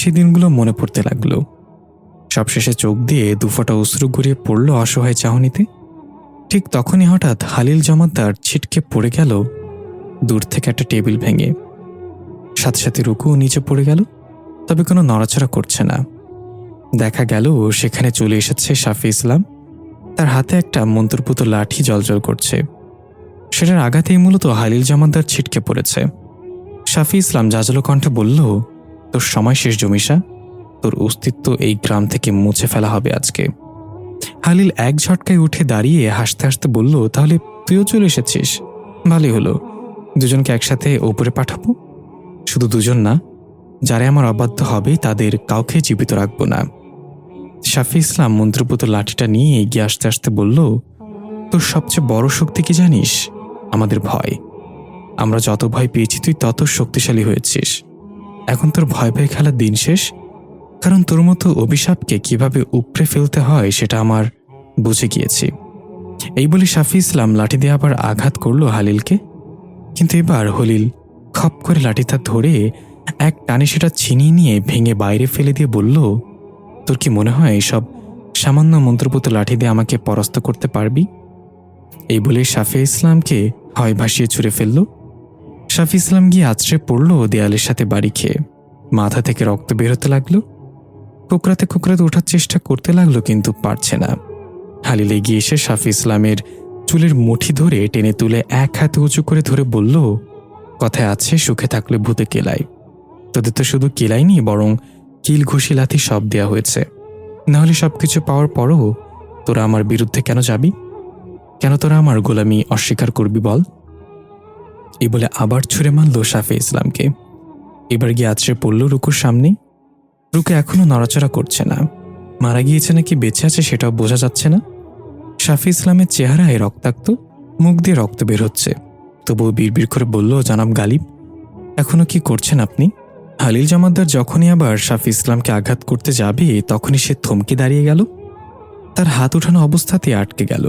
সেদিনগুলো মনে পড়তে লাগলো। সবশেষে চোখ দিয়ে দুফোঁটা অশ্রু গড়িয়ে পড়ল অসহায় চাহনিতে। ঠিক তখনই হঠাৎ হালিল জামাতদার ছিটকে পড়ে গেল দূর থেকে একটা টেবিল ভেঙে। সাথে সাথে রুকুও নিচে পড়ে গেল, তবে কোনো নড়াচড়া করছে না। দেখা গেল সেখানে চলে এসেছে সাফি ইসলাম। তার হাতে একটা মন্ত্রপুত লাঠি জ্বলজ্বল করছে। সেটার আঘাতেই মূলত হালিল জামাতদার ছিটকে পড়েছে। সাফি ইসলাম জাজলো কণ্ঠে বলল, তোর সময় শেষ জমিশা, তোর অস্তিত্ব এই গ্রাম থেকে মুছে ফেলা হবে আজকে। হালিল এক ঝটকায় উঠে দাঁড়িয়ে হাসতে হাসতে বলল, তাহলে তুইও চলে এসেছিস? ভালোই হলো, দুজনকে একসাথে ওপরে পাঠাবো। শুধু দুজন না, যারা আমার অবাধ্য হবে তাদের কাউকে জীবিত রাখবো না। সাফি ইসলাম মন্ত্রপুত লাঠিটা নিয়ে এগিয়ে আসতে আসতে বলল, তোর সবচেয়ে বড় শক্তি কি জানিস? আমাদের ভয়। আমরা যত ভয় পেয়েছি তুই তত শক্তিশালী হয়েছিস। এখন তোর ভয় ভয় খেলার দিন শেষ, কারণ তোর মতো অভিশাপকে কিভাবে উপড়ে ফেলতে হয় সেটা আমার বুঝে গিয়েছি। এই বলে সাফি ইসলাম লাঠি দিয়ে আবার আঘাত করলো হালিলকে। কিন্তু এবার হলিল খপ করে লাঠিটা ধরে এক টানে সেটা ছিনিয়ে নিয়ে ভেঙে বাইরে ফেলে দিয়ে বলল, তোর কি মনে হয় এসব সামান্য মন্ত্রপুত লাঠি দিয়ে আমাকে পরাস্ত করতে পারবি? এই বলে সাফি ইসলামকে হয় ভাসিয়ে ছুঁড়ে ফেলল। সাফি ইসলাম গিয়ে আছড়ে পড়ল দেয়ালের সাথে বাড়ি খেয়ে। মাথা থেকে রক্ত বের হতে লাগলো। কোকড়াতে কোকড়াতে ওঠার চেষ্টা করতে লাগলো, কিন্তু পারছে না। হালিল এগিয়ে এসে সাফি ইসলামের চুলের মুঠি ধরে টেনে তুলে এক হাতে উঁচু করে ধরে বলল, কথায় আছে সুখে থাকলে ভূতে কেলায়। তোদের তো শুধু কেলাইনি, বরং কিল ঘুষি লাথি সব দেয়া হয়েছে। নাহলে সবকিছু পাওয়ার পরও তোরা আমার বিরুদ্ধে কেন যাবি? কেন তোরা আমার গোলামি অস্বীকার করবি বল? এই বলে আবার ছুঁড়ে মারল সাফি ইসলামকে। এবার গিয়ে আছড়ে পড়ল রুকুর সামনে। রুকু এখনো নড়াচড়া করছে না। মারা গিয়েছে নাকি বেঁচে আছে সেটাও বোঝা যাচ্ছে না। শাফি ইসলামের চেহারায় রক্তাক্ত, মুখ দিয়ে রক্ত বের হচ্ছে। তবুও বিড়বিড় করে বলল, জনাব গালিব, এখনো কি করছেন আপনি? হালিল জামাতদার যখনই আবার শাফি ইসলামকে আঘাত করতে যাবে তখনই সে থমকে দাঁড়িয়ে গেল। তার হাত উঠানো অবস্থাতেই আটকে গেল।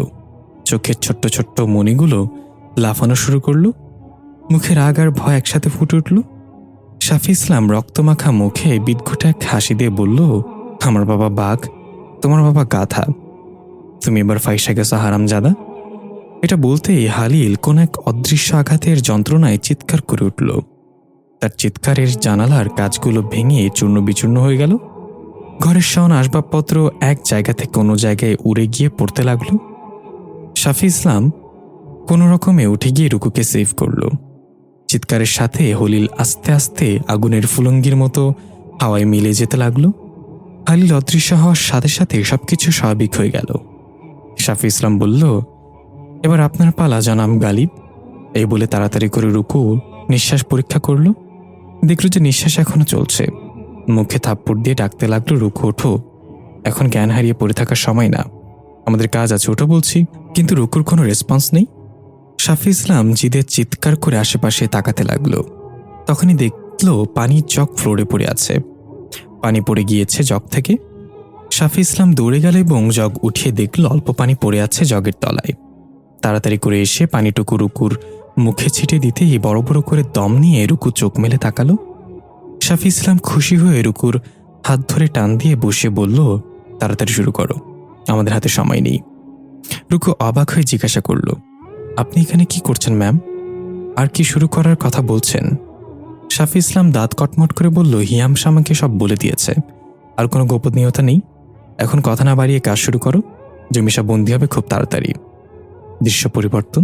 চোখের ছোট্ট ছোট্ট মণিগুলো লাফানো শুরু করল। মুখে রাগ আর ভয় একসাথে ফুটে উঠল। শাফি ইসলাম রক্তমাখা মুখে বিদঘুটে এক হাসি দিয়ে বলল, আমার বাবা বাঘ, তোমার বাবা গাধা। তুমি এবার ফাইসা গেছো হারামজাদা। এটা বলতেই হালিল কোন এক অদৃশ্য আঘাতের যন্ত্রণায় চিৎকার করে উঠল। তার চিৎকারের জানালার কাঁচগুলো ভেঙে চূর্ণ বিচূর্ণ হয়ে গেল। ঘরের শাওন আসবাবপত্র এক জায়গা থেকে অন্য জায়গায় উড়ে গিয়ে পড়তে লাগল। শাফি ইসলাম কোনো রকমে উঠে গিয়ে রুকুকে সেভ করল। চিৎকারের সাথে হলিল আস্তে আস্তে আগুনের ফুলঙ্গির মতো হাওয়ায় মিলে যেতে লাগলো। হালিল অদৃশ্য হওয়ার সাথে সাথে সবকিছু স্বাভাবিক হয়ে গেল। শাফি ইসলাম বলল, এবার আপনার পালা জনাব গালিব। এই বলে তাড়াতাড়ি করে রুকু নিঃশ্বাস পরীক্ষা করল। দেখল যে নিঃশ্বাস এখনো চলছে। মুখে থাপ্পড় দিয়ে ডাকতে লাগলো, রুকু ওঠো, এখন জ্ঞান হারিয়ে পড়ে থাকার সময় না, আমাদের কাজ আছে, ওঠো বলছি। কিন্তু রুকুর কোনো রেসপন্স নেই। শাফি ইসলাম জিদে চিৎকার করে আশেপাশে তাকাতে লাগলো। তখনই দেখল পানির জগ ফ্লোরে পড়ে আছে। পানি পড়ে গিয়েছে জগ থেকে। শাফি ইসলাম দৌড়ে গেল এবং জগ উঠিয়ে দেখল অল্প পানি পড়ে আছে জগের তলায়। তাড়াতাড়ি করে এসে পানিটুকু রুকুর মুখে ছিটে দিতেই বড় বড় করে দম নিয়ে রুকু চোখ মেলে তাকালো। শাফি ইসলাম খুশি হয়ে রুকুর হাত ধরে টান দিয়ে বসে বলল, তাড়াতাড়ি শুরু করো, আমাদের হাতে সময় নেই। রুকু অবাক হয়ে জিজ্ঞাসা করল, আপনি এখানে কি করছেন ম্যাম? আর কি শুরু করার কথা বলছেন? শাফি ইসলাম দাঁত কটমট করে বলল, হিয়ামশ আমাকে সব বলে দিয়েছে, আর কোনো গোপনীয়তা নেই। এখন কথা না বাড়িয়ে কাজ শুরু করো, জমিশা বন্দী হবে খুব তাড়াতাড়ি। দৃশ্য পরিবর্তন।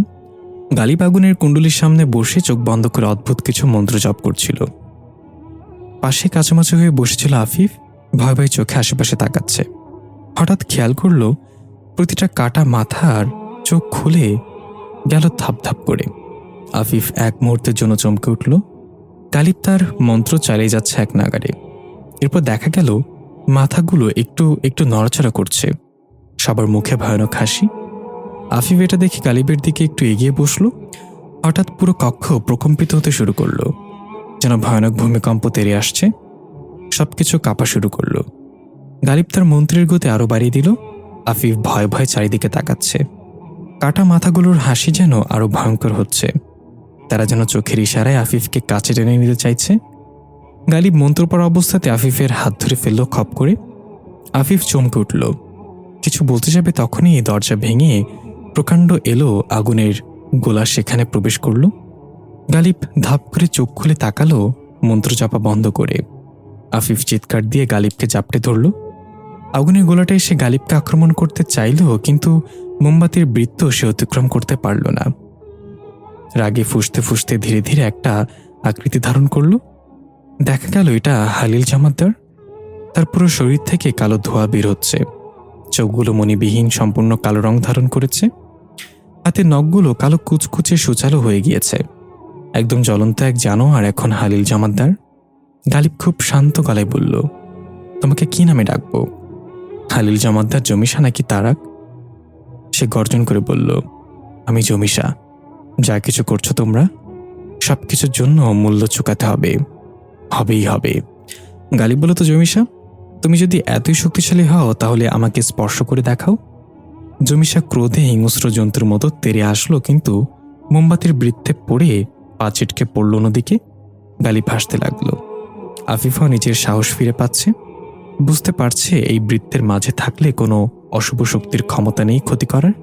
গালিব আগুনের কুণ্ডুলির সামনে বসে চোখ বন্ধ করে অদ্ভুত কিছু মন্ত্র জপ করছিল। পাশে কাছামাছি হয়ে বসেছিল আফিফ, ভয় ভয় চোখে আশেপাশে তাকাচ্ছে। হঠাৎ খেয়াল করল প্রতিটা কাটা মাথার চোখ খুলে গেল ধাপ ধাপ করে। আফিফ এক মুহূর্তের জন্য চমকে উঠল। গালিব তার মন্ত্র চালিয়ে যাচ্ছে এক নাগাড়ে। এরপর দেখা গেল মাথাগুলো একটু একটু নড়াচড়া করছে। সবার মুখে ভয়ানক হাসি। আফিফ এটা দেখে গালিবের দিকে একটু এগিয়ে বসল। হঠাৎ পুরো কক্ষ প্রকম্পিত হতে শুরু করলো, যেন ভয়ানক ভূমিকম্প তেড়ে আসছে। সবকিছু কাঁপা শুরু করলো। গালিব তার মন্ত্রের গতি আরো বাড়িয়ে দিল। আফিফ ভয় ভয় চারিদিকে তাকাচ্ছে। কাটা মাথাগুলোর হাসি যেন আরো ভয়ঙ্কর হচ্ছে। তারা যেন চোখের ইশারায় আফিফকে কাছে টেনে নিতে চাইছে। গালিব মন্ত্র পড়া অবস্থাতে আফিফের হাত ধরে ফেলল খপ করে। আফিফ চমকে উঠল। কিছু বলতে যাবে তখনই দরজা ভেঙে প্রকাণ্ড এলো আগুনের গোলা সেখানে প্রবেশ করল। গালিব ধাপ করে চোখ খুলে তাকালো মন্ত্র চাপা বন্ধ করে। আফিফ চিৎকার দিয়ে গালিবকে জাপটে ধরল। আগুনের গোলাটা এসে গালিবকে আক্রমণ করতে চাইল, কিন্তু মোমবাতির বৃত্ত সে অতিক্রম করতে পারল না। রাগে ফুঁসতে ফুঁসতে ধীরে ধীরে একটা আকৃতি ধারণ করল। দেখা গেল এটা হালিল জামাতদার। তার পুরো শরীর থেকে কালো ধোঁয়া বের হচ্ছে। চোখগুলো মণিবিহীন সম্পূর্ণ কালো রং ধারণ করেছে। হাতের নখগুলো কালো কুচকুচে সুচালো হয়ে গিয়েছে। একদম জ্বলন্ত এক জানোয়ার এখন হালিল জামাতদার। গালিব খুব শান্ত গলায় বলল, তোমাকে কি নামে ডাকবো? হালিল জামাতদার জমিশা নাকি তারাক? সে গর্জন করে বলল, আমি জমিশা। যা কিছু করছো তোমরা, সবকিছুর জন্য মূল্য চুকাতে হবে, হবেই হবে। গালিব বলল, তো জমিশা, তুমি যদি এতই শক্তিশালী হও তাহলে আমাকে স্পর্শ করে দেখাও। জমিশা ক্রোধে হিংস্র জন্তুর মতো তেড়ে আসলো, কিন্তু মোমবাতির বৃত্তে পড়ে পা ছিটকে পড়ল অন্যদিকে। গালিব হাসতে লাগলো। আফিফাও নিজের সাহস ফিরে পাচ্ছে। বুঝতে পারছে এই বৃত্তের মাঝে থাকলে কোনো অশুভ শক্তির ক্ষমতা নেই ক্ষতি করার।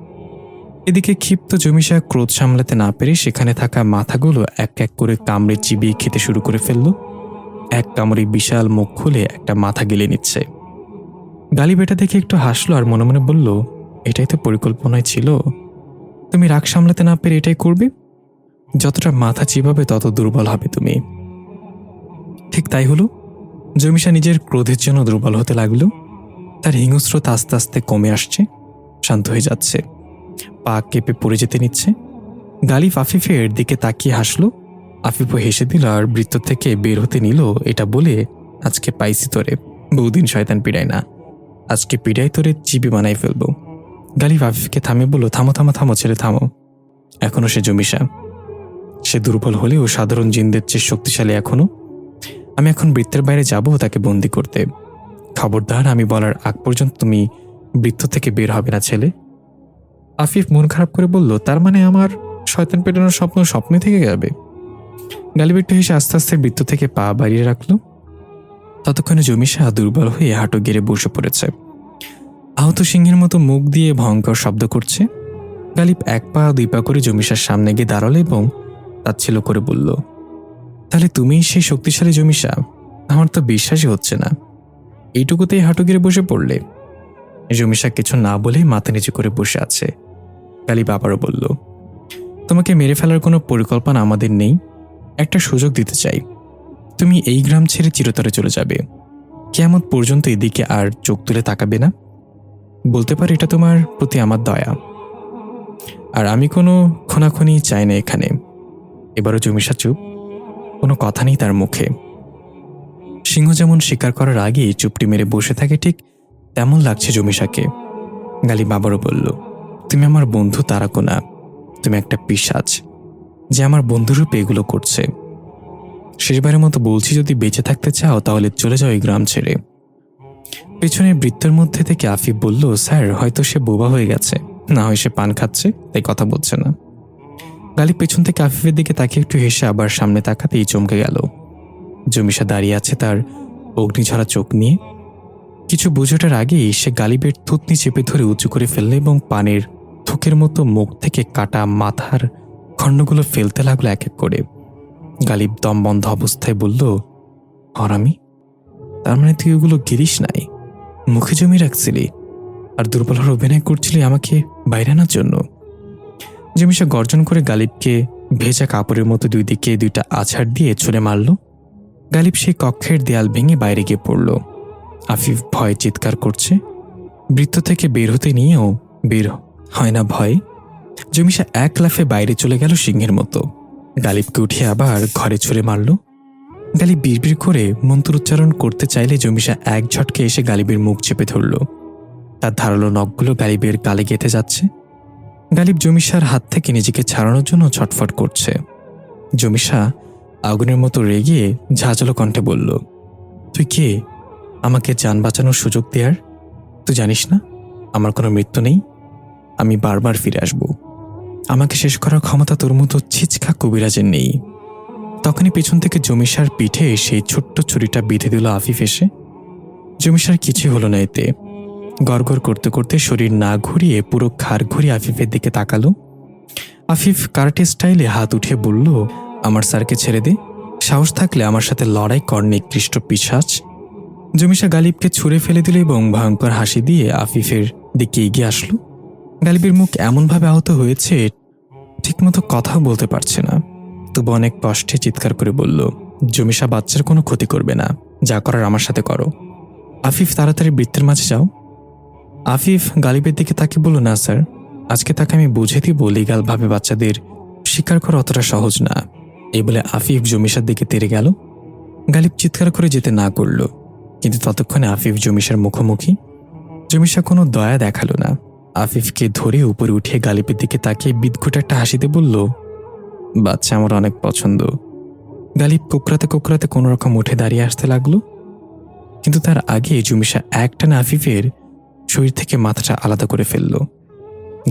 এদিকে ক্ষিপ্ত জমিশা ক্রোধ সামলাতে না পেরে সেখানে থাকা মাথাগুলো এক এক করে কামড়ে চিবিয়ে খেতে শুরু করে ফেলল। এক কামড়ে বিশাল মুখ খুলে একটা মাথা গিলে নিচ্ছে। গালিব এটা দেখে একটু হাসলো আর মনে মনে বলল, এটাই তো পরিকল্পনায় ছিল। তুমি রাগ সামলাতে না পেরে এটাই করবে। যতটা মাথা চিবাবে তত দুর্বল হবে তুমি। ঠিক তাই হলো। জমিশা নিজের ক্রোধের জন্য দুর্বল হতে লাগলো। তার হিংস্রতা আস্তে আস্তে কমে আসছে, শান্ত হয়ে যাচ্ছে, পা কেঁপে পড়ে যেতে নিচ্ছে। গালিব আফিফের দিকে তাকিয়ে হাসলো। আফিফও হেসে দিল আর বৃত্ত থেকে বের হতে নিল, এটা বলে, আজকে পাইছি তোরে, বহুদিন শয়তান পিড়াই না, আজকে পিড়াই তোরে চিবি বানাই ফেলবো। গালিব আফিফকে থামে বলল, থামো থামো থামো ছেলে থামো। এখনো সে জমিশা, সে দুর্বল হলেও সাধারণ জিনদের চেয়ে শক্তিশালী এখনো। আমি এখন বৃত্তের বাইরে যাব তাকে বন্দি করতে। খবরদার আমি বলার আগ পর্যন্ত তুমি বৃত্ত থেকে বের হবে না ছেলে। আফিফ মন খারাপ করে বলল, তার মানে আমার শয়তান পেটানোর স্বপ্ন স্বপ্নে থেকে যাবে? গালিব একটু হেসে আস্তে আস্তে বৃত্ত থেকে পা বাড়িয়ে রাখল। ততক্ষণে জমিশা দুর্বল হয়ে হাঁটু গেড়ে বসে পড়েছে, আহত সিংহের মতো মুখ দিয়ে ভয়ঙ্কর শব্দ করছে। গালিব এক পা দুই পা করে জমিশার সামনে গিয়ে দাঁড়ালো এবং তাচ্ছিল্য করে বলল, তাহলে তুমিই সেই শক্তিশালী জমিশা? আমার তো বিশ্বাসই হচ্ছে না, এইটুকুতেই হাঁটু গেড়ে বসে পড়লে। জমিশা কিছু না বলেই মাথা নিচু করে বসে আছে। গালিব আবারও বলল, তোমাকে মেরে ফেলার কোনো পরিকল্পনা আমাদের নেই, একটা সুযোগ দিতে চাই। তুমি এই গ্রাম ছেড়ে চিরতরে চলে যাবে, কিয়ামত পর্যন্ত এদিকে আর চোখ তুলে তাকাবে না। বলতে পারো এটা তোমার প্রতি আমার দয়া, আর আমি কোনো খোনাখুনি চাই না এখানে। এবারও জমিশা চুপ, কোনো কথা নেই তার মুখে। সিংহ যেমন শিকার করার আগে চুপটি মেরে বসে থাকে, ঠিক তেমন লাগছে জমিশাকে। গালিব আবারও বলল, তুমি আমার বন্ধু তারাকো না, তুমি একটা পিশাচ যে আমার বন্ধুরূপে এগুলো করছে। শেষবারের মতো বলছি, যদি বেঁচে থাকতে চাও তাহলে চলে যাও এই গ্রাম ছেড়ে। পেছনের বৃত্তের মধ্যে থেকে আফিফ বলল, স্যার হয়তো সে বোবা হয়ে গেছে, না হয় সে পান খাচ্ছে তাই কথা বলছে না। গালিব পেছন থেকে আফিফের দিকে তাকিয়ে একটু হেসে আবার সামনে তাকাতেই চমকে গেল। জমিশা দাঁড়িয়ে আছে তার অগ্নিঝরা চোখ নিয়ে। কিছু বুঝোটার আগেই সে গালিবের থুতনি চেপে ধরে উঁচু করে ফেলল এবং পানের থুকের মতো মুখ থেকে কাটা মাথার খণ্ডগুলো ফেলতে লাগলো এক এক করে। গালিব দম বন্ধ অবস্থায় বলল, হরামি, তার মানে তুই ওগুলো গিরিস নাই, মুখে জমি রাখছিলি আর দুর্বল হওয়ার অভিনয় করছিলি আমাকে বাইরে আনার জন্য। জমিশা গর্জন করে গালিবকে ভেজা কাপড়ের মতো দুই দিকে দুইটা আছাড় দিয়ে ছুঁড়ে মারল। গালিব সেই কক্ষের দেয়াল ভেঙে বাইরে গিয়ে পড়ল। আফিফ ভয়ে চিৎকার করছে, বৃত্ত থেকে বের হতে নিয়েও বের হয় না ভয়ে। জমিশা এক লাফে বাইরে চলে গেল সিংহের মতো। গালিবকে উঠিয়ে আবার ঘরে ছুঁড়ে মারল। গালিব বিড়বিড় করে মন্ত্র উচ্চারণ করতে চাইলে জমিশা এক ঝটকে এসে গালিবের মুখ চেপে ধরল। তার ধারালো নখগুলো গালিবের গালে গেঁথে যাচ্ছে। গালিব জমিশার হাত থেকে নিজেকে ছাড়ানোর জন্য ছটফট করছে। জমিশা আগুনের মতো রেগে ঝাঁঝালো কণ্ঠে বলল, তুই কে আমাকে যান বাঁচানোর সুযোগ দেয়ার? তুই জানিস না আমার কোনো মৃত্যু নেই, আমি বারবার ফিরে আসব। আমাকে শেষ করার ক্ষমতা তোর মতো ছিচকা কবিরাজের নেই। তখনই পেছন থেকে জমিশার পিঠে সেই ছোট্ট ছুরিটা বেঁধে দিল আফিফ এসে। জমিশার কিছু হলো না এতে। গড়গড় করতে করতে শরীর না ঘুরিয়ে পুরো ঘাড় ঘুরিয়ে আফিফের দিকে তাকালো। আফিফ কারাটে স্টাইলে হাত উঠিয়ে বলল, আমার স্যারকে ছেড়ে দে, সাহস থাকলে আমার সাথে লড়াই কর নিকৃষ্ট পিশাচ। জমিশা গালিবকে ছুঁড়ে ফেলে দিল এবং ভয়ঙ্কর হাসি দিয়ে আফিফের দিকে এগিয়ে আসলো। গালিবের মুখ এমনভাবে আহত হয়েছে ঠিকমতো কথাও বলতে পারছে না, তবু অনেক কষ্টে চিৎকার করে বলল, জমিশা বাচ্চার কোনো ক্ষতি করবে না, যা করার আমার সাথে করো। আফিফ তাড়াতাড়ি বৃত্তের মাঝে যাও। আফিফ গালিবের দিকে তাকিয়ে বলল, না স্যার, আজকে তাকে আমি বুঝে দিব লিগালভাবে বাচ্চাদের শিকার করা অতটা সহজ না। এই বলে আফিফ জমিশার দিকে তেড়ে গেল। গালিব চিৎকার করে যেতে না করল, কিন্তু ততক্ষণে আফিফ জমিশার মুখোমুখি। জমিশা কোনো দয়া দেখালো না, আফিফকে ধরে উপরে উঠিয়ে গালিবের দিকে তাকিয়ে বিদঘুটে একটা হাসিতে বলল, বাচ্চা আমার অনেক পছন্দ। গালিব কোকড়াতে কোকড়াতে কোনো রকম উঠে দাঁড়িয়ে আসতে লাগলো, কিন্তু তার আগে জমিশা একটানা আফিফের শরীর থেকে মাথাটা আলাদা করে ফেলল।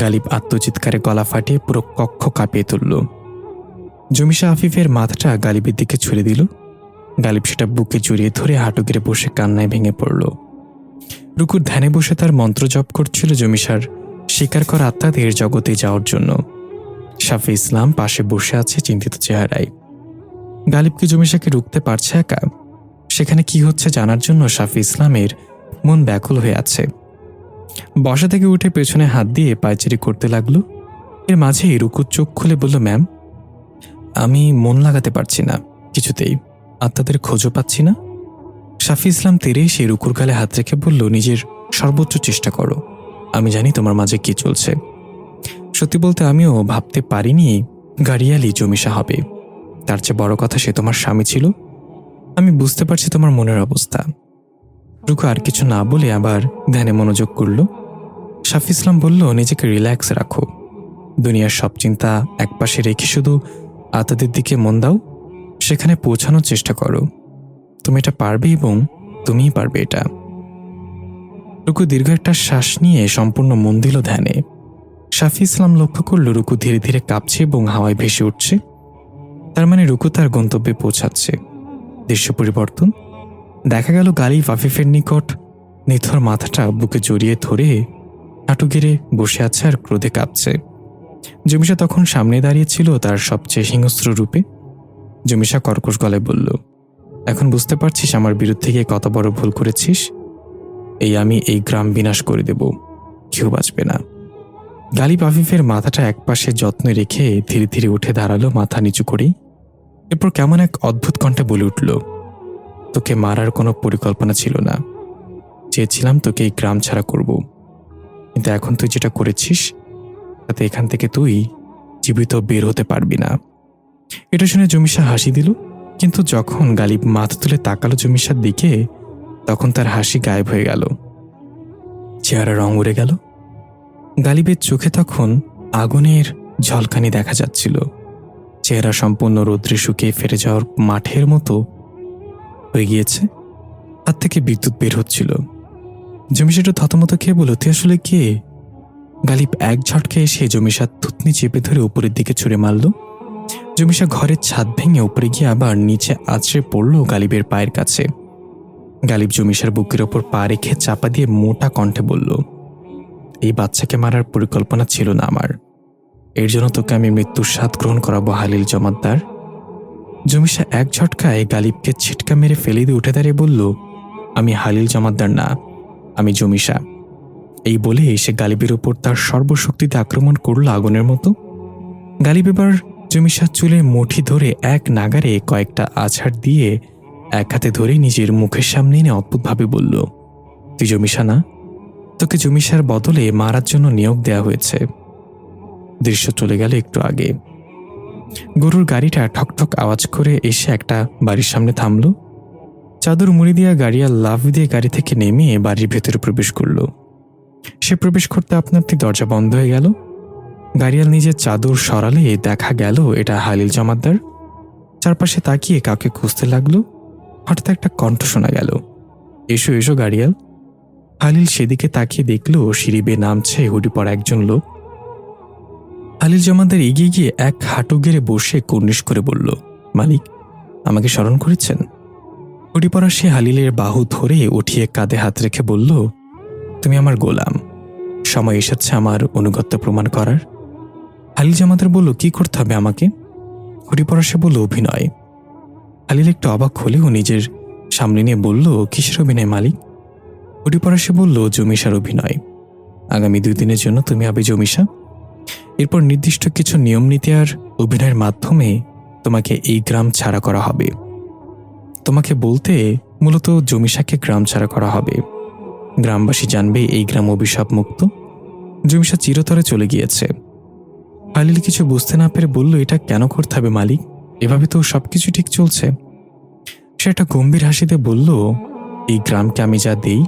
গালিব আত্মচিৎকারে গলা ফাটিয়ে পুরো কক্ষ কাঁপিয়ে তুলল। জমিশা আফিফের মাথাটা গালিবের দিকে ছুড়ে দিল। গালিব সেটা বুকে জড়িয়ে ধরে হাঁটু গেড়ে বসে কান্নায় ভেঙে পড়ল। রুকুর ধ্যানে বসে তার মন্ত্র জপ করছিল জমিশার শিকার করা আত্মাদের জগতে যাওয়ার জন্য। শাফি ইসলাম পাশে বসে আছে চিন্তিত চেহারায়। গালিবকে জমিশাকে রুখতে পারছে একা, সেখানে কি হচ্ছে জানার জন্য শাফি ইসলামের মন ব্যাকুল হয়ে আছে। বসা থেকে উঠে পেছনে হাত দিয়ে পায়চারি করতে লাগলো। এর মাঝেই রুকু চোখ খুলে বলল, ম্যাম, আমি মন লাগাতে পারছি না কিছুতেই, আত্মাদের খোঁজও পাচ্ছি না। শাফি ইসলাম তেরে সেই রুকুর গালে হাত রেখে বলল, নিজের সর্বোচ্চ চেষ্টা করো, আমি জানি তোমার মাঝে কি চলছে। সত্যি বলতে আমিও ভাবতে পারিনি গাড়িয়ালি জমিশা হবে। তার চেয়ে বড় কথা সে তোমার স্বামী ছিল। আমি বুঝতে পারছি তোমার মনের অবস্থা। রুকু আর কিছু না বলে আবার ধ্যানে মনোযোগ করল। সাফি ইসলাম বলল, নিজেকে রিল্যাক্স রাখো, দুনিয়ার সব চিন্তা একপাশে রেখে শুধু আতাদের দিকে মন দাও, সেখানে পৌঁছানোর চেষ্টা করো। তুমি এটা পারবে এবং তুমিই পারবে এটা। রুকু দীর্ঘ একটা শ্বাস নিয়ে সম্পূর্ণ মন দিল ধ্যানে। সাফি ইসলাম লক্ষ্য করল রুকু ধীরে ধীরে কাঁপছে এবং হাওয়ায় ভেসে উঠছে। তার মানে রুকু তার গন্তব্যে পৌঁছাচ্ছে। দৃশ্য পরিবর্তন। দেখা গেল গালিব আফিফের নিকট নিথর মাথাটা বুকে জড়িয়ে ধরে হাঁটু গেড়ে বসে আছে আর ক্রোধে কাঁপছে। জমিশা তখন সামনে দাঁড়িয়েছিল তার সবচেয়ে হিংস্র রূপে। জমিশা কর্কশ গলায় বলল, এখন বুঝতে পারছিস আমার বিরুদ্ধে গিয়ে কত বড় ভুল করেছিস? আমি এই গ্রাম বিনাশ করে দেব, কেউ বাঁচবে না। গালিব আফিফের মাথাটা একপাশে যত্নে রেখে ধীরে ধীরে উঠে দাঁড়ালো মাথা নিচু করেই। এরপর কেমন এক অদ্ভুত কণ্ঠে বলে উঠল, তোকে মারার কোনো পরিকল্পনা ছিল না। চেয়েছিলাম তোকে এই গ্রাম ছাড়া করব, কিন্তু এখন তুই যেটা করেছিস তাতে এখান থেকে তুই জীবিত বের হতে পারবি না। এটা শুনে জমিশা হাসি দিল, কিন্তু যখন গালিব মাথা তুলে তাকালো জমিশার দিকে তখন তার হাসি গায়েব হয়ে গেল, চেহারা রং উড়ে গেল। গালিবের চোখে তখন আগুনের ঝলকানি দেখা যাচ্ছিল। চেহারা সম্পূর্ণ রৌদ্রে শুকিয়ে ফেটে যাওয়ার মাঠের মতো হয়ে গিয়েছে। হাত থেকে বিদ্যুৎ বের হচ্ছিল। জমিশাটা থতমত খেয়ে বলল, তুই আসলে কে? গালিব এক ঝটকে এসে জমিশার থুতনি চেপে ধরে উপরের দিকে ছুঁড়ে মারল। জমিশা ঘরের ছাদ ভেঙে উপরে গিয়ে আবার নিচে আছড়ে পড়ল গালিবের পায়ের কাছে। গালিব জমিশার বুকের ওপর পা রেখে চাপা দিয়ে মোটা কণ্ঠে বলল, এই বাচ্চাকে মারার পরিকল্পনা ছিল না আমার। এর জন্য তোকে আমি মৃত্যুর স্বাদ গ্রহণ করাবো হালিল জমাদ্দার। জমিশা এক ঝটকায় গালিবকে ছিটকা মেরে ফেলে দিয়ে উঠে দাঁড়িয়ে বলল, আমি হালিল জমাদ্দার না, আমি জমিশা। এই বলে সে গালিবের উপর তার সর্বশক্তিতে আক্রমণ করল আগুনের মতো। গালিব এবার জমিশার চুলের মুঠি ধরে এক নাগারে কয়েকটা আছাড় দিয়ে এক হাতে ধরে নিজের মুখের সামনে এনে অদ্ভুতভাবে বলল, তুই জমিশা না, তোকে জমিশার বদলে মারার জন্য নিয়োগ দেয়া হয়েছে। দৃশ্য চলে গেল একটু আগে। গরুর গাড়িটা ঠকঠক আওয়াজ করে এসে একটা বাড়ির সামনে থামল। চাদর মুড়ি দিয়া গাড়িয়া লাফ দিয়ে গাড়ি থেকে নেমে বাড়ির ভেতরে প্রবেশ করল। সে প্রবেশ করতে আপনার দরজা বন্ধ হয়ে গেল। গাড়িয়াল নিজের চাদর সরালে দেখা গেল এটা হালিল জমাদ্দার। চারপাশে তাকিয়ে কাউকে খুঁজতে লাগলো। হঠাৎ একটা কণ্ঠ শোনা গেল, এসো এসো গাড়িয়াল। হালিল সেদিকে তাকিয়ে দেখল সিঁড়ি বেয়ে নামছে হুডি পরা একজন লোক। হালিল জমাদ্দার এগিয়ে গিয়ে এক হাঁটু গেড়ে বসে কুর্নিশ করে বলল, মালিক, আমাকে স্মরণ করেছেন? হুডি পরা সে হালিলের বাহু ধরে উঠিয়ে কাঁধে হাত রেখে বলল, তুমি আমার গোলাম, সময় এসেছে আমার অনুগত্য প্রমাণ করার। হালিল জমাদ্দার বলল, কি করতে হবে আমাকে? হুডি পরা সে বলল, অভিনয়। হালিল একটু অবাক হলেও নিজের সামনে নিয়ে বলল, কিসের অভিনয় মালিক? হুডি পরা সে বলল, জমিশার অভিনয়। আগামী 2 দিনের জন্য তুমি হবে জমিশা। এরপর নির্দিষ্ট কিছু নিয়ম নীতি আর অভিনয়ের মাধ্যমে তোমাকে এই গ্রাম ছাড়া করা হবে। তোমাকে বলতে মূলত জমিশাকে গ্রাম ছাড়া করা হবে। গ্রামবাসী জানবে এই গ্রাম অভিশাপ মুক্ত। জমিশা চিরতরে চলে গিয়েছে। হালিল কিছু বুঝতে না পেরে বলল, এটা কেন করতে হবে মালিক? এভাবে তো সবকিছু ঠিক চলছে। সে একটা গম্ভীর হাসিতে বলল, এই গ্রামকে আমি যা দেই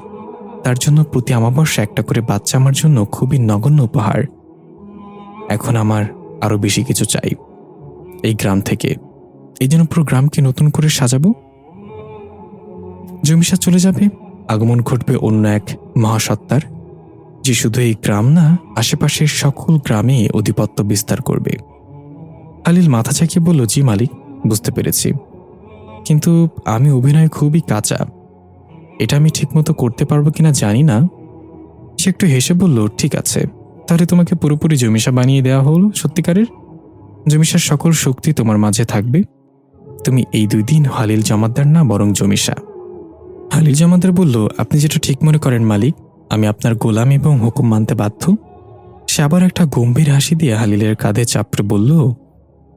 তার জন্য প্রতি অমাবস্যা একটা করে বাচ্চা আমার জন্য খুবই নগণ্য উপহার। এখন আমার আরো বেশি কিছু চাই এই গ্রাম থেকে। এই জন্য পুরো গ্রামকে নতুন করে সাজাবো। জমিশা চলে যাবে, আগমন ঘটবে অন্য এক মহাসত্তার, যে শুধু এই গ্রাম না, আশেপাশের সকল গ্রামে আধিপত্য বিস্তার করবে। হালিল মাথা ঝাঁকিয়ে বলল, জি মালিক, বুঝতে পেরেছি, কিন্তু আমি অভিনয় খুবই কাঁচা, এটা আমি ঠিকমতো করতে পারবো কিনা জানি না। সে একটু হেসে বলল, ঠিক আছে, তাহলে তোমাকে পুরোপুরি জমিশা বানিয়ে দেওয়া হলো সত্যিকারের। জমিশার সকল শক্তি তোমার মাঝে থাকবে। তুমি এই 2 দিন হালিল জমাদ্দার না, বরং জমিশা। হালিল জমাদ্দার বলল, আপনি যেটা ঠিক মনে করেন মালিক, আমি আপনার গোলাম এবং হুকুম মানতে বাধ্য। সে আবার একটা গম্ভীর হাসি দিয়ে হালিলের কাঁধে চাপড়ে বলল,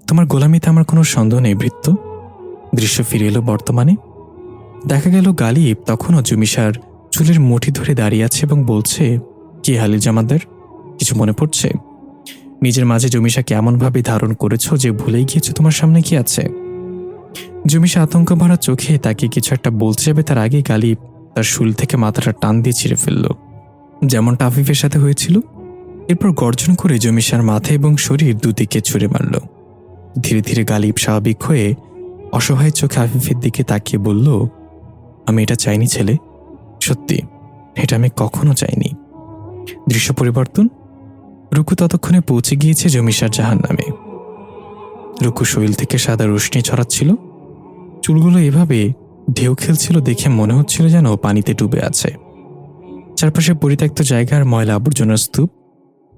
তোমার গোলামিতে আমার কোনো সন্দেহ নেই ভৃত্য। দৃশ্য ফিরে এলো বর্তমানে। দেখা গেল গালিব তখনও জমিশার চুলের মুঠি ধরে দাঁড়িয়ে আছে এবং বলছে, কি হালিল জমাদ্দার, কিছু মনে পড়ছে? নিজের মাঝে জমিশাকে এমনভাবে ধারণ করেছ যে ভুলেই গিয়েছো তোমার সামনে কি আছে। জমিশা আতঙ্ক ভরা চোখে তাকে কিছু একটা বলতে যাবে তার আগে গালিব তার শুল থেকে মাথাটা টান দিয়ে ছিঁড়ে ফেলল, যেমনটা আফিফের সাথে হয়েছিল। এরপর গর্জন করে জমিশার মাথা এবং শরীর দুদিকে ছুঁড়ে মারল। ধীরে ধীরে গালিব স্বাভাবিক হয়ে অসহায় চোখে আফিফের দিকে তাকিয়ে বলল, আমি এটা চাইনি ছেলে, সত্যি এটা আমি কখনো চাইনি। দৃশ্য পরিবর্তন। রুকু ততক্ষণে পৌঁছে গিয়েছে জমিশার জাহান্নামে। রুকু শরীর থেকে সাদা রশ্মি ছড়াচ্ছিল, চুলগুলো এভাবে ঢেউ খেলছিল দেখে মনে হচ্ছিল যেন পানিতে ডুবে আছে। চারপাশে পরিত্যক্ত জায়গার ময়লা আবর্জনার স্তূপ,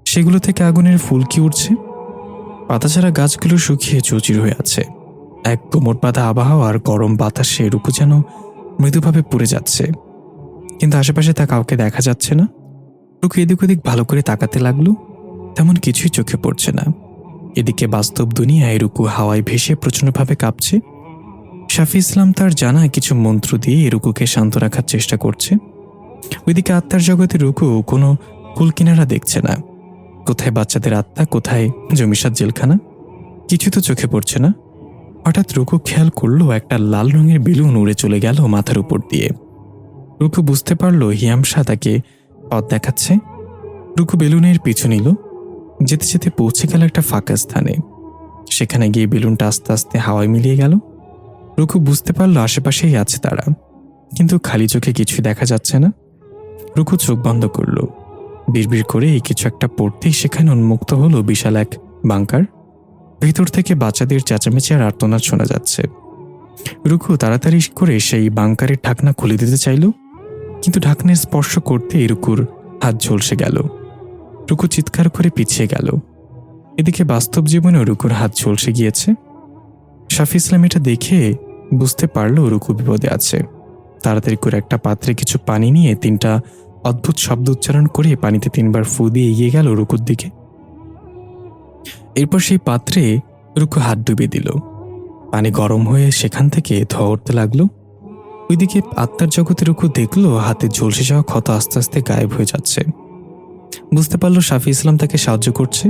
সেগুলো থেকে আগুনের ফুলকি উঠছে। পাতাছাড়া গাছগুলো শুকিয়ে চৌচির হয়ে আছে। এক কোমর বাঁধা আবহাওয়ার গরম বাতাসে রুকু যেন মৃদুভাবে পুড়ে যাচ্ছে, কিন্তু আশেপাশে তা কাউকে দেখা যাচ্ছে না। রুকু এদিক ওদিক ভালো করে তাকাতে লাগলো, তেমন কিছুই চোখে পড়ছে না। এদিকে বাস্তব দুনিয়ায় রুকু হাওয়ায় ভেসে প্রচণ্ডভাবে কাঁপছে। শাফি ইসলাম তার জানা কিছু মন্ত্র দিয়ে রুকুকে শান্ত রাখার চেষ্টা করছে। ওইদিকে আত্মার জগতে রুকু কোনো কুলকিনারা দেখছে না। কোথায় বাচ্চাদের আত্মা, কোথায় জমিশার জেলখানা, কিছু তো চোখে পড়ছে না। হঠাৎ রুকু খেয়াল করলো একটা লাল রঙের বেলুন উড়ে চলে গেল মাথার উপর দিয়ে। রুকু বুঝতে পারল হিয়ামশা তাকে পথ দেখাচ্ছে। রুকু বেলুনের পিছু নিল। যেতে যেতে পৌঁছে গেল একটা ফাঁকা স্থানে। সেখানে গিয়ে বেলুনটা আস্তে আস্তে হাওয়ায় মিলিয়ে গেল। রুকু বুঝতে পারল আশেপাশেই আছে তারা, কিন্তু খালি চোখে কিছুই দেখা যাচ্ছে না। রুকু চোখ বন্ধ করল। বিড়বিড় করে কিছু একটা পড়তেই সেখানে উন্মুক্ত হলো বিশাল এক বাংকার। ভেতর থেকে বাচ্চাদের চেঁচামেচি আর আর্তনাদ শোনা যাচ্ছে। রুকু তাড়াতাড়ি করে সেই বাংকারের ঢাকনা খুলে দিতে চাইল, কিন্তু ঢাকনার স্পর্শ করতে রুকুর হাত ঝলসে গেল। রুকু চিৎকার করে পিছিয়ে গেল। এদিকে বাস্তব জীবনেও রুকুর হাত ঝলসে গিয়েছে। শাফি ইসলাম এটা দেখে বুঝতে পারল রুকু বিপদে আছে। তাড়াতাড়ি করে একটা পাত্রে কিছু পানি নিয়ে 3টা অদ্ভুত শব্দ উচ্চারণ করে পানিতে 3বার ফু দিয়ে এগিয়ে গেল রুকুর দিকে। এরপর সেই পাত্রে রুকু হাত ডুবিয়ে দিল। পানি গরম হয়ে সেখান থেকে ধোঁয়া উঠতে লাগলো। ওইদিকে আত্মার জগতে রুকু দেখলো হাতে ঝলসে যাওয়া ক্ষত আস্তে আস্তে গায়েব হয়ে যাচ্ছে। বুঝতে পারল শাফি ইসলাম তাকে সাহায্য করছে।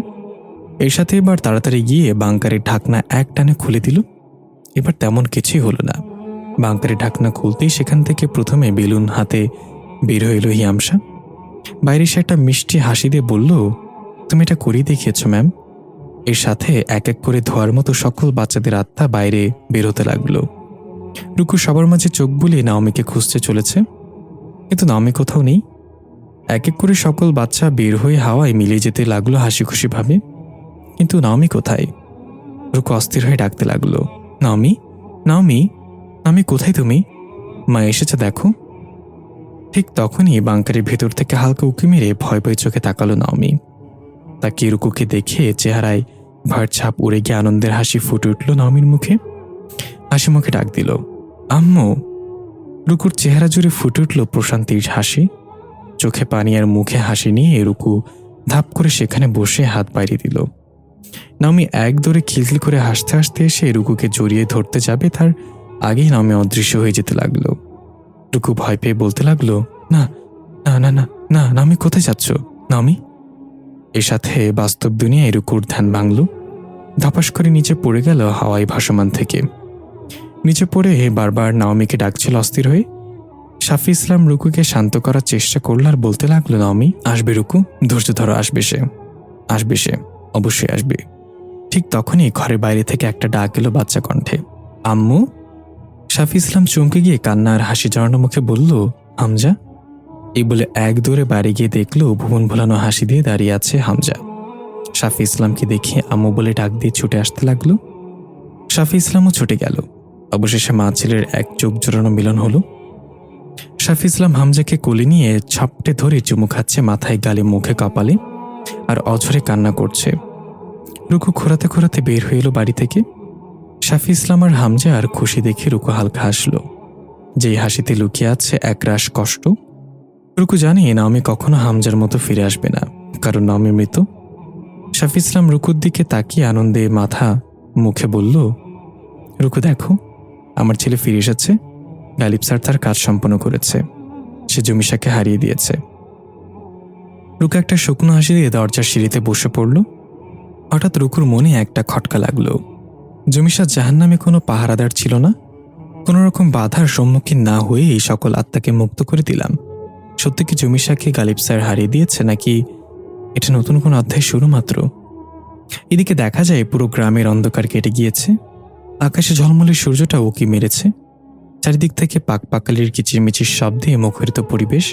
এর সাথে এবার তাড়াতাড়ি গিয়ে বাংকারের ঢাকনা এক টানে খুলে দিল। এবার তেমন কিছুই হলো না। বাংকারের ঢাকনা খুলতেই সেখান থেকে প্রথমে বেলুন হাতে বের হয়ে এলো হিয়ামশা। বাইরে সে একটা মিষ্টি হাসি দিয়ে বলল, তুমি এটা করেই দেখিয়েছ ম্যাম। এর সাথে এক এক করে ধোয়ার মতো সকল বাচ্চাদের আত্মা বাইরে বের হতে লাগলো। রুকু সবার মাঝে চোখ বুলিয়ে নাওমিকে খুঁজতে চলেছে, কিন্তু নাওমি কোথাও নেই। এক এক করে সকল বাচ্চা বের হয়ে হাওয়ায় মিলিয়ে যেতে লাগলো হাসি খুশি ভাবে, কিন্তু নাওমি কোথায়? রুকু অস্থির হয়ে ডাকতে লাগলো, নাওমি, নাওমি, নাওমি কোথায় তুমি? মা এসেছে দেখো। ঠিক তখনই বাংকারের ভেতর থেকে হালকা উঁকি মেরে ভয় ভয় চোখে তাকালো নাওমি। তাকে রুকুকে দেখে চেহারায় ভয়ের ছাপ উড়ে গিয়ে আনন্দের হাসি ফুটে উঠল নাওমির মুখে। হাসি মুখে ডাক দিল, আম্মু। রুকুর চেহারা জুড়ে ফুটে উঠল প্রশান্তির হাসি। চোখে পানি আর মুখে হাসি নিয়ে রুকু ধাপ করে সেখানে বসে হাত বাইরে দিল। নাওমি এক দৌড়ে খিলখিল করে হাসতে হাসতে এসে রুকুকে জড়িয়ে ধরতে যাবে, তার আগেই নাওমি অদৃশ্য হয়ে যেতে লাগলো। রুকু ভয় পেয়ে বলতে লাগলো, না না না না না, নাওমি কোথায় যাচ্ছ নাওমি? এর সাথে বাস্তব দুনিয়ায় রুকুর ধ্যান ভাঙল। ধপাস করে নিচে পড়ে গেল হাওয়ায় ভাসমান থেকে। নিচে পড়ে বারবার নাওমিকে ডাকছিল অস্থির হয়ে। শাফি ইসলাম রুকুকে শান্ত করার চেষ্টা করল আর বলতে লাগলো, নাওমি আসবে রুকু, ধৈর্য ধরো, আসবে সে, আসবে সে, অবশ্যই আসবে। ঠিক তখনই ঘরের বাইরে থেকে একটা ডাক এলো বাচ্চা কণ্ঠে, আম্মু। শাফি ইসলাম চমকে গিয়ে কান্না আর হাসি জড়ানো মুখে বলল, হামজা। এই বলে এক দৌড়ে বাড়ি গিয়ে দেখলো ভুবন ভোলানো হাসি দিয়ে দাঁড়িয়ে আছে হামজা। শাফি ইসলামকে দেখে আম্মু বলে ডাক দিয়ে ছুটে আসতে লাগলো। শাফি ইসলামও ছুটে গেল। অবশেষে মা ছেলের এক চোখ জোড়ানো মিলন হলো। শাফি ইসলাম হামজাকে কোলে নিয়ে ছাপটে ধরে চুমু খাচ্ছে মাথায়, গালে, মুখে, কপালে, আর অঝরে কান্না করছে। রুকু খোরাতে খোরাতে বের হয়ে এলো বাড়ি থেকে। শাফি ইসলাম আর হামজা আর খুশি দেখে রুকু হালকা হাসলো, যেই হাসিতে লুকিয়ে আছে একরাশ কষ্ট। রুকু জানে নাওমি কখনো হামজার মতো ফিরে আসবে না, কারণ নাওমি মৃত। শাফি ইসলাম রুকুর দিকে তাকিয়ে আনন্দে মাথা মুখে বলল, রুকু দেখো, আমার ছেলে ফিরে এসেছে। গালিব স্যার তার কাজ সম্পন্ন করেছে, সে জমিশাকে হারিয়ে দিয়েছে। রুকু একটা শুকনো হাসি দিয়ে দরজার সিঁড়িতে বসে পড়ল। হঠাৎ রুকুর মনে একটা খটকা লাগলো। জমিশা জাহান্নামে কোনো পাহারাদার ছিল না, কোনো রকম বাধার সম্মুখীন না হয়ে এই সকল আত্মাকে মুক্ত করে দিলাম। সত্যি কি জমিশাকে গালিব স্যার হারিয়ে দিয়েছে, নাকি এটা নতুন কোনো অধ্যায় শুরু মাত্র? এদিকে দেখা যায় পুরো গ্রামের অন্ধকার কেটে গিয়েছে। আকাশে ঝলমলে সূর্যটা উঁকি মেরেছে। চারিদিক থেকে পাকপাকালির কিচিরমিচির শব্দে মুখরিত পরিবেশ।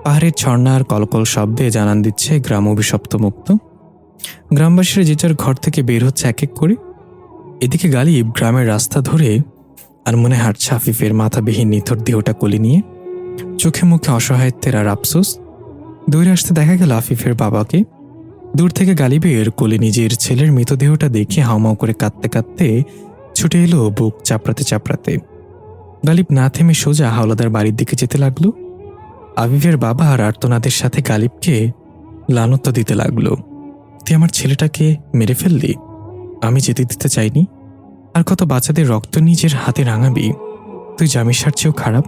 পাহাড়ের ঝর্ণা আর কলকল শব্দে জানান দিচ্ছে গ্রাম অভিশপ্ত মুক্ত। গ্রামবাসীরা যে যার ঘর থেকে বের হচ্ছে এক এক করে। এদিকে গালিব গ্রামের রাস্তা ধরে আর মনে হাঁটছে আফিফের মাথাবিহীন নিথর দেহটা কোলে নিয়ে। চোখে মুখে অসহায়ত্বের আর আফসোস। দৌড়ে আসতে দেখা গেল আফিফের বাবাকে। দূর থেকে গালিবের কোলে নিজের ছেলের মৃতদেহটা দেখে হাউমাউ করে কাঁদতে কাঁদতে ছুটে এলো বুক চাপড়াতে চাপড়াতে। গালিব না থেমে সোজা হাওলাদার বাড়ির দিকে যেতে লাগলো। আফিফের বাবা আর আর্তনাদের সাথে গালিবকে লানত দিতে লাগলো। তুই আমার ছেলেটাকে মেরে ফেললি, আমি যেতে দিতে চাইনি, আর কত বাচ্চাদের রক্ত নিজের হাতে রাঙাবি, তুই জামিশার চেয়েও খারাপ,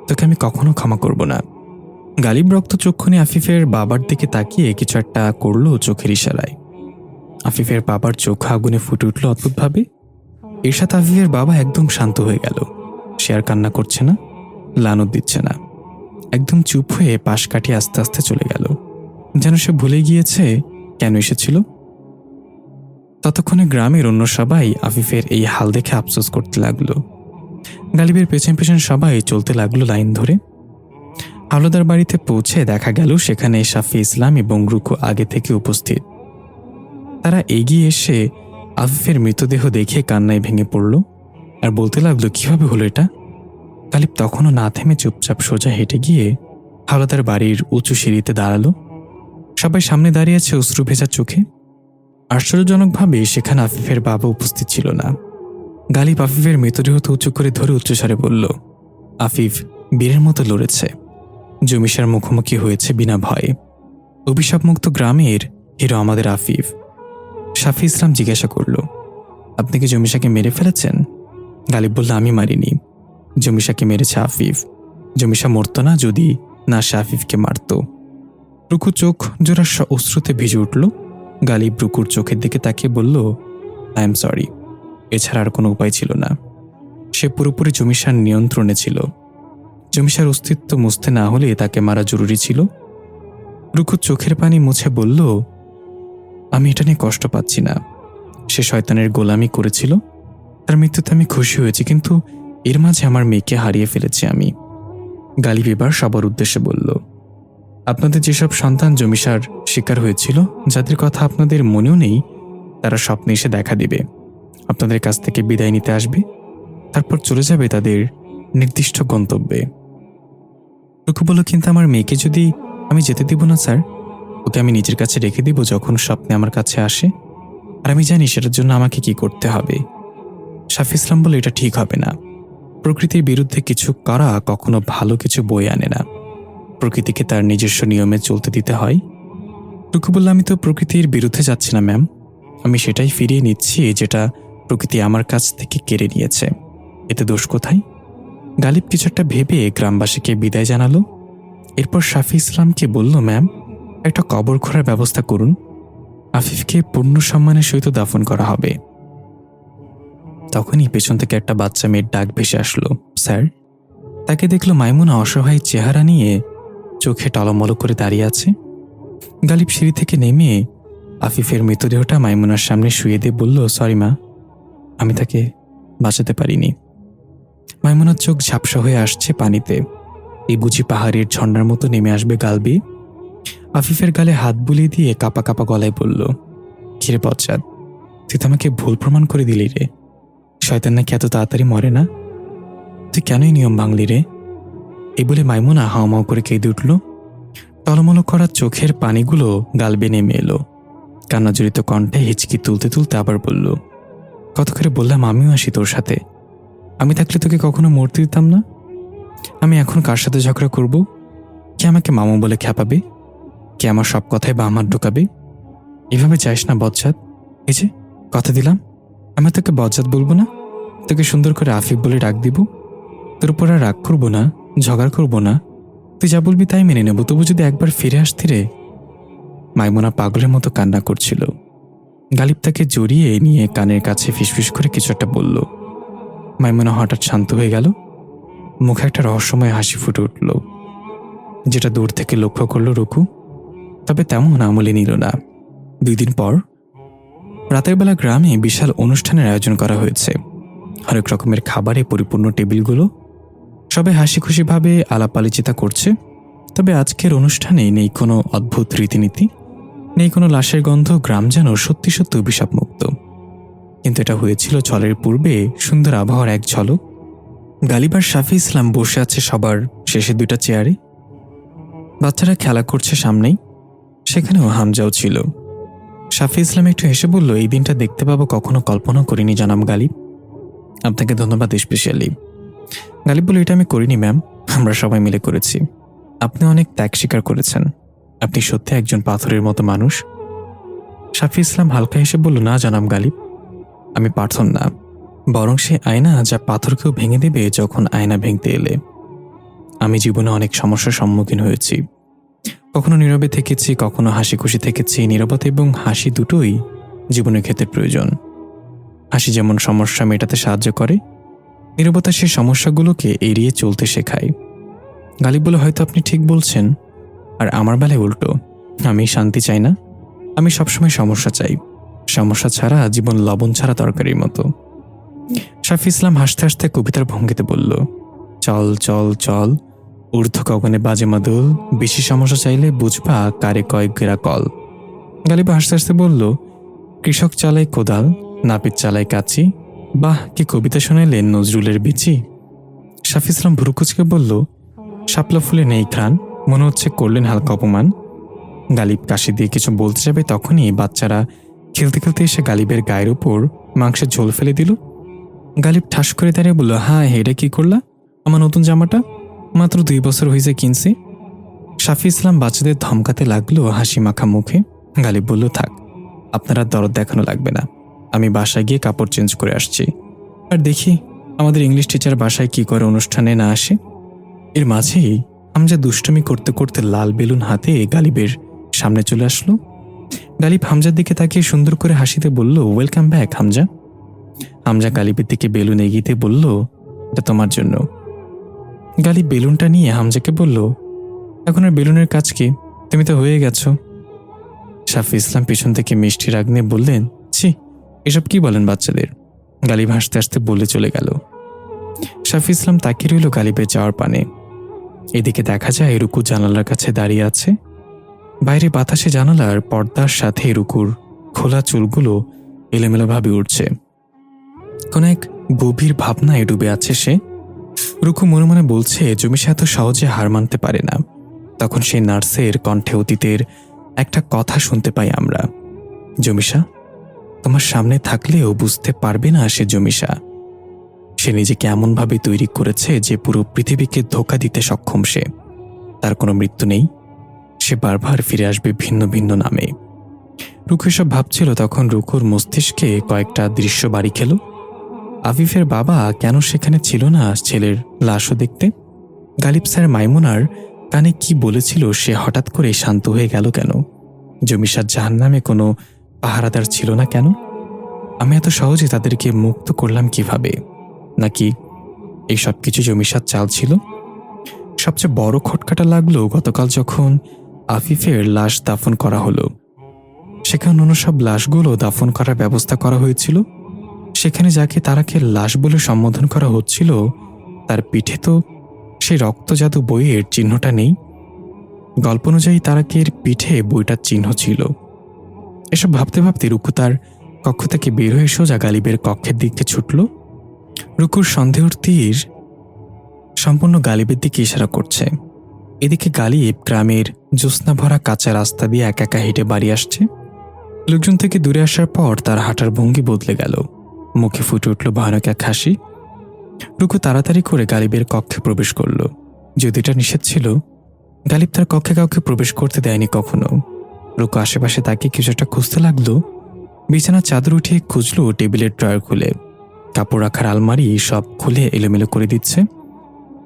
তোকে আমি কখনো ক্ষমা করব না। গালিব রক্ত চক্ষুনে আফিফের বাবার দিকে তাকিয়ে কিছু একটা করলো চোখের ইশারায়। আফিফের বাবার চোখ আগুনে ফুটে উঠল অদ্ভুতভাবে। এর সাথে আফিফের বাবা একদম শান্ত হয়ে গেল। সে আর কান্না করছে না, লানত দিচ্ছে না, একদম চুপ হয়ে পাশ কাটিয়ে আস্তে আস্তে চলে গেল, যেন সে ভুলে গিয়েছে কেন এসেছিল। ততক্ষণে গ্রামের অন্য সবাই আফিফের এই হাল দেখে আফসোস করতে লাগলো। গালিবের পেছন পেছন সবাই চলতে লাগলো লাইন ধরে। হাওলাদার বাড়িতে পৌঁছে দেখা গেল সেখানে শাফি ইসলাম এবং রুকু আগে থেকে উপস্থিত। তারা এগিয়ে এসে আফিফের মৃতদেহ দেখে কান্নায় ভেঙে পড়ল আর বলতে লাগলো, কিভাবে হলো এটা? গালিব তখনও না থেমে চুপচাপ সোজা হেঁটে গিয়ে হাওলাদার বাড়ির উঁচু সিঁড়িতে দাঁড়ালো। সবাই সামনে দাঁড়িয়ে আছে অশ্রু ভেজা চোখে। আশ্চর্যজনকভাবে সেখানে আফিফের বাবা উপস্থিত ছিল না। গালিব আফিফের মৃতদেহ উঁচু করে ধরে উচ্চস্বরে বলল, আফিফ বীরের মতো লড়েছে, জমিশার মুখোমুখি হয়েছে বিনা ভয়ে। অভিশাপমুক্ত গ্রামের হিরো আমাদের আফিফ। শাফি ইসলাম জিজ্ঞাসা করল, আপনি কি জমিশাকে মেরে ফেলেছেন? গালিব বলল, আমি মারিনি, জমিশাকে মেরেছে আফিফ। জমিশা মরত না যদি না সে আফিফকে মারত। রুকু চোখ জোড়া অশ্রুতে ভিজে উঠল। গালিব রুকুর চোখের দিকে তাকিয়ে বলল, আই এম সরি, এছাড়া আর কোনো উপায় ছিল না। সে পুরোপুরি জমিশার নিয়ন্ত্রণে ছিল। জমিশার অস্তিত্ব মুছতে না হলে তাকে মারা জরুরি ছিল। রুকু চোখের পানি মুছে বলল, আমি এটা নিয়ে কষ্ট পাচ্ছি না। সে শয়তানের গোলামি করেছিল, তার মৃত্যুতে আমি খুশি হয়েছি, কিন্তু এর মাঝে আমার মেয়েকে হারিয়ে ফেলেছি আমি। গালিব এবার সবার উদ্দেশ্যে বলল, আপনাদের যেসব সন্তান জমিশার শিকার হয়েছিল, যাদের কথা আপনাদের মনেও নেই, তারা স্বপ্নে এসে দেখা দিবে, আপনাদের কাছ থেকে বিদায় নিতে আসবে, তারপর চলে যাবে তাদের নির্দিষ্ট গন্তব্যে। রুকু বলল, কিন্তু আমার মেয়েকে যদি আমি যেতে দিব না স্যার, ওকে আমি নিজের কাছে রেখে দিব যখন স্বপ্নে আমার কাছে আসে, আর আমি জানি সেটার জন্য আমাকে কি করতে হবে। শাফি ইসলাম বলে, এটা ঠিক হবে না। প্রকৃতির বিরুদ্ধে কিছু করা কখনো ভালো কিছু বয়ে আনে না। প্রকৃতিকে তার নিজস্ব নিয়মে চলতে দিতে হয়। রুকু বলল, আমি তো প্রকৃতির বিরুদ্ধে যাচ্ছি না ম্যাম, আমি সেটাই ফিরিয়ে নিচ্ছি যেটা প্রকৃতি আমার কাছ থেকে কেড়ে নিয়েছে। এতে দোষ কোথায়? গালিব কিছু একটা ভেবে গ্রামবাসীকে বিদায় জানালো। এরপর শাফি ইসলামকে বলল, ম্যাম একটা কবর খোঁড়ার ব্যবস্থা করুন, আফিফকে পূর্ণ সম্মানের সহিত দাফন করা হবে। তখনই পেছন থেকে একটা বাচ্চা মেয়ের ডাক ভেসে আসলো, স্যার। তাকে দেখলো মাইমুনা অসহায় চেহারা নিয়ে চোখে টলমল করে দাঁড়িয়ে আছে। গালিব সিঁড়ি থেকে নেমে আফিফের মৃতদেহটা মাইমুনার সামনে শুয়ে দিয়ে বলল, সরি মা, আমি তাকে বাঁচাতে পারিনি। মাইমুনার চোখ ঝাপসা হয়ে আসছে পানিতে। এই বুঝি পাহাড়ের ঝর্ণার মতো নেমে আসবে গাল বেয়ে। আফিফের গালে হাত বুলিয়ে দিয়ে কাপা কাপা গলায় বলল, কিরে বজ্জাত, তুই তো আমাকে ভুল প্রমাণ করে দিলি রে। শয়তান নাকি এত তাড়াতাড়ি মরে না, তুই কেনই নিয়ম ভাঙলি রে? এই বলে মাইমুনা হাওমাও করে কেঁদে উঠল। টলমল করা চোখের পানিগুলো গাল বেয়ে নেমে এলো। কান্নাজড়িত কণ্ঠে হিচকি তুলতে তুলতে আবার বলল, কত করে বললাম আমিও আসি তোর সাথে, আমি থাকলে তোকে কখনো মরতে দিতাম না। আমি এখন কার সাথে ঝগড়া করব? কে আমাকে মামু বলে খ্যাপাবে? কে আমার সব কথায় বা আমার ঢোকাবে? এভাবে যাইস না বজ্জাত। এই যে কথা দিলাম, আমি তোকে বজ্জাত বলবো না, তোকে সুন্দর করে আফিফ বলে ডাক দিব। তোর উপর আর রাগ করবো না, ঝগড়া করবো না, তুই যা বলবি তাই মেনে নেব। তবু যদি একবার ফিরে আসতি রে। মাইমুনা পাগলের মতো কান্না করছিল। গালিব তাকে জড়িয়ে নিয়ে কানের কাছে ফিসফিস করে কিছু একটা বলল। মাইমুনা হঠাৎ শান্ত হয়ে গেল। মুখে একটা রহস্যময় হাসি ফুটে উঠল, যেটা দূর থেকে লক্ষ্য করলো রুকু, তবে তেমন আমলে নিল না। 2 দিন পর রাতের বেলা গ্রামে বিশাল অনুষ্ঠানের আয়োজন করা হয়েছে। হরেক রকমের খাবারে পরিপূর্ণ টেবিলগুলো, সবাই হাসি খুশিভাবে আলাপ আলোচনা করছে। তবে আজকের অনুষ্ঠানে নেই কোনো অদ্ভুত রীতিনীতি, নেই কোনো লাশের গন্ধ। গ্রাম যেন সত্যি সত্যি অভিশাপ মুক্ত। কিন্তু এটা হয়েছিল চলের পূর্বে সুন্দর আবহাওয়ার এক ঝলক। গালিব আর শাফি ইসলাম বসে আছে সবার শেষে 2টা চেয়ারে। বাচ্চারা খেলা করছে সামনেই, সেখানেও হামজাও ছিল। শাফি ইসলাম একটু হেসে বলল, এই দিনটা দেখতে পাবো কখনো কল্পনা করিনি জনাব গালিব। আপনাকে ধন্যবাদ স্পেশালি। গালিব বলল, এটা আমি করিনি ম্যাম, আমরা সবাই মিলে করেছি। আপনি অনেক ত্যাগ স্বীকার করেছেন। আপনি সত্যি একজন পাথরের মতো মানুষ। শাফি ইসলাম হালকা হেসে বলল, না জনাব গালিব, আমি পাথর না, বরং সে আয়না যা পাথরকেও ভেঙে দেবে যখন আয়না ভেঙতে এলে। আমি জীবনে অনেক সমস্যার সম্মুখীন হয়েছি। কখনো নীরবে থেকেছি, কখনো হাসি খুশি থেকেছি। নীরবতা এবং হাসি দুটোই জীবনের ক্ষেত্রে প্রয়োজন। হাসি যেমন সমস্যা মেটাতে সাহায্য করে, নীরবতা সেই সমস্যাগুলোকে এড়িয়ে চলতে শেখায়। গালিব বলে, হয়তো আপনি ঠিক বলছেন, আর আমার বেলায় উল্টো। আমি শান্তি চাই না, আমি সবসময় সমস্যা চাই। সমস্যা ছাড়া জীবন লবণ ছাড়া তরকারির মতো। শাফি ইসলাম হাসতে হাসতে কবিতার ভঙ্গিতে বলল, চল চল চল ঊর্ধ্ব গগনে বাজে মাদুল, বেশি সমস্যা চাইলে বুঝবা কারে কয়েক গেরা কল। গালিব হাসতে হাসতে বলল, কৃষক চালায় কোদাল, নাপিত চালায় কাচি, বাহ কি কবিতা শোনাইলেন নজরুলের বিচি। শাফি ইসলাম ভুরুকুচকে বলল, শাপলা ফুলে নেই ঘ্রাণ, মনে হচ্ছে করলেন হালকা অপমান। গালিব কাশি দিয়ে কিছু বলতে যাবে, তখনই বাচ্চারা খেলতে খেলতে এসে গালিবের গায়ের উপর মাংসের ঝোল ফেলে দিল। গালিব ঠাস করে দাঁড়িয়ে বলল, হ্যাঁ এটা কি করলা? আমার নতুন জামাটা মাত্র 2 বছর হয়েছে কিনছি। শাফি ইসলাম বাচ্চাদের ধমকাতে লাগলো হাসি মাখা মুখে। গালিব বলল, থাক, আপনারা দরদ দেখানো লাগবে না, আমি বাসায় গিয়ে কাপড় চেঞ্জ করে আসছি। আর দেখি আমাদের ইংলিশ টিচার বাসায় কি করে অনুষ্ঠানে না আসে। এর মাঝেই হামজা দুষ্টুমি করতে করতে লাল বেলুন হাতে গালিবের সামনে চলে আসলো। গালিব হামজার দিকে তাকিয়ে সুন্দর করে হাসিতে বলল, ওয়েলকাম ব্যাক হামজা। হামজা গালিবের দিকে বেলুন এগিয়ে বলল, এটা তোমার জন্য। গালিব বেলুনটা নিয়ে হামজাকে বলল, এখন আর বেলুনের কাজ কি, তুমি তো হয়ে গেছো। শাফি ইসলাম পিছন থেকে মিষ্টি রাগ নিয়ে বললেন, ছি, এসব কি বলেন বাচ্চাদের। গালিব হাসতে হাসতে বলে চলে গেল। শাফি ইসলাম তাকিয়ে রইল গালিবের যাওয়ার পানে। এদিকে দেখা যায় রুকু জানালার কাছে দাঁড়িয়ে আছে। বাইরে বাতাসে জানালার পর্দার সাথে রুকুর খোলা চুলগুলো এলোমেলোভাবে উঠছে। কোন এক গভীর ভাবনায় ডুবে আছে সে। রুকু মনে মনে বলছে, জমিশা এত সহজে হার মানতে পারে না। তখন সেই নার্সের কণ্ঠে অতীতের একটা কথা শুনতে পাই আমরা, জমিশা, তোমার সামনে থাকলেও বুঝতে পারবে না সে জমিশা। সে নিজেকে এমনভাবে তৈরি করেছে যে পুরো পৃথিবীকে ধোঁকা দিতে সক্ষম সে। তার কোনো মৃত্যু নেই, সে বারবার ফিরে আসবে ভিন্ন ভিন্ন নামে। রুকু এসব ভাবছিল, তখন রুকুর মস্তিষ্কে কয়েকটা দৃশ্য বাড়ি খেল। আফিফের বাবা কেন সেখানে ছিল না ছেলের লাশও দেখতে? গালিব স্যার মাইমুনার কানে কি বলেছিল সে হঠাৎ করে শান্ত হয়ে গেল কেন? জমিশার জাহান্নামে কোনো পাহারাদার ছিল না কেন? আমি এত সহজে তাদেরকে মুক্ত করলাম কিভাবে? নাকি এই সব কিছু জমিশার চাল ছিল? সবচেয়ে বড় খটকাটা লাগলো গতকাল যখন আফিফের লাশ দাফন করা হলো। সেখানে অন্য সব লাশগুলো দাফন করার ব্যবস্থা করা হয়েছিল। সেখানে যাকে তারাকে লাশ বলে সম্বোধন করা হচ্ছিল, তার পিঠে তো সেই রক্তজাদু বইয়ের চিহ্নটা নেই। গল্প অনুযায়ী তারাকের পিঠে বইটার চিহ্ন ছিল। এসব ভাবতে ভাবতে রুকু তার কক্ষ থেকে বের হয়ে সোজা গালিবের কক্ষের দিকে ছুটল। রুকুর সন্দেহর তীর সম্পূর্ণ গালিবের দিকে ইশারা করছে। এদিকে গালিব গ্রামের জ্যোৎস্না ভরা কাঁচা রাস্তা দিয়ে একা একা হেঁটে বাড়ি আসছে। লোকজন থেকে দূরে আসার পর তার হাঁটার ভঙ্গি বদলে গেল, মুখে ফুটে উঠল ভয়ানক এক হাসি। রুকু তাড়াতাড়ি করে গালিবের কক্ষে প্রবেশ করল। যদি এটা নিষেধ ছিল, গালিব তার কক্ষে কাউকে প্রবেশ করতে দেয়নি কখনো। রুকু আশেপাশে তাকে কিছু একটা খুঁজতে লাগলো। বিছানার চাদর উঠিয়ে খুঁজলো টেবিলের ড্রয়ার খুলে, কাপড় রাখার আলমারি সব খুলে এলোমেলো করে দিচ্ছে।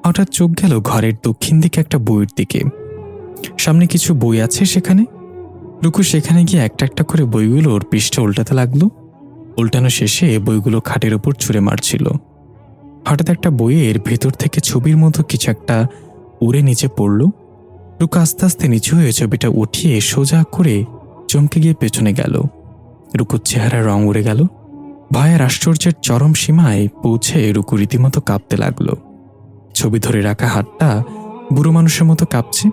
হঠাৎ চোখ গেল ঘরের দক্ষিণ দিকে একটা বইয়ের দিকে। সামনে কিছু বই আছে সেখানে। রুকু সেখানে গিয়ে একটা একটা করে বইগুলোর পৃষ্ঠা উল্টাতে লাগলো। উল্টানো শেষে বইগুলো খাটের ওপর ছুঁড়ে মারছিল। হঠাৎ একটা বইয়ের ভেতর থেকে ছবির মতো কিছু একটা উড়ে নিচে পড়ল। রুকু আস্তে আস্তে নিচু হয়ে ছবিটা উঠিয়ে সোজা করে চমকে গিয়ে পেছনে গেল। রুকুর চেহারা রং উড়ে গেল। ভয়ের আশ্চর্যের চরম সীমায় পৌঁছে রুকু রীতিমতো কাঁপতে লাগলো। ছবি ধরে রাখা হাতটা বুড়ো মানুষের মতো কাঁপছে।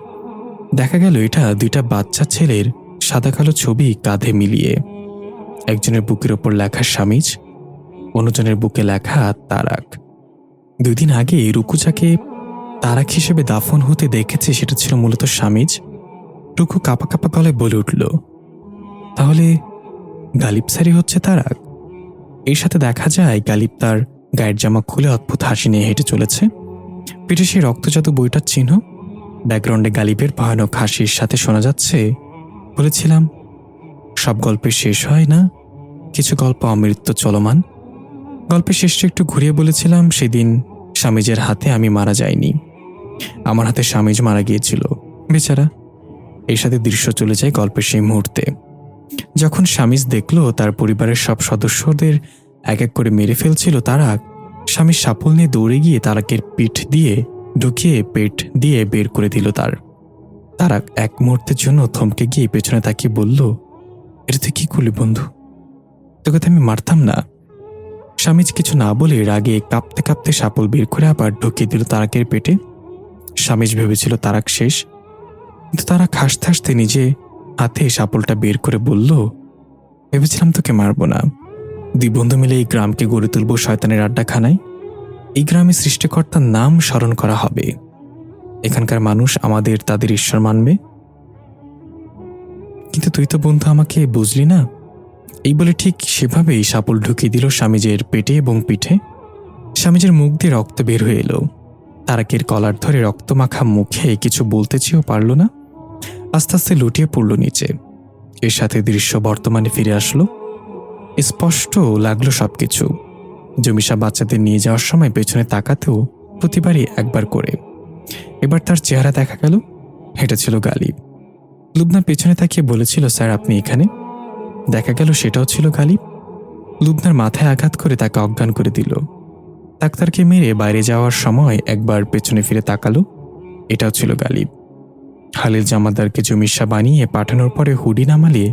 দেখা গেল এটা দুইটা বাচ্চা ছেলের সাদা কালো ছবি কাঁধে মিলিয়ে। একজনের বুকের ওপর লেখা স্বামীজ, অন্যজনের বুকে লেখা তারাক। 2 দিন আগে রুকু যাকে তারাক হিসেবে দাফন হতে দেখেছে সেটা ছিল মূলত স্বামীজ। রুকু কাঁপা কাঁপা গলায় বলে উঠল, তাহলে গালিব স্যারই হচ্ছে তারাক। এর সাথে দেখা যায় গালিব তার গায়ের জামা খুলে অদ্ভুত হাসি নিয়ে হেঁটে চলেছে। পিঠে সেই রক্তজাত বইটার চিহ্ন। ব্যাকগ্রাউন্ডে গালিবের ভয়ানক হাসির সাথে শোনা যাচ্ছে, বলেছিলাম সব গল্পের শেষ হয় না, কিছু গল্প অমৃত চলমান। গল্পের শেষটা একটু ঘুরিয়ে বলেছিলাম, সেদিন স্বামীজের হাতে আমি মারা যাইনি, আমার হাতে স্বামীজ মারা গিয়েছিল বেচারা। এর সাথে দৃশ্য চলে যায় গল্পের সেই মুহূর্তে যখন স্বামীজ দেখল তার পরিবারের সব সদস্যদের এক এক করে মেরে ফেলছিল তারাক। স্বামীর সাপল নিয়ে দৌড়ে গিয়ে তারাকের পিঠ দিয়ে ঢুকিয়ে পেট দিয়ে বের করে দিল তারাক এক মুহূর্তের জন্য থমকে গিয়ে পেছনে তাকিয়ে বলল, এটা তুই কি করলি বন্ধু? তোকে তো আমি মারতাম না। স্বামীজ কিছু না বলে রাগে কাঁপতে কাঁপতে সাপল বের করে আবার ঢুকিয়ে দিল তারাকের পেটে। স্বামীজ ভেবেছিল তারাক শেষ, কিন্তু তারাক হাসতে হাসতে নিজে হাতে সাপলটা বের করে বলল, ভেবেছিলাম তোকে মারবো না। 2 বন্ধু মিলে এই গ্রামকে গড়ে তুলব শয়তানের আড্ডাখানায়। এই গ্রামে সৃষ্টিকর্তার নাম স্মরণ করা হবে। এখানকার মানুষ আমাদের তাদের ঈশ্বর মানবে। কিন্তু তুই তো বন্ধু আমাকে বুঝলি না। এই বলে ঠিক সেভাবেই সাপল ঢুকিয়ে দিল স্বামীজের পেটে এবং পিঠে। স্বামীজের মুখ দিয়ে রক্ত বের হয়ে এলো। তারাকের কলার ধরে রক্তমাখা মুখে কিছু বলতে চেয়েও পারল না। আস্তে আস্তে লুটিয়ে পড়ল নিচে। এর সাথে দৃশ্য বর্তমানে ফিরে আসলো। স্পষ্ট লাগলো সবকিছু। জমিসা বাচ্চাদের নিয়ে যাওয়ার সময় পেছনে তাকাতেও প্রতিবারই একবার করে। এবার তার চেহারা দেখা গেল, এটা ছিল গালিব। লুবনা পেছনে তাকিয়ে বলেছিল, স্যার আপনি এখানে। দেখা গেল সেটাও ছিল গালিব। লুবনার মাথায় আঘাত করে তাকে অজ্ঞান করে দিল। ডাক্তারকে মেরে বাইরে যাওয়ার সময় একবার পেছনে ফিরে তাকালো, এটাও ছিল গালিব। খালিল জামাদারকে জমিসা বানিয়ে পাঠানোর পরে হুডি নামালে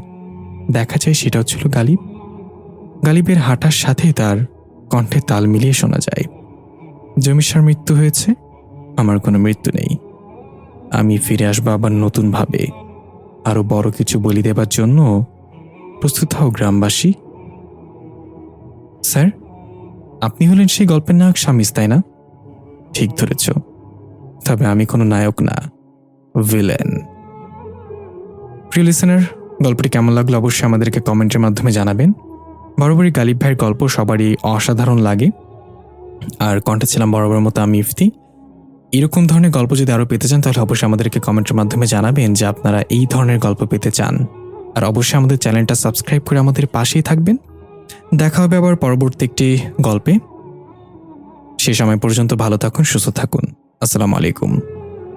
দেখা যায় সেটাও ছিল গালিব। গালিবের হাঁটার সাথে তার কণ্ঠে তাল মিলিয়ে শোনা যায়, জমিসার মৃত্যু হয়েছে, আমার কোনো মৃত্যু নেই। আমি ফিরে আসবো আবার নতুনভাবে, আরো বড় কিছু বলি দেবার জন্য প্রস্তুত হও গ্রামবাসী। স্যার, আপনি হলেন সেই গল্পের নায়ক স্বামীজ, তাই না? ঠিক ধরেছ, তবে আমি কোনো নায়ক না, ভিলেন। প্রিয় লিসেনার, গল্পটি কেমন লাগলো অবশ্যই আমাদেরকে কমেন্টের মাধ্যমে জানাবেন। বরাবরই গালিব ভাইয়ের গল্প সবারই অসাধারণ লাগে। আর কণ্ঠে ছিলাম বরাবর মতো আমি ইফতি। এরকম ধরনের গল্প যদি আরও পেতে চান তাহলে অবশ্যই আমাদেরকে কমেন্টের মাধ্যমে জানাবেন যে আপনারা এই ধরনের গল্প পেতে চান। আর অবশ্যই আমাদের চ্যানেলটা সাবস্ক্রাইব করে আমাদের পাশেই থাকবেন। দেখা হবে আবার পরবর্তী একটি গল্পে। সে সময় পর্যন্ত ভালো থাকুন, সুস্থ থাকুন। আসসালামু আলাইকুম।